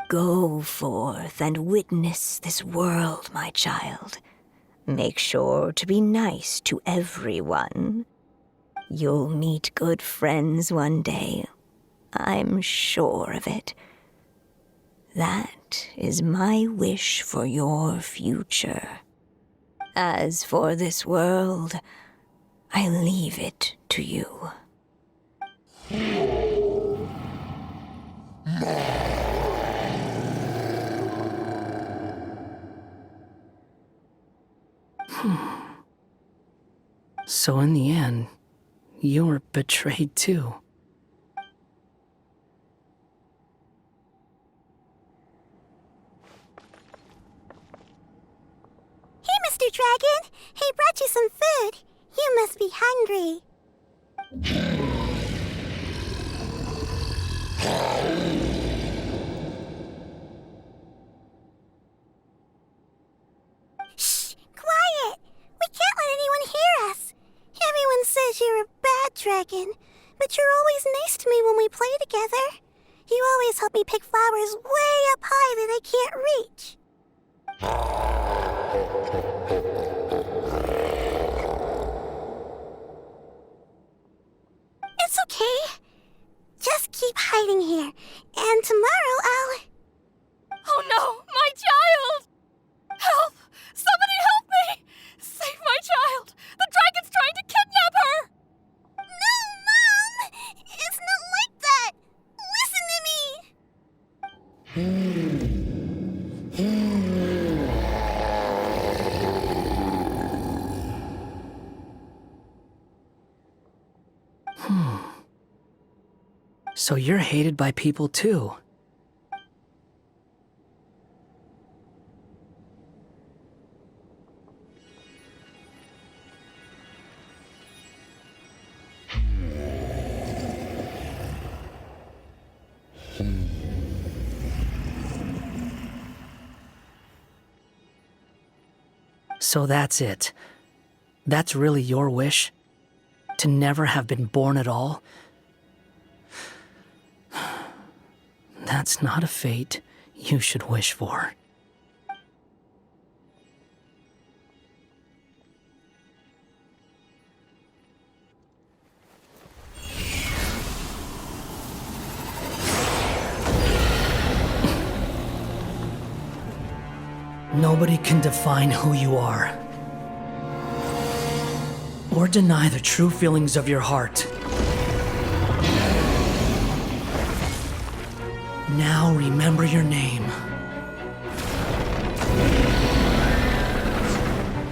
Go forth and witness this world, my child. Make sure to be nice to everyone. You'll meet good friends one day. I'm sure of it. That That is my wish for your future. As for this world, I leave it to you. So in the end, you were betrayed too. Hey, Mr. Dragon! I brought you some food. You must be hungry. Shh! Quiet! We can't let anyone hear us. Everyone says you're a bad dragon, but you're always nice to me when we play together. You always help me pick flowers way up high that I can't reach. It's okay. Just keep hiding here, and tomorrow I'll... Oh no, my child! Help! Somebody help me! Save my child! The dragon's trying to kidnap her! No, Mom! It's not like that! Listen to me! So you're hated by people too. So that's it. That's really your wish? To never have been born at all? That's not a fate you should wish for. Nobody can define who you are, or deny the true feelings of your heart. Now remember your name.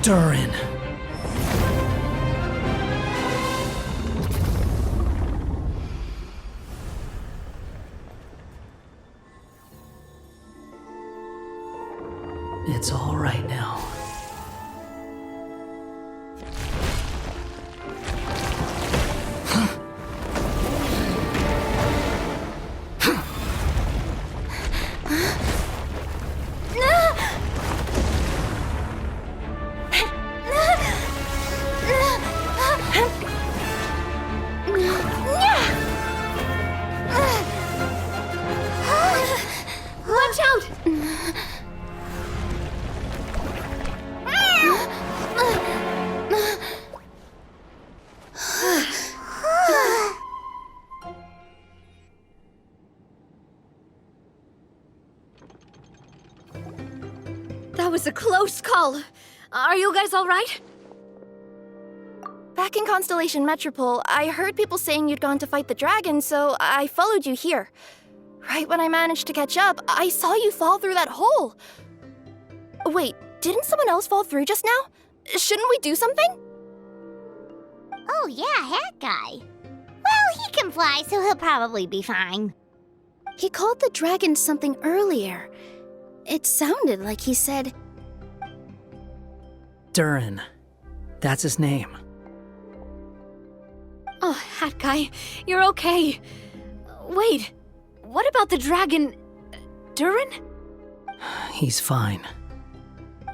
Durin. It's all right now. Watch out! That was a close call. Are you guys all right? Back in Constellation Metropole, I heard people saying you'd gone to fight the dragon, so I followed you here. Right when I managed to catch up, I saw you fall through that hole. Wait, didn't someone else fall through just now? Shouldn't we do something? Oh yeah, Hat Guy. Well, he can fly, so he'll probably be fine. He called the dragon something earlier. It sounded like he said... Durin. That's his name. Oh, Hat Guy, you're okay. Wait, what about the dragon... Durin? He's fine.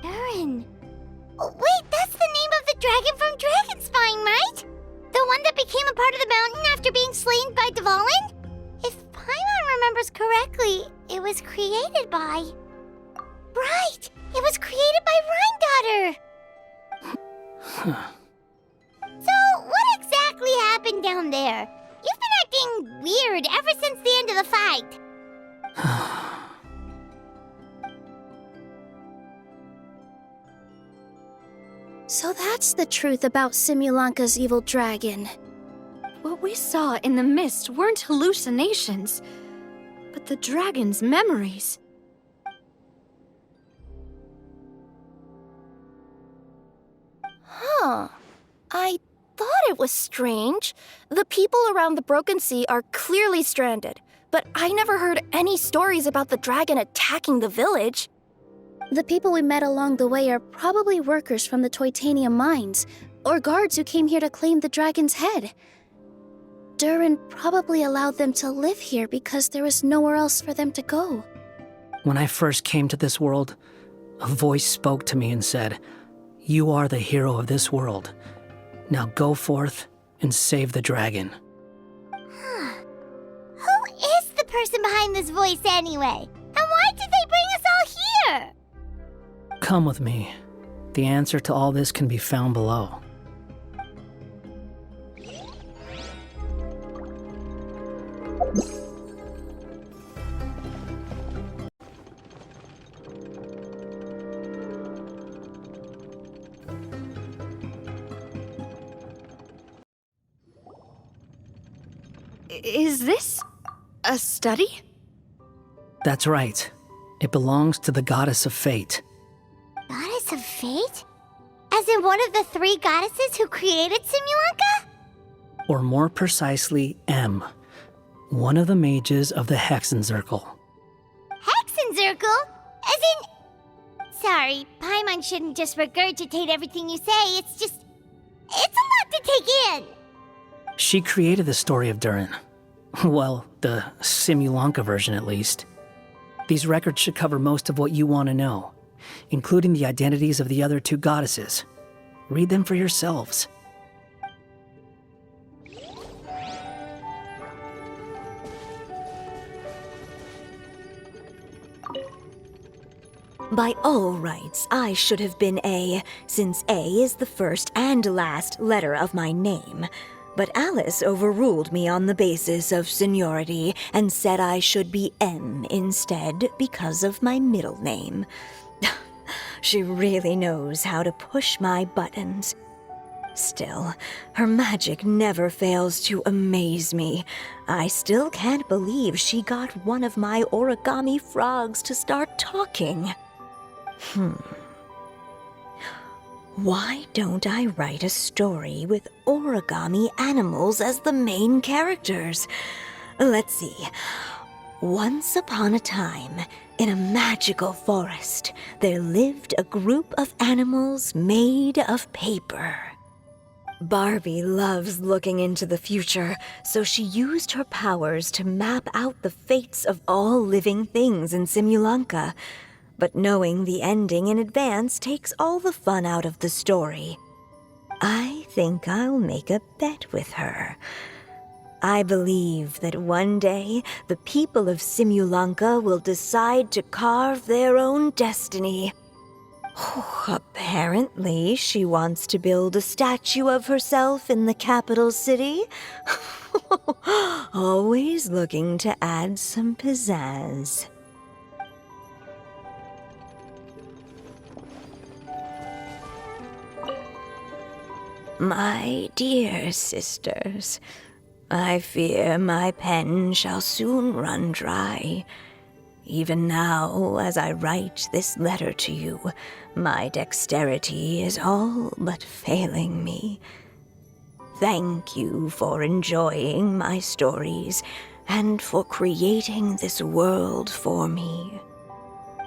Durin. Oh, wait, that's the name of the dragon from Dragonspine, right? The one that became a part of the mountain after being slain by Dvalin? If Paimon remembers correctly, it was created by... Right! It was created by Rhine Daughter! So, what exactly happened down there? You've been acting weird ever since the end of the fight. So that's the truth about Simulanka's evil dragon. What we saw in the mist weren't hallucinations, but the dragon's memories. Huh. I thought it was strange. The people around the Broken Sea are clearly stranded, but I never heard any stories about the dragon attacking the village. The people we met along the way are probably workers from the Titanium mines, or guards who came here to claim the dragon's head. Durin probably allowed them to live here because there was nowhere else for them to go. When I first came to this world, a voice spoke to me and said, "You are the hero of this world. Now go forth and save the dragon." Who is the person behind this voice anyway? And why did they bring us all here? Come with me. The answer to all this can be found below. Is this a study? That's right. It belongs to the Goddess of Fate. Goddess of Fate? As in one of the 3 goddesses who created Simulanka? Or more precisely, M. One of the mages of the Hexenzirkel. Hexenzirkel? As in... Sorry, Paimon shouldn't just regurgitate everything you say. It's a lot to take in. She created the story of Durin. Well, the Simulanka version at least. These records should cover most of what you want to know, including the identities of the other 2 goddesses. Read them for yourselves. By all rights, I should have been A, since A is the first and last letter of my name. But Alice overruled me on the basis of seniority and said I should be M instead because of my middle name. She really knows how to push my buttons. Still, her magic never fails to amaze me. I still can't believe she got one of my origami frogs to start talking. Why don't I write a story with origami animals as the main characters? Let's see. Once upon a time, in a magical forest, there lived a group of animals made of paper. Barbie loves looking into the future, so she used her powers to map out the fates of all living things in Simulanka. But knowing the ending in advance takes all the fun out of the story. I think I'll make a bet with her. I believe that one day the people of Simulanka will decide to carve their own destiny. Apparently, she wants to build a statue of herself in the capital city. Always looking to add some pizzazz. My dear sisters, I fear my pen shall soon run dry. Even now, as I write this letter to you, my dexterity is all but failing me. Thank you for enjoying my stories and for creating this world for me.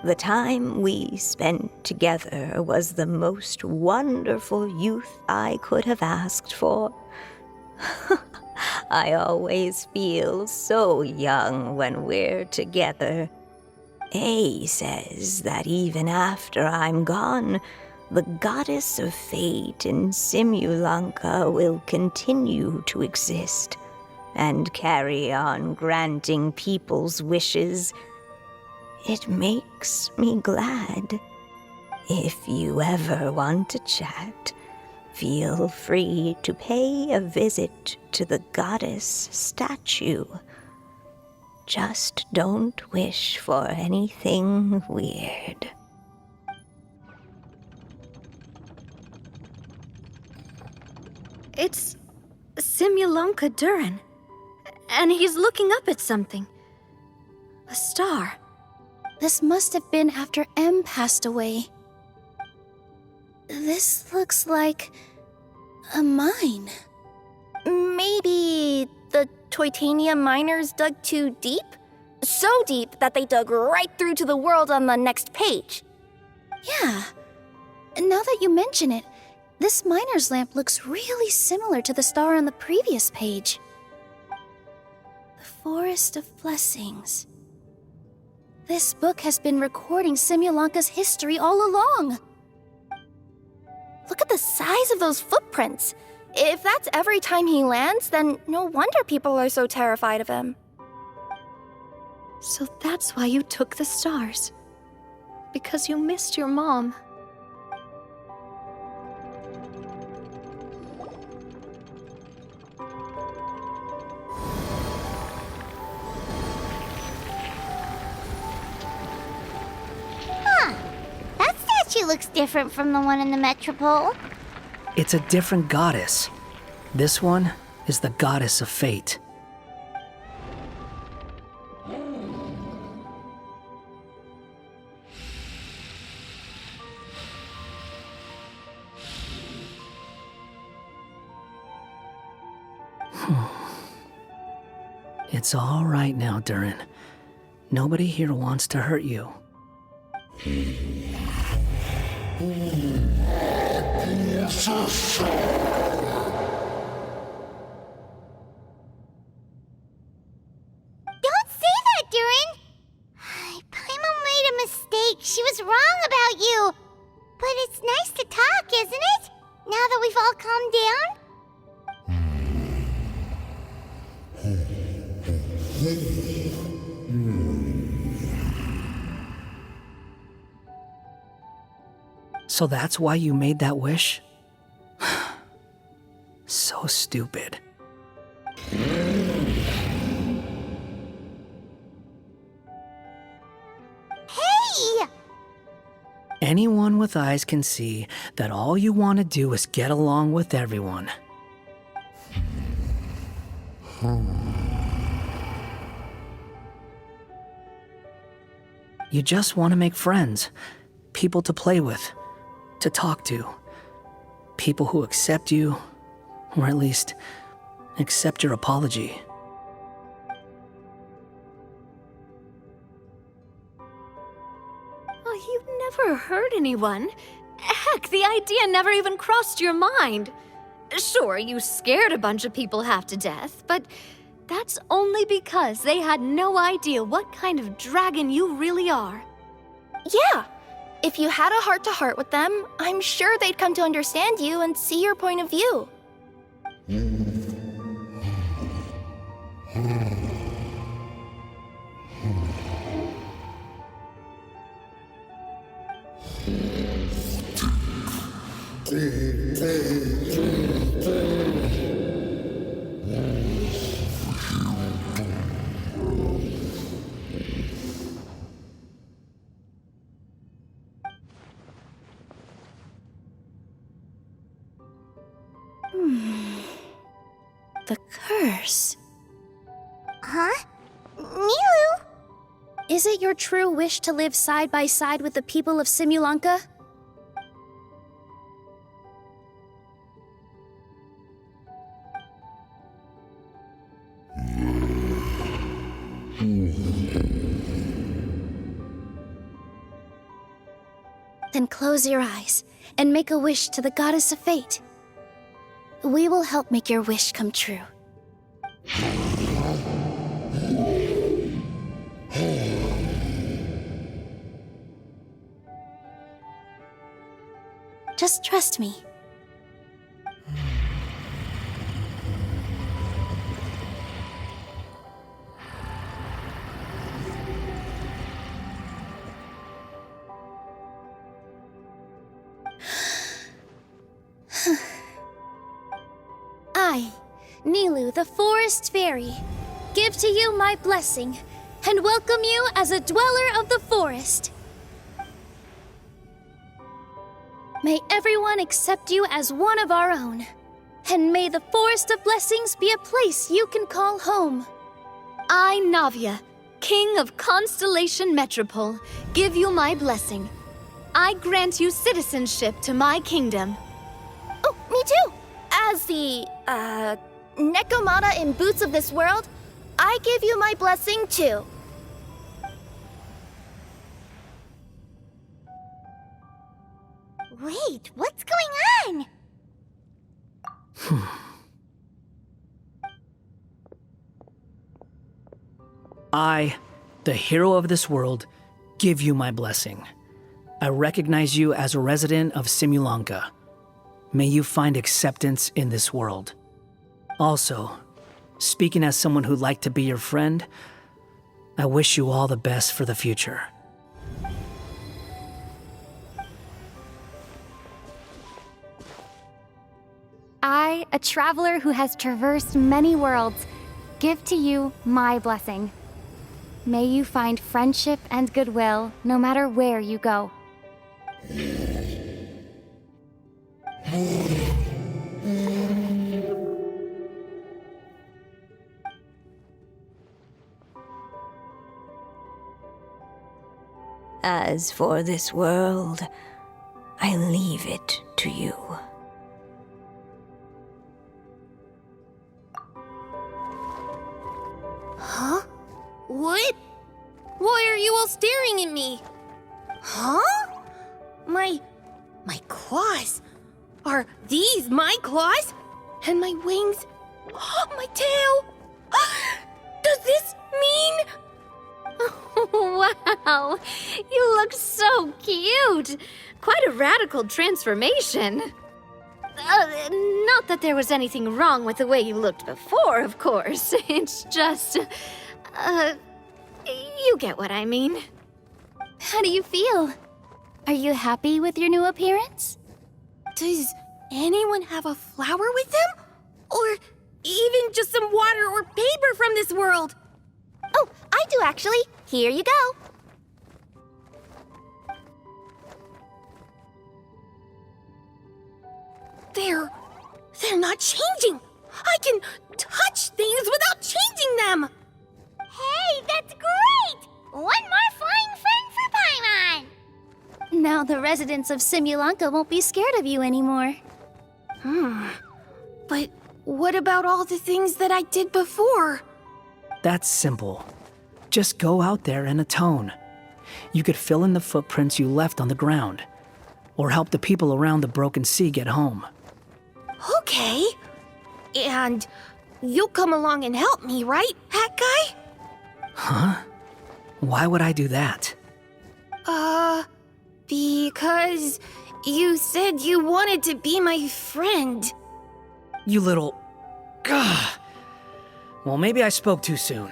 The time we spent together was the most wonderful youth I could have asked for. I always feel so young when we're together. A says that even after I'm gone, the Goddess of Fate in Simulanka will continue to exist and carry on granting people's wishes. It makes me glad. If you ever want to chat, feel free to pay a visit to the goddess statue. Just don't wish for anything weird. It's Simulonka Durin. And he's looking up at something. A star. This must have been after Em passed away. This looks like a mine. Maybe the Toitania miners dug too deep? So deep that they dug right through to the world on the next page. Yeah. Now that you mention it, this miner's lamp looks really similar to the star on the previous page. The Forest of Blessings. This book has been recording Simulonka's history all along. Look at the size of those footprints. If that's every time he lands, then no wonder people are so terrified of him. So that's why you took the stars. Because you missed your mom. That statue looks different from the one in the Metropole. It's a different goddess. This one is the goddess of fate. It's all right now, Durin. Nobody here wants to hurt you. Don't say that, Durin! Paimon made a mistake. She was wrong about you. But it's nice to talk, isn't it? Now that we've all calmed down? So that's why you made that wish? So stupid. Hey! Anyone with eyes can see that all you want to do is get along with everyone. You just want to make friends, people to play with, to talk to, people who accept you, or at least accept your apology. Oh, you never hurt anyone. Heck, the idea never even crossed your mind. Sure, you scared a bunch of people half to death, but that's only because they had no idea what kind of dragon you really are. Yeah. If you had a heart-to-heart with them, I'm sure they'd come to understand you and see your point of view. The curse. Huh? Nilu? Is it your true wish to live side by side with the people of Simulonka? Then close your eyes and make a wish to the goddess of fate. We will help make your wish come true. Just trust me. I, Nilu, the Forest Fairy, give to you my blessing and welcome you as a dweller of the forest. May everyone accept you as one of our own, And may the Forest of Blessings be a place you can call home. I, Navia, King of Constellation Metropole, give you my blessing. I grant you citizenship to my kingdom. Oh, me too! As the, Nekomata in Boots of this world, I give you my blessing too. Wait, what's going on? I, the hero of this world, give you my blessing. I recognize you as a resident of Simulanka. May you find acceptance in this world. Also, speaking as someone who'd like to be your friend, I wish you all the best for the future. I, a traveler who has traversed many worlds, give to you my blessing. May you find friendship and goodwill no matter where you go. As for this world, I leave it to you. Huh? What? Why are you all staring at me? Huh? My claws? Are these my claws? And my wings? My tail? Does this mean... Wow, you look so cute. Quite a radical transformation. Not that there was anything wrong with the way you looked before, of course. It's just, you get what I mean. How do you feel? Are you happy with your new appearance? Does anyone have a flower with them? Or even just some water or paper from this world? Oh, I do actually. Here you go. They're not changing. I can touch things without changing them. Hey, that's great! One more flying friend for Paimon. Now the residents of Simulanka won't be scared of you anymore. But what about all the things that I did before? That's simple. Just go out there and atone. You could fill in the footprints you left on the ground, or help the people around the broken sea get home. Okay. And you'll come along and help me, right, Hat Guy? Huh? Why would I do that? Because you said you wanted to be my friend. You little... Gah! Well, maybe I spoke too soon.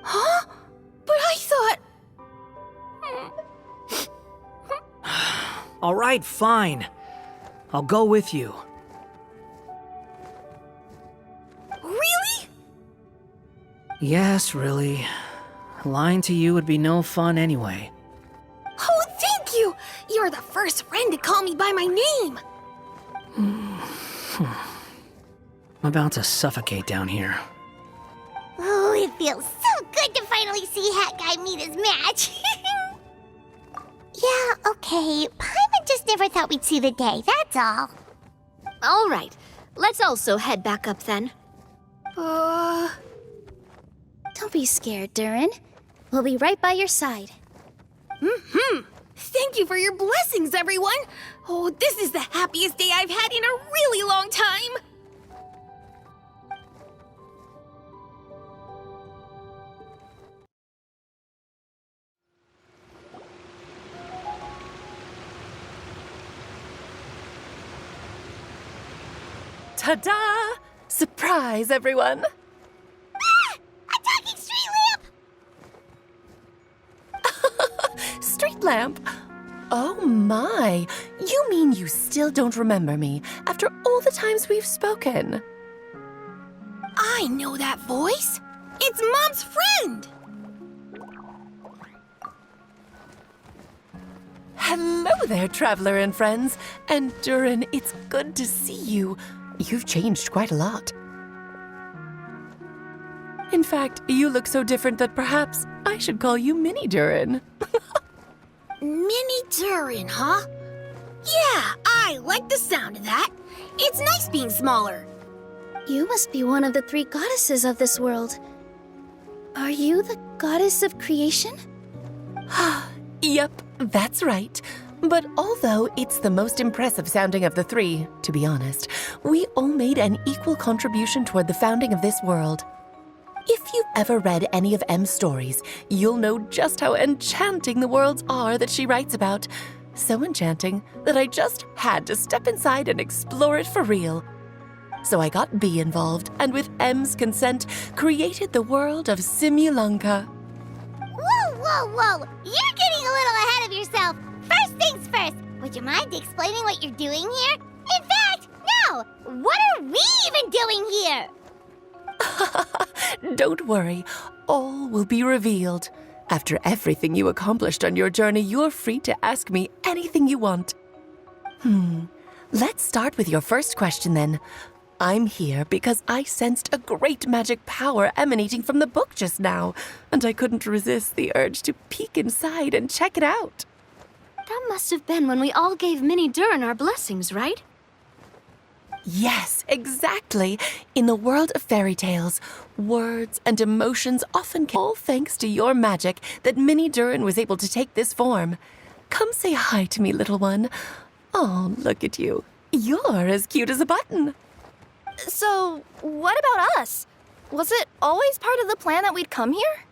Huh? But I thought... All right, fine. I'll go with you. Really? Yes, really. Lying to you would be no fun anyway. Oh, thank you! You're the first friend to call me by my name! I'm about to suffocate down here. Oh, it feels so good to finally see Hat Guy meet his match. Yeah, okay. Paimon just never thought we'd see the day, that's all. All right, let's also head back up then. Don't be scared, Durin. We'll be right by your side. Thank you for your blessings, everyone! Oh, this is the happiest day I've had in a really long time! Ta-da! Surprise, everyone! Ah! A talking street lamp! Street lamp? Oh my! You mean you still don't remember me after all the times we've spoken? I know that voice! It's Mom's friend! Hello there, traveler and friends. And Durin, it's good to see you. You've changed quite a lot. In fact, you look so different that perhaps I should call you Mini Durin. Mini Durin, huh? Yeah, I like the sound of that. It's nice being smaller. You must be one of the 3 goddesses of this world. Are you the goddess of creation? Yep, that's right. But although it's the most impressive sounding of the 3, to be honest, we all made an equal contribution toward the founding of this world. If you've ever read any of M's stories, you'll know just how enchanting the worlds are that she writes about. So enchanting that I just had to step inside and explore it for real. So I got B involved, and with M's consent, created the world of Simulanka. Whoa, whoa, whoa! You're getting a little ahead of yourself. First things first, would you mind explaining what you're doing here? In fact, no! What are we even doing here? Don't worry, all will be revealed. After everything you accomplished on your journey, you're free to ask me anything you want. Let's start with your first question then. I'm here because I sensed a great magic power emanating from the book just now, and I couldn't resist the urge to peek inside and check it out. That must have been when we all gave Mini Durin our blessings, right? Yes, exactly. In the world of fairy tales, words and emotions often all thanks to your magic that Mini Durin was able to take this form. Come say hi to me, little one. Oh, look at you. You're as cute as a button. So, what about us? Was it always part of the plan that we'd come here?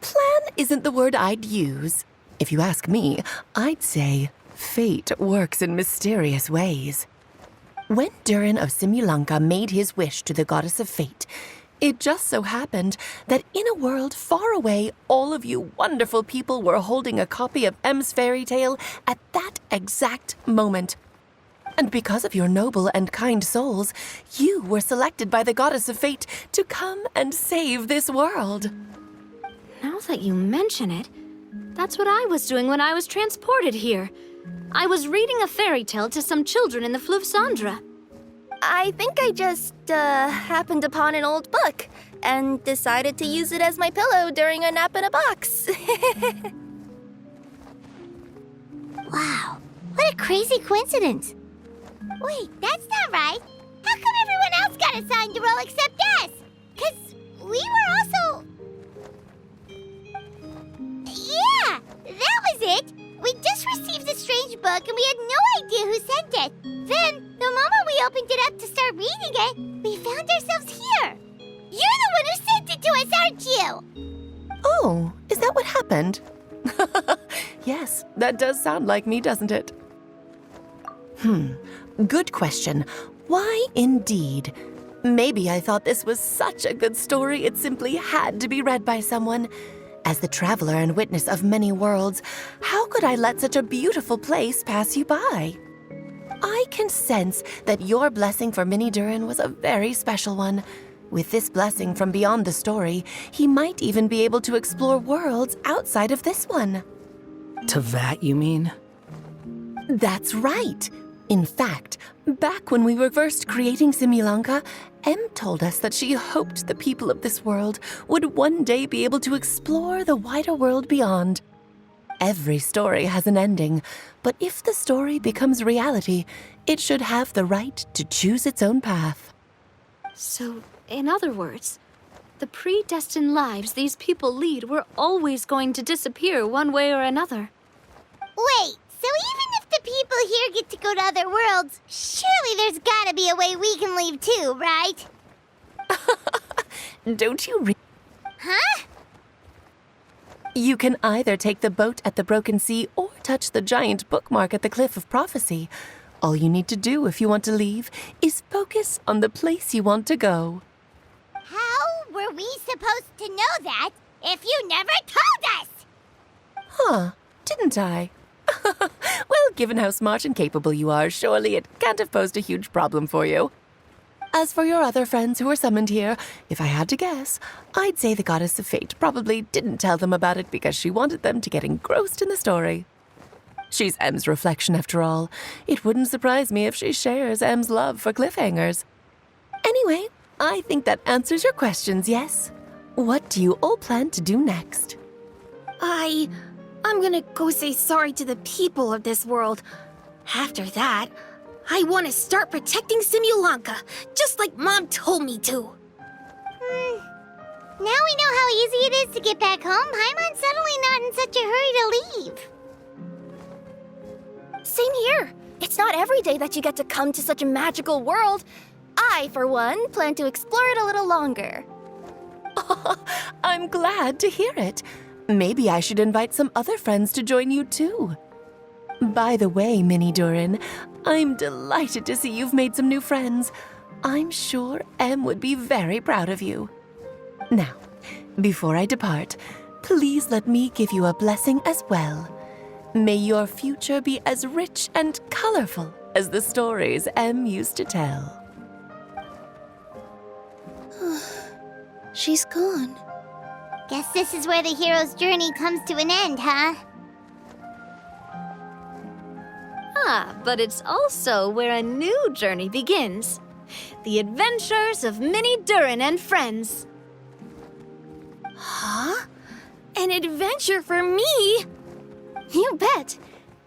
Plan isn't the word I'd use. If you ask me, I'd say fate works in mysterious ways. When Durin of Simulanka made his wish to the goddess of fate, it just so happened that in a world far away, all of you wonderful people were holding a copy of M's fairy tale at that exact moment. And because of your noble and kind souls, you were selected by the goddess of fate to come and save this world. Now that you mention it, that's what I was doing when I was transported here. I was reading a fairy tale to some children in the Fleuve Cendre. I think I just, happened upon an old book and decided to use it as my pillow during a nap in a box. Wow, what a crazy coincidence. Wait, that's not right. How come everyone else got assigned the role except us? 'Cause we were also... Yeah, that was it. We just received a strange book and we had no idea who sent it. Then, the moment we opened it up to start reading it, we found ourselves here. You're the one who sent it to us, aren't you? Oh, is that what happened? Yes, that does sound like me, doesn't it? Good question. Why indeed? Maybe I thought this was such a good story it simply had to be read by someone. As the traveler and witness of many worlds, how could I let such a beautiful place pass you by? I can sense that your blessing for Mini Durin was a very special one. With this blessing from beyond the story, he might even be able to explore worlds outside of this one. To that, you mean? That's right. In fact, back when we were first creating Simulanka, Em told us that she hoped the people of this world would one day be able to explore the wider world beyond. Every story has an ending, but if the story becomes reality, it should have the right to choose its own path. So, in other words, the predestined lives these people lead were always going to disappear one way or another. Wait, so even if the people here get to go to other worlds, surely there's gotta be a way we can leave too, right? Don't you Huh? You can either take the boat at the Broken Sea or touch the giant bookmark at the Cliff of Prophecy. All you need to do if you want to leave is focus on the place you want to go. How were we supposed to know that if you never told us? Huh, didn't I? Well, given how smart and capable you are, surely it can't have posed a huge problem for you. As for your other friends who were summoned here, if I had to guess, I'd say the Goddess of Fate probably didn't tell them about it because she wanted them to get engrossed in the story. She's Em's reflection, after all. It wouldn't surprise me if she shares Em's love for cliffhangers. Anyway, I think that answers your questions, yes? What do you all plan to do next? I'm gonna go say sorry to the people of this world. After that, I want to start protecting Simulanka, just like Mom told me to. Now we know how easy it is to get back home. Paimon's suddenly not in such a hurry to leave. Same here. It's not every day that you get to come to such a magical world. I, for one, plan to explore it a little longer. I'm glad to hear it. Maybe I should invite some other friends to join you too. By the way, Mini Durin, I'm delighted to see you've made some new friends. I'm sure Em would be very proud of you. Now, before I depart, please let me give you a blessing as well. May your future be as rich and colorful as the stories Em used to tell. She's gone. Guess this is where the hero's journey comes to an end, huh? But it's also where a new journey begins. The adventures of Mini Durin and friends. Huh? An adventure for me? You bet.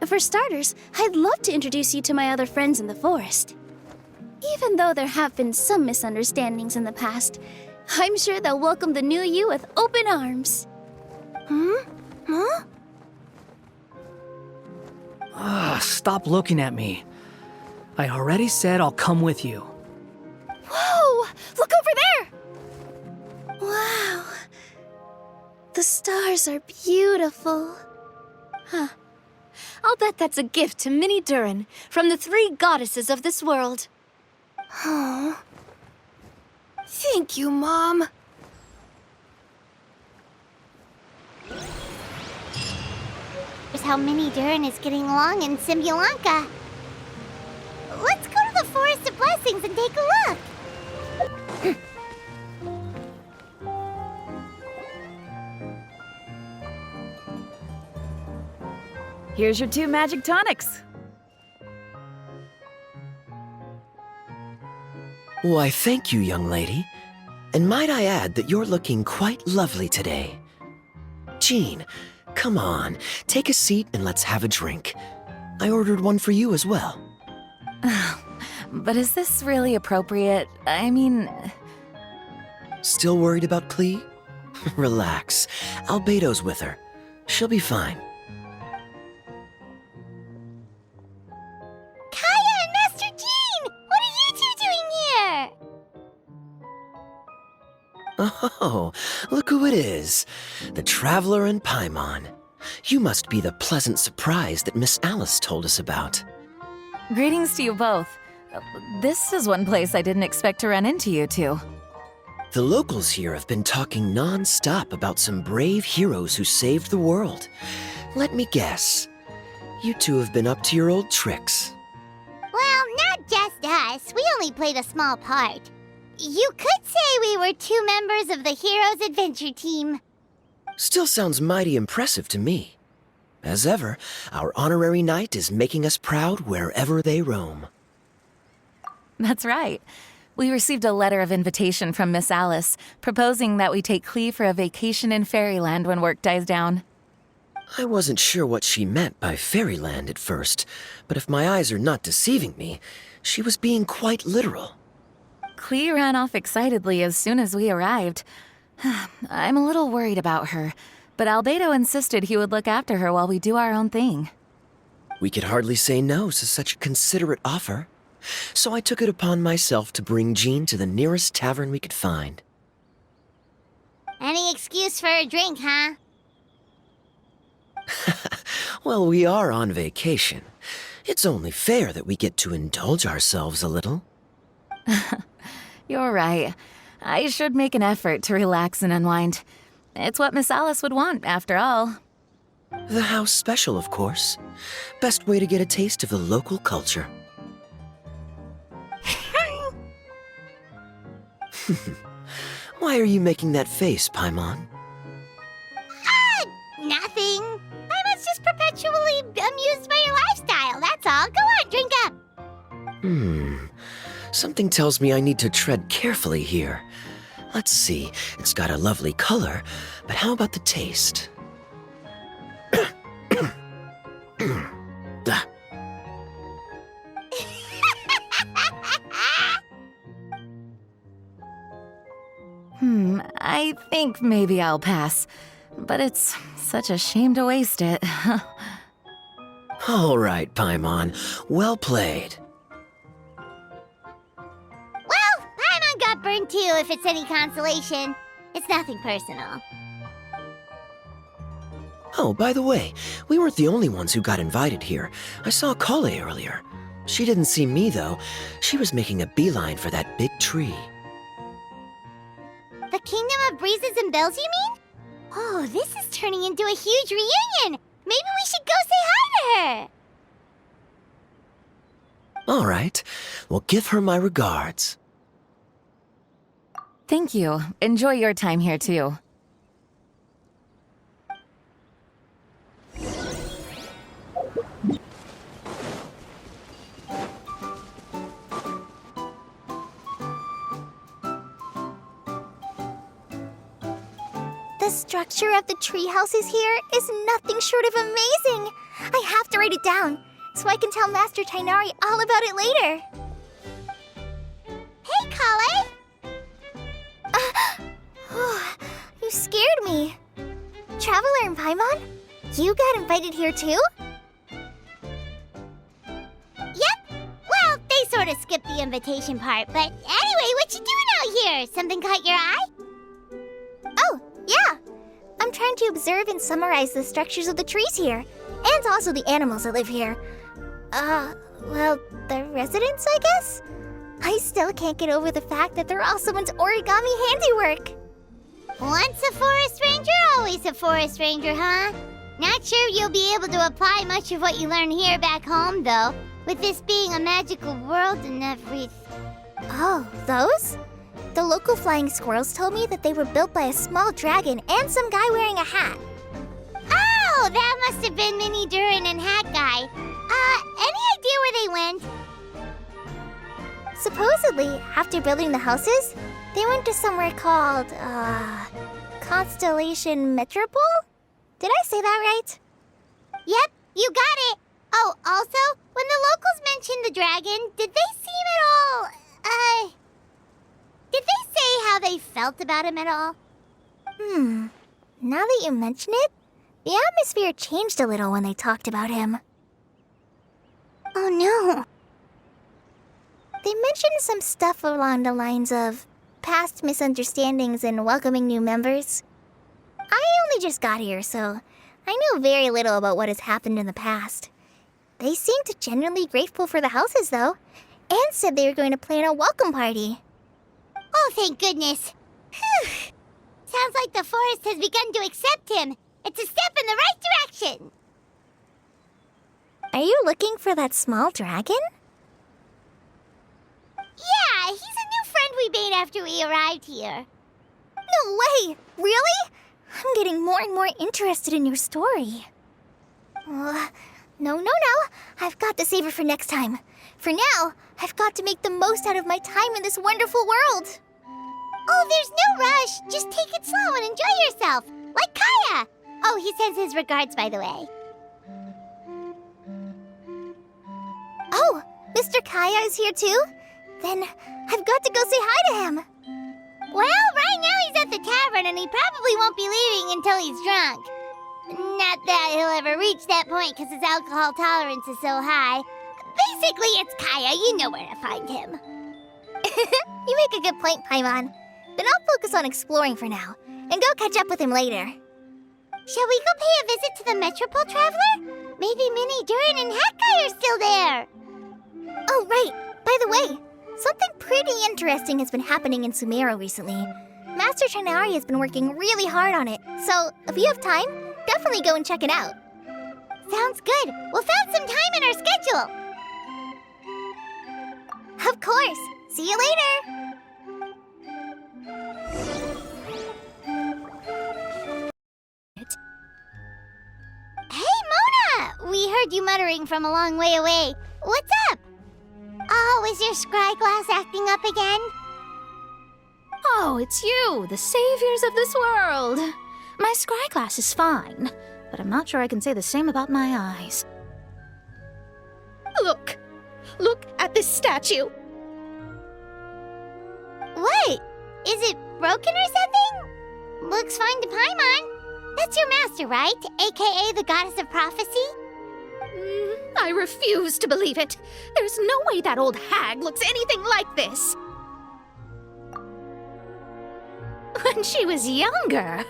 For starters, I'd love to introduce you to my other friends in the forest. Even though there have been some misunderstandings in the past, I'm sure they'll welcome the new you with open arms. Huh? Stop looking at me. I already said I'll come with you. Whoa! Look over there! Wow. The stars are beautiful. Huh. I'll bet that's a gift to Mini Durin from the 3 goddesses of this world. Oh. Thank you, Mom. Here's how Mini Durin is getting along in Simulanka. Let's go to the Forest of Blessings and take a look. Here's your 2 magic tonics. Why, thank you, young lady. And might I add that you're looking quite lovely today. Jean, come on, take a seat and let's have a drink. I ordered one for you as well. But is this really appropriate? I mean... Still worried about Klee? Relax. Albedo's with her. She'll be fine. Kaya and Master Jean! What are you 2 doing here? Oh, look who it is. The Traveler and Paimon. You must be the pleasant surprise that Miss Alice told us about. Greetings to you both. This is one place I didn't expect to run into you two. The locals here have been talking non-stop about some brave heroes who saved the world. Let me guess. You two have been up to your old tricks. Well, not just us. We only played a small part. You could say we were 2 members of the Heroes Adventure Team. Still sounds mighty impressive to me. As ever, our honorary knight is making us proud wherever they roam. That's right. We received a letter of invitation from Miss Alice, proposing that we take Klee for a vacation in Fairyland when work dies down. I wasn't sure what she meant by Fairyland at first, but if my eyes are not deceiving me, she was being quite literal. Klee ran off excitedly as soon as we arrived. I'm a little worried about her, but Albedo insisted he would look after her while we do our own thing. We could hardly say no to such a considerate offer, so I took it upon myself to bring Jean to the nearest tavern we could find. Any excuse for a drink, huh? Well, we are on vacation. It's only fair that we get to indulge ourselves a little. You're right. I should make an effort to relax and unwind. It's what Miss Alice would want, after all. The house special, of course. Best way to get a taste of the local culture. Why are you making that face, Paimon? Nothing. I was just perpetually amused by Something tells me I need to tread carefully here. Let's see, it's got a lovely color, but how about the taste? I think maybe I'll pass. But it's such a shame to waste it. All right, Paimon. Well played. Well, Paimon got burned too, if it's any consolation. It's nothing personal. Oh, by the way, we weren't the only ones who got invited here. I saw Kale earlier. She didn't see me, though. She was making a beeline for that big tree. The Kingdom of Breezes and Bells, you mean? Oh, this is turning into a huge reunion! Maybe we should go say hi to her! All right. Well, give her my regards. Thank you. Enjoy your time here, too. The structure of the tree houses here is nothing short of amazing. I have to write it down so I can tell Master Tighnari all about it later. Hey, Kale! You scared me. Traveler and Paimon, you got invited here too? Yep. Well, they sort of skipped the invitation part, but anyway, what you doing out here? Something caught your eye? Oh, yeah. I'm trying to observe and summarize the structures of the trees here, and also the animals that live here. Well, the residents, I guess? I still can't get over the fact that they're all someone's origami handiwork. Once a forest ranger, always a forest ranger, huh? Not sure you'll be able to apply much of what you learn here back home, though, with this being a magical world and everything. Oh, those? The local flying squirrels told me that they were built by a small dragon and some guy wearing a hat. Oh, that must have been Mini Durin and Hat Guy. Any idea where they went? Supposedly, after building the houses, they went to somewhere called, Constellation Metropole? Did I say that right? Yep, you got it. Oh, also, when the locals mentioned the dragon, did they seem at all, did they say how they felt about him at all? Now that you mention it, the atmosphere changed a little when they talked about him. Oh no. They mentioned some stuff along the lines of past misunderstandings and welcoming new members. I only just got here, so I know very little about what has happened in the past. They seemed genuinely grateful for the houses, though, and said they were going to plan a welcome party. Oh, thank goodness. Phew. Sounds like the forest has begun to accept him. It's a step in the right direction. Are you looking for that small dragon? Yeah, he's a new friend we made after we arrived here. No way! Really? I'm getting more and more interested in your story. No. I've got to save it for next time. For now, I've got to make the most out of my time in this wonderful world. Oh, there's no rush. Just take it slow and enjoy yourself. Like Kaya. Oh, he sends his regards, by the way. Oh, Mr. Kaya is here too? Then I've got to go say hi to him. Well, right now he's at the tavern and he probably won't be leaving until he's drunk. Not that he'll ever reach that point because his alcohol tolerance is so high. Basically, it's Kaya. You know where to find him. You make a good point, Paimon. Then I'll focus on exploring for now and go catch up with him later. Shall we go pay a visit to the Metropole, Traveler? Maybe Mini Durin and Hat Guy are still there. Oh, right. By the way, something pretty interesting has been happening in Sumeru recently. Master Tighnari has been working really hard on it, so if you have time, definitely go and check it out. Sounds good. We'll find some time in our schedule. Of course. See you later. Hey, Mona! We heard you muttering from a long way away. What's up? Oh, is your scryglass acting up again? Oh, it's you, the saviors of this world. My scryglass is fine, but I'm not sure I can say the same about my eyes. Look! Look at this statue! What? Is it broken or something? Looks fine to Paimon. That's your master, right? AKA the goddess of prophecy? I refuse to believe it. There's no way that old hag looks anything like this. When she was younger.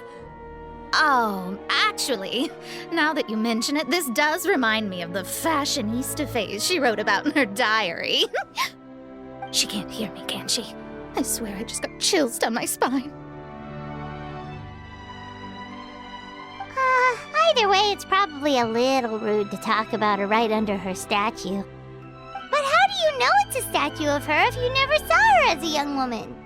Oh, actually, now that you mention it, this does remind me of the fashionista phase she wrote about in her diary. She can't hear me, can she? I swear I just got chills down my spine. Either way, it's probably a little rude to talk about her right under her statue. But how do you know it's a statue of her if you never saw her as a young woman?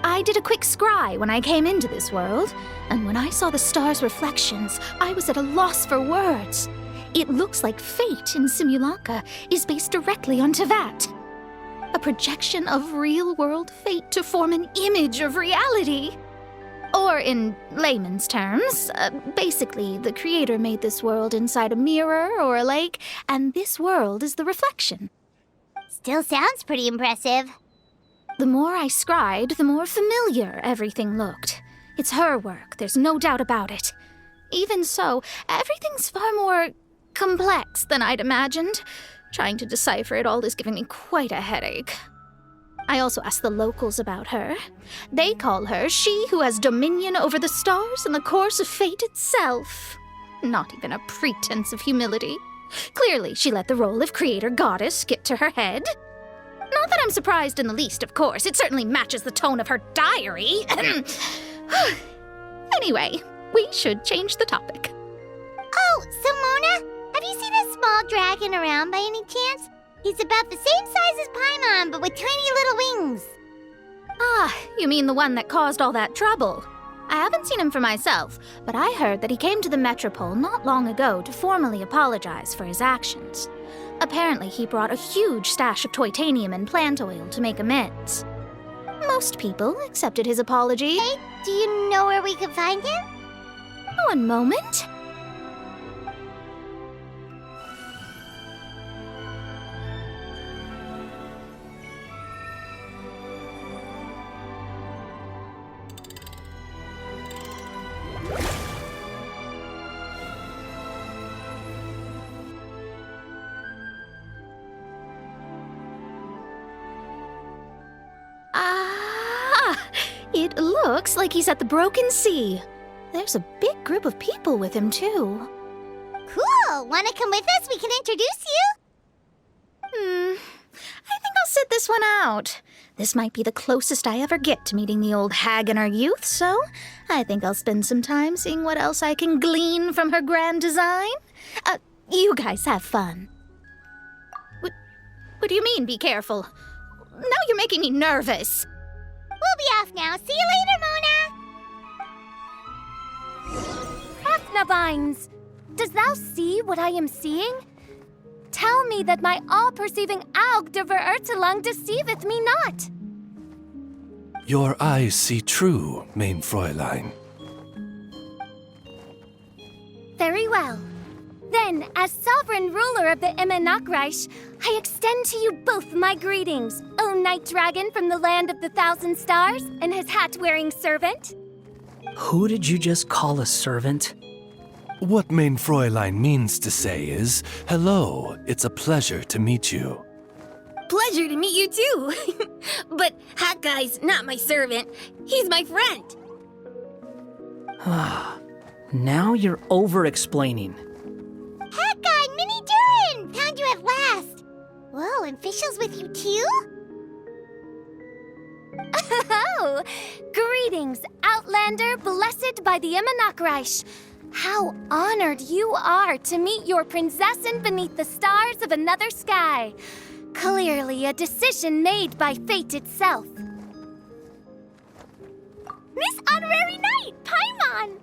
I did a quick scry when I came into this world, and when I saw the stars' reflections, I was at a loss for words. It looks like fate in Simulanka is based directly on Tevat. A projection of real-world fate to form an image of reality. Or in layman's terms, basically the creator made this world inside a mirror or a lake, and this world is the reflection. Still sounds pretty impressive. The more I scried, the more familiar everything looked. It's her work, there's no doubt about it. Even so, everything's far more complex than I'd imagined. Trying to decipher it all is giving me quite a headache. I also asked the locals about her. They call her she who has dominion over the stars and the course of fate itself. Not even a pretense of humility. Clearly, she let the role of creator goddess get to her head. Not that I'm surprised in the least, of course. It certainly matches the tone of her diary. Anyway, we should change the topic. Oh, so Mona, have you seen a small dragon around by any chance? He's about the same size as Paimon, but with tiny little wings. Ah, you mean the one that caused all that trouble? I haven't seen him for myself, but I heard that he came to the Metropole not long ago to formally apologize for his actions. Apparently, he brought a huge stash of Toitanium and plant oil to make amends. Most people accepted his apology. Hey, do you know where we could find him? One moment. It looks like he's at the Broken Sea. There's a big group of people with him, too. Cool! Wanna come with us? We can introduce you? I think I'll sit this one out. This might be the closest I ever get to meeting the old hag in her youth, so I think I'll spend some time seeing what else I can glean from her grand design. You guys have fun. What do you mean, be careful? Now you're making me nervous. We'll be off now. See you later, Mona! Hrafnavines, does thou see what I am seeing? Tell me that my all-perceiving Aug der Verurteilung deceiveth me not. Your eyes see true, mein Fräulein. Very well. Then, as sovereign ruler of the Immernachtreich, I extend to you both my greetings, O Night Dragon from the land of the Thousand Stars and his hat-wearing servant. Who did you just call a servant? What mein Fräulein means to say is, hello, it's a pleasure to meet you. Pleasure to meet you too. But Hat Guy's not my servant. He's my friend. Now you're over-explaining. Hat Guy, Mini Durin! Found you at last! Whoa, and Fischl's with you too? Oh, greetings, Outlander blessed by the Immernachtreich. How honored you are to meet your prinzessin beneath the stars of another sky. Clearly a decision made by fate itself. Miss Honorary Knight, Paimon!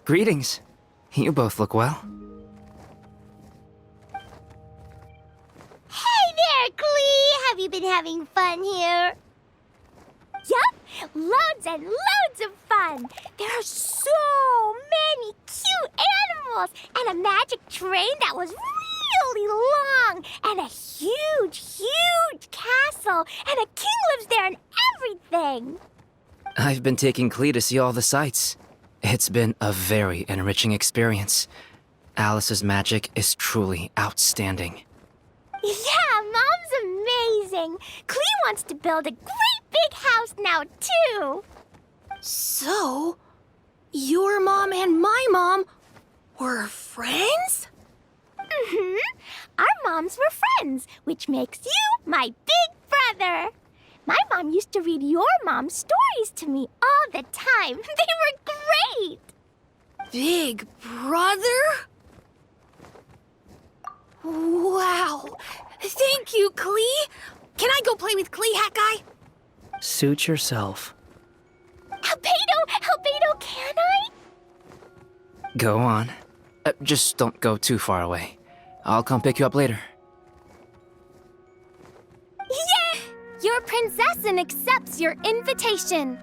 Greetings. You both look well. Hey there, Klee! Have you been having fun here? Yup, loads and loads of fun. There are so many cute animals and a magic train that was really long and a huge, huge castle and a king lives there and everything. I've been taking Klee to see all the sights. It's been a very enriching experience. Alice's magic is truly outstanding. Yeah, Mom's amazing. Klee wants to build a great big house now, too. So, your mom and my mom were friends? Mm-hmm. Our moms were friends, which makes you my big brother. My mom used to read your mom's stories to me all the time. They were great. Big brother? Wow. Thank you, Klee. Can I go play with Klee, Hat Guy? Suit yourself. Albedo, can I? Go on. Just don't go too far away. I'll come pick you up later. Yeah! Your princessin accepts your invitation.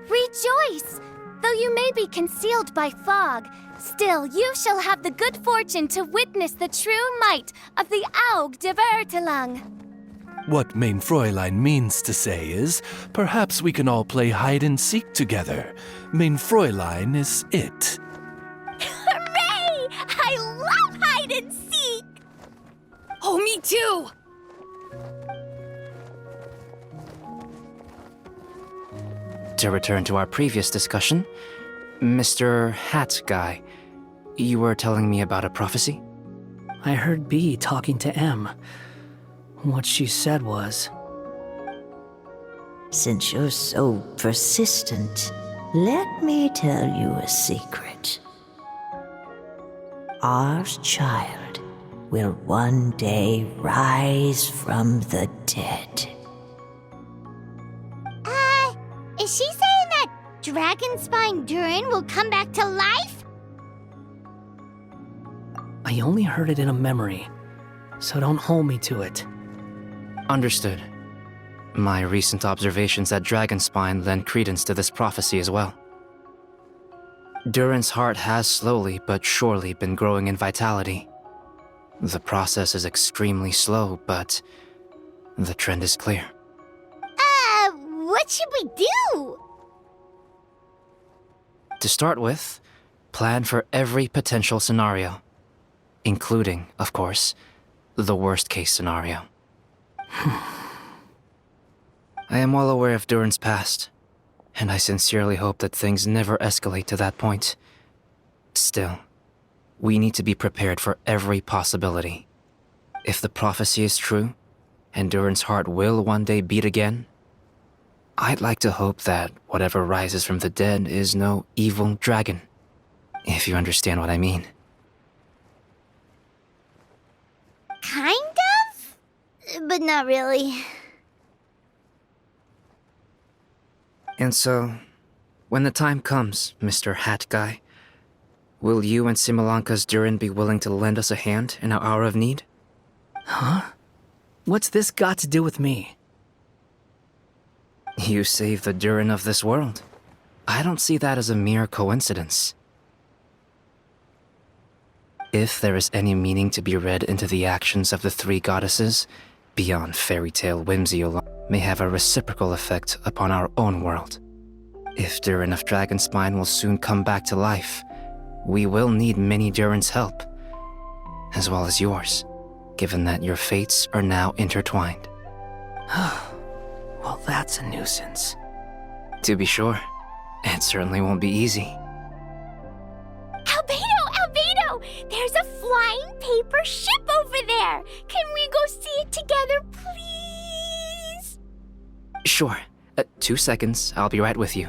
Rejoice! Though you may be concealed by fog, still you shall have the good fortune to witness the true might of the Aug de Vertelang. What Mein Fräulein means to say is, perhaps we can all play hide and seek together. Mein Fräulein is it. Hooray! I love hide and seek! Oh, me too! To return to our previous discussion, Mr. Hat Guy, you were telling me about a prophecy? I heard B talking to M. What she said was... Since you're so persistent, let me tell you a secret. Our child will one day rise from the dead. Is she saying that Dragonspine Durin will come back to life? I only heard it in a memory, so don't hold me to it. Understood. My recent observations at Dragonspine lend credence to this prophecy as well. Durin's heart has slowly but surely been growing in vitality. The process is extremely slow, but the trend is clear. What should we do? To start with, plan for every potential scenario, including, of course, the worst-case scenario. I am well aware of Durin's past, and I sincerely hope that things never escalate to that point. Still, we need to be prepared for every possibility. If the prophecy is true, and Durin's heart will one day beat again, I'd like to hope that whatever rises from the dead is no evil dragon, if you understand what I mean. Kind of? But not really. And so, when the time comes, Mr. Hat Guy, will you and Simulanka's Durin be willing to lend us a hand in our hour of need? Huh? What's this got to do with me? You saved the Durin of this world. I don't see that as a mere coincidence. If there is any meaning to be read into the actions of the three goddesses, beyond fairy tale whimsy alone, may have a reciprocal effect upon our own world. If Durin of Dragonspine will soon come back to life, we will need many Durin's help, as well as yours, given that your fates are now intertwined. Well, that's a nuisance. To be sure, it certainly won't be easy. Albedo! There's a flying paper ship over there! Can we go see it together, please? Sure. 2 seconds, I'll be right with you.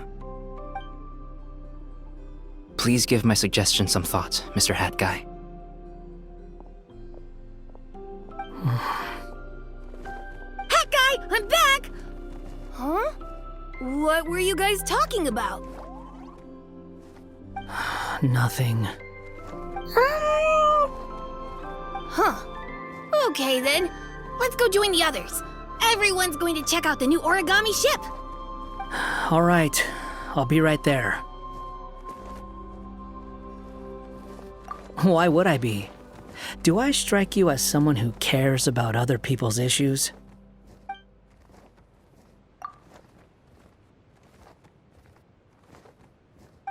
Please give my suggestion some thought, Mr. Hat Guy. Hat Guy, I'm back! Huh? What were you guys talking about? Nothing. Huh. Okay then. Let's go join the others. Everyone's going to check out the new origami ship. All right, I'll be right there. Why would I be? Do I strike you as someone who cares about other people's issues?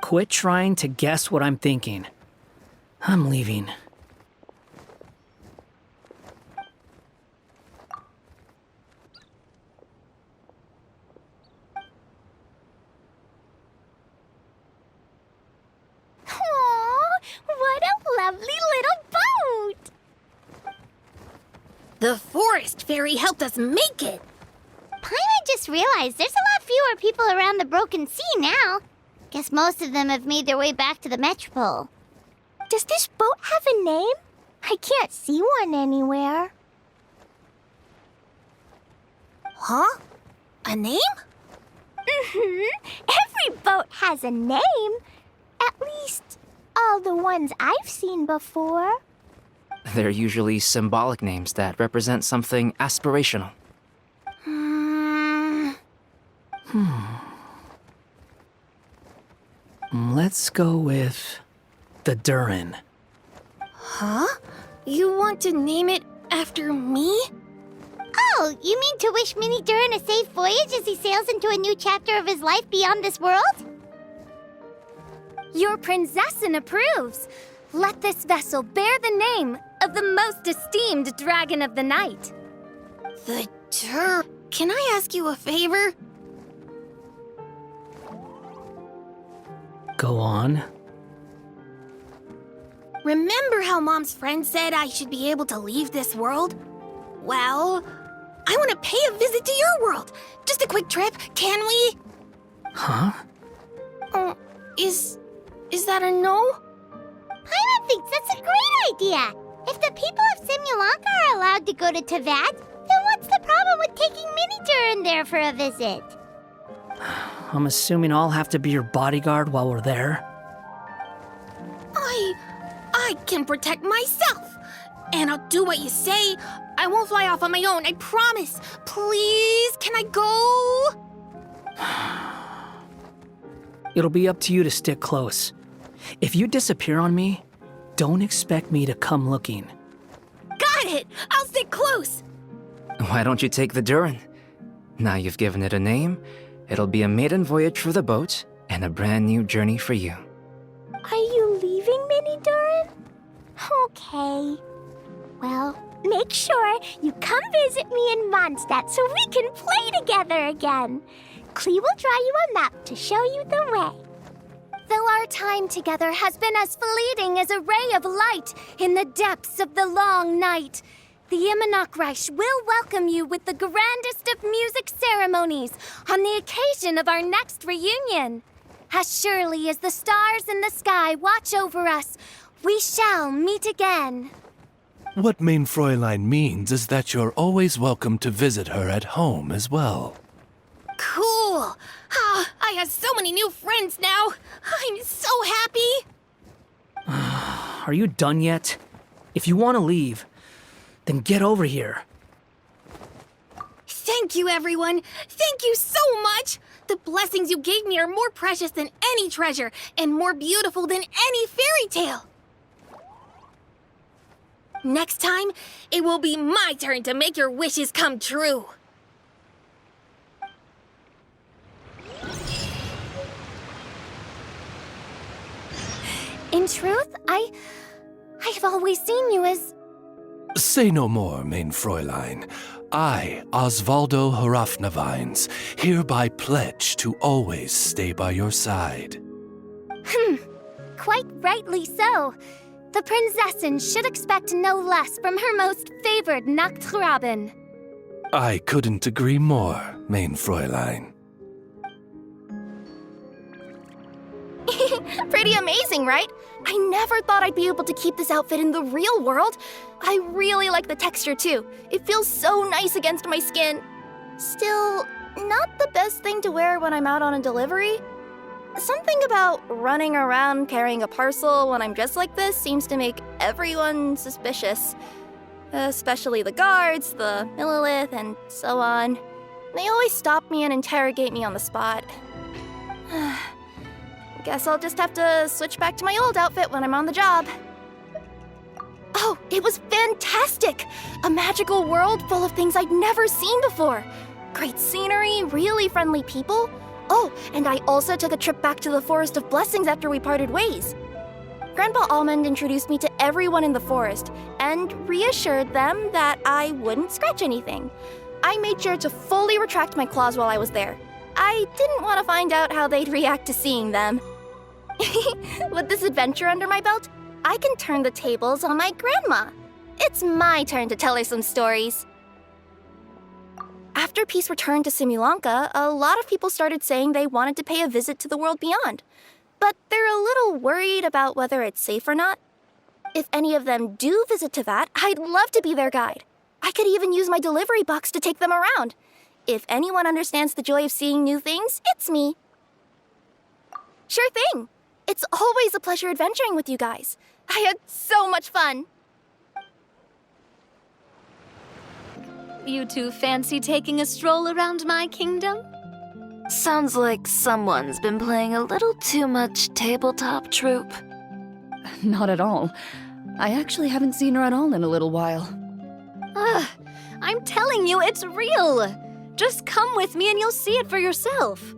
Quit trying to guess what I'm thinking. I'm leaving. What a lovely little boat! The forest fairy helped us make it. Paimon just realized there's a lot fewer people around the broken sea now. Guess most of them have made their way back to the Metropole. Does this boat have a name? I can't see one anywhere. Huh? A name? Every boat has a name. At least, all the ones I've seen before. They're usually symbolic names that represent something aspirational. Let's go with the Durin. Huh? You want to name it after me? Oh, you mean to wish Mini Durin a safe voyage as he sails into a new chapter of his life beyond this world? Your princessin approves. Let this vessel bear the name of the most esteemed dragon of the night. The Can I ask you a favor? Go on. Remember how Mom's friend said I should be able to leave this world? Well, I want to pay a visit to your world. Just a quick trip, can we? Huh? Is that a no? Paimon thinks that's a great idea. If the people of Simulanka are allowed to go to Tavad, then what's the problem with taking Mini Durin there for a visit? I'm assuming I'll have to be your bodyguard while we're there. I can protect myself. And I'll do what you say. I won't fly off on my own, I promise. Please, can I go? It'll be up to you to stick close. If you disappear on me, don't expect me to come looking. Got it! I'll stick close! Why don't you take the Durin? Now you've given it a name, it'll be a maiden voyage for the boat and a brand new journey for you. Are you leaving, Mini Durin? Okay. Well, make sure you come visit me in Mondstadt so we can play together again. Klee will draw you a map to show you the way. Though our time together has been as fleeting as a ray of light in the depths of the long night, the Enkanomiya will welcome you with the grandest of music ceremonies on the occasion of our next reunion. As surely as the stars in the sky watch over us, we shall meet again. What Main Fräulein means is that you're always welcome to visit her at home as well. Cool! I have so many new friends now. I'm so happy. Are you done yet? If you want to leave, then get over here. Thank you, everyone. Thank you so much. The blessings you gave me are more precious than any treasure and more beautiful than any fairy tale. Next time, it will be my turn to make your wishes come true. In truth, I've always seen you as... Say no more, Main Fräulein. I, Osvaldo Hrafnavines, hereby pledge to always stay by your side. Quite rightly so. The princessin should expect no less from her most favored Nachtraben. I couldn't agree more, Main Fräulein. Pretty amazing, right? I never thought I'd be able to keep this outfit in the real world. I really like the texture too. It feels so nice against my skin. Still, not the best thing to wear when I'm out on a delivery. Something about running around carrying a parcel when I'm dressed like this seems to make everyone suspicious. Especially the guards, the Millilith, and so on. They always stop me and interrogate me on the spot. Guess I'll just have to switch back to my old outfit when I'm on the job. Oh, it was fantastic! A magical world full of things I'd never seen before. Great scenery, really friendly people. Oh, and I also took a trip back to the Forest of Blessings after we parted ways. Grandpa Almond introduced me to everyone in the forest and reassured them that I wouldn't scratch anything. I made sure to fully retract my claws while I was there. I didn't want to find out how they'd react to seeing them. With this adventure under my belt, I can turn the tables on my grandma. It's my turn to tell her some stories. After peace returned to Simulanka, a lot of people started saying they wanted to pay a visit to the world beyond. But they're a little worried about whether it's safe or not. If any of them do visit to that, I'd love to be their guide. I could even use my delivery box to take them around. If anyone understands the joy of seeing new things, it's me. Sure thing. It's always a pleasure adventuring with you guys. I had so much fun. You two fancy taking a stroll around my kingdom? Sounds like someone's been playing a little too much tabletop troop. Not at all. I actually haven't seen her at all in a little while. I'm telling you, it's real. Just come with me and you'll see it for yourself.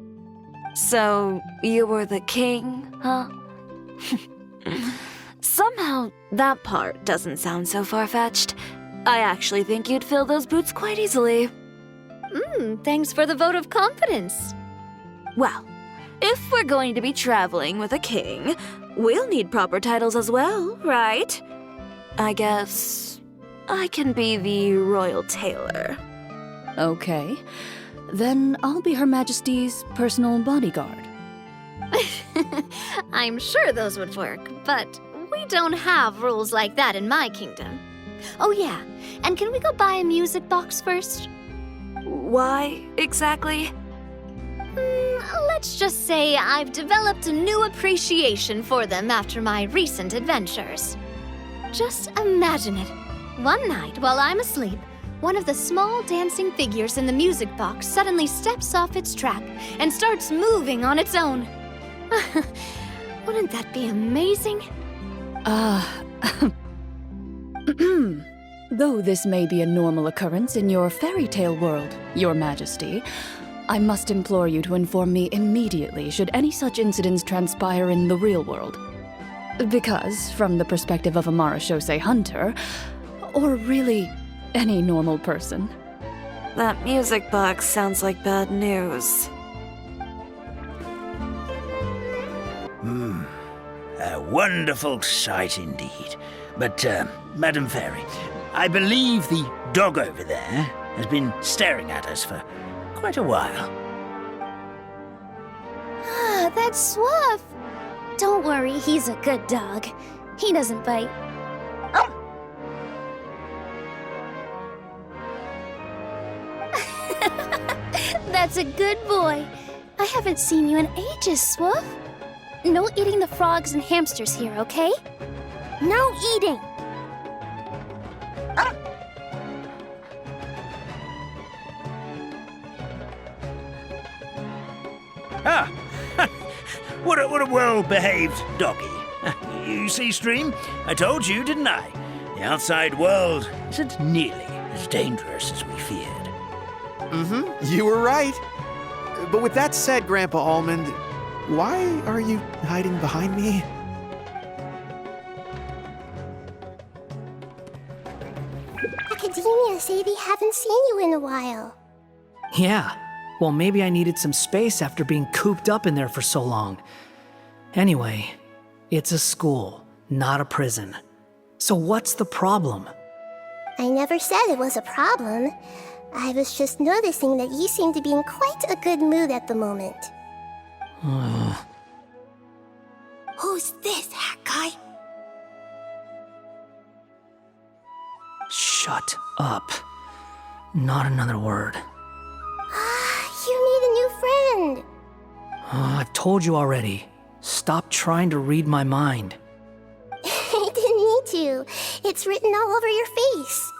So, you were the king, huh? Somehow, that part doesn't sound so far-fetched. I actually think you'd fill those boots quite easily. Thanks for the vote of confidence. Well, if we're going to be traveling with a king, we'll need proper titles as well, right? I guess I can be the royal tailor. Okay. Then I'll be Her Majesty's personal bodyguard. I'm sure those would work, but we don't have rules like that in my kingdom. Oh yeah, and can we go buy a music box first? Why, exactly? Let's just say I've developed a new appreciation for them after my recent adventures. Just imagine it. One night, while I'm asleep, one of the small dancing figures in the music box suddenly steps off its track and starts moving on its own. Wouldn't that be amazing? Though this may be a normal occurrence in your fairy tale world, Your Majesty, I must implore you to inform me immediately should any such incidents transpire in the real world. Because, from the perspective of a Marashose hunter, or really any normal person. That music box sounds like bad news. A wonderful sight indeed. But, Madam Fairy, I believe the dog over there has been staring at us for quite a while. That's Swuff. Don't worry, he's a good dog. He doesn't bite. That's a good boy. I haven't seen you in ages, Swuff. No eating the frogs and hamsters here, okay? No eating! What a well-behaved doggy. You see, Stream? I told you, didn't I? The outside world isn't nearly as dangerous as we feared. You were right. But with that said, Grandpa Almond, why are you hiding behind me? Academia say they haven't seen you in a while. Yeah. Well, maybe I needed some space after being cooped up in there for so long. Anyway, it's a school, not a prison. So what's the problem? I never said it was a problem. I was just noticing that you seem to be in quite a good mood at the moment. Who's this, hat guy? Shut up. Not another word. You made a new friend. I've told you already. Stop trying to read my mind. I didn't need to. It's written all over your face.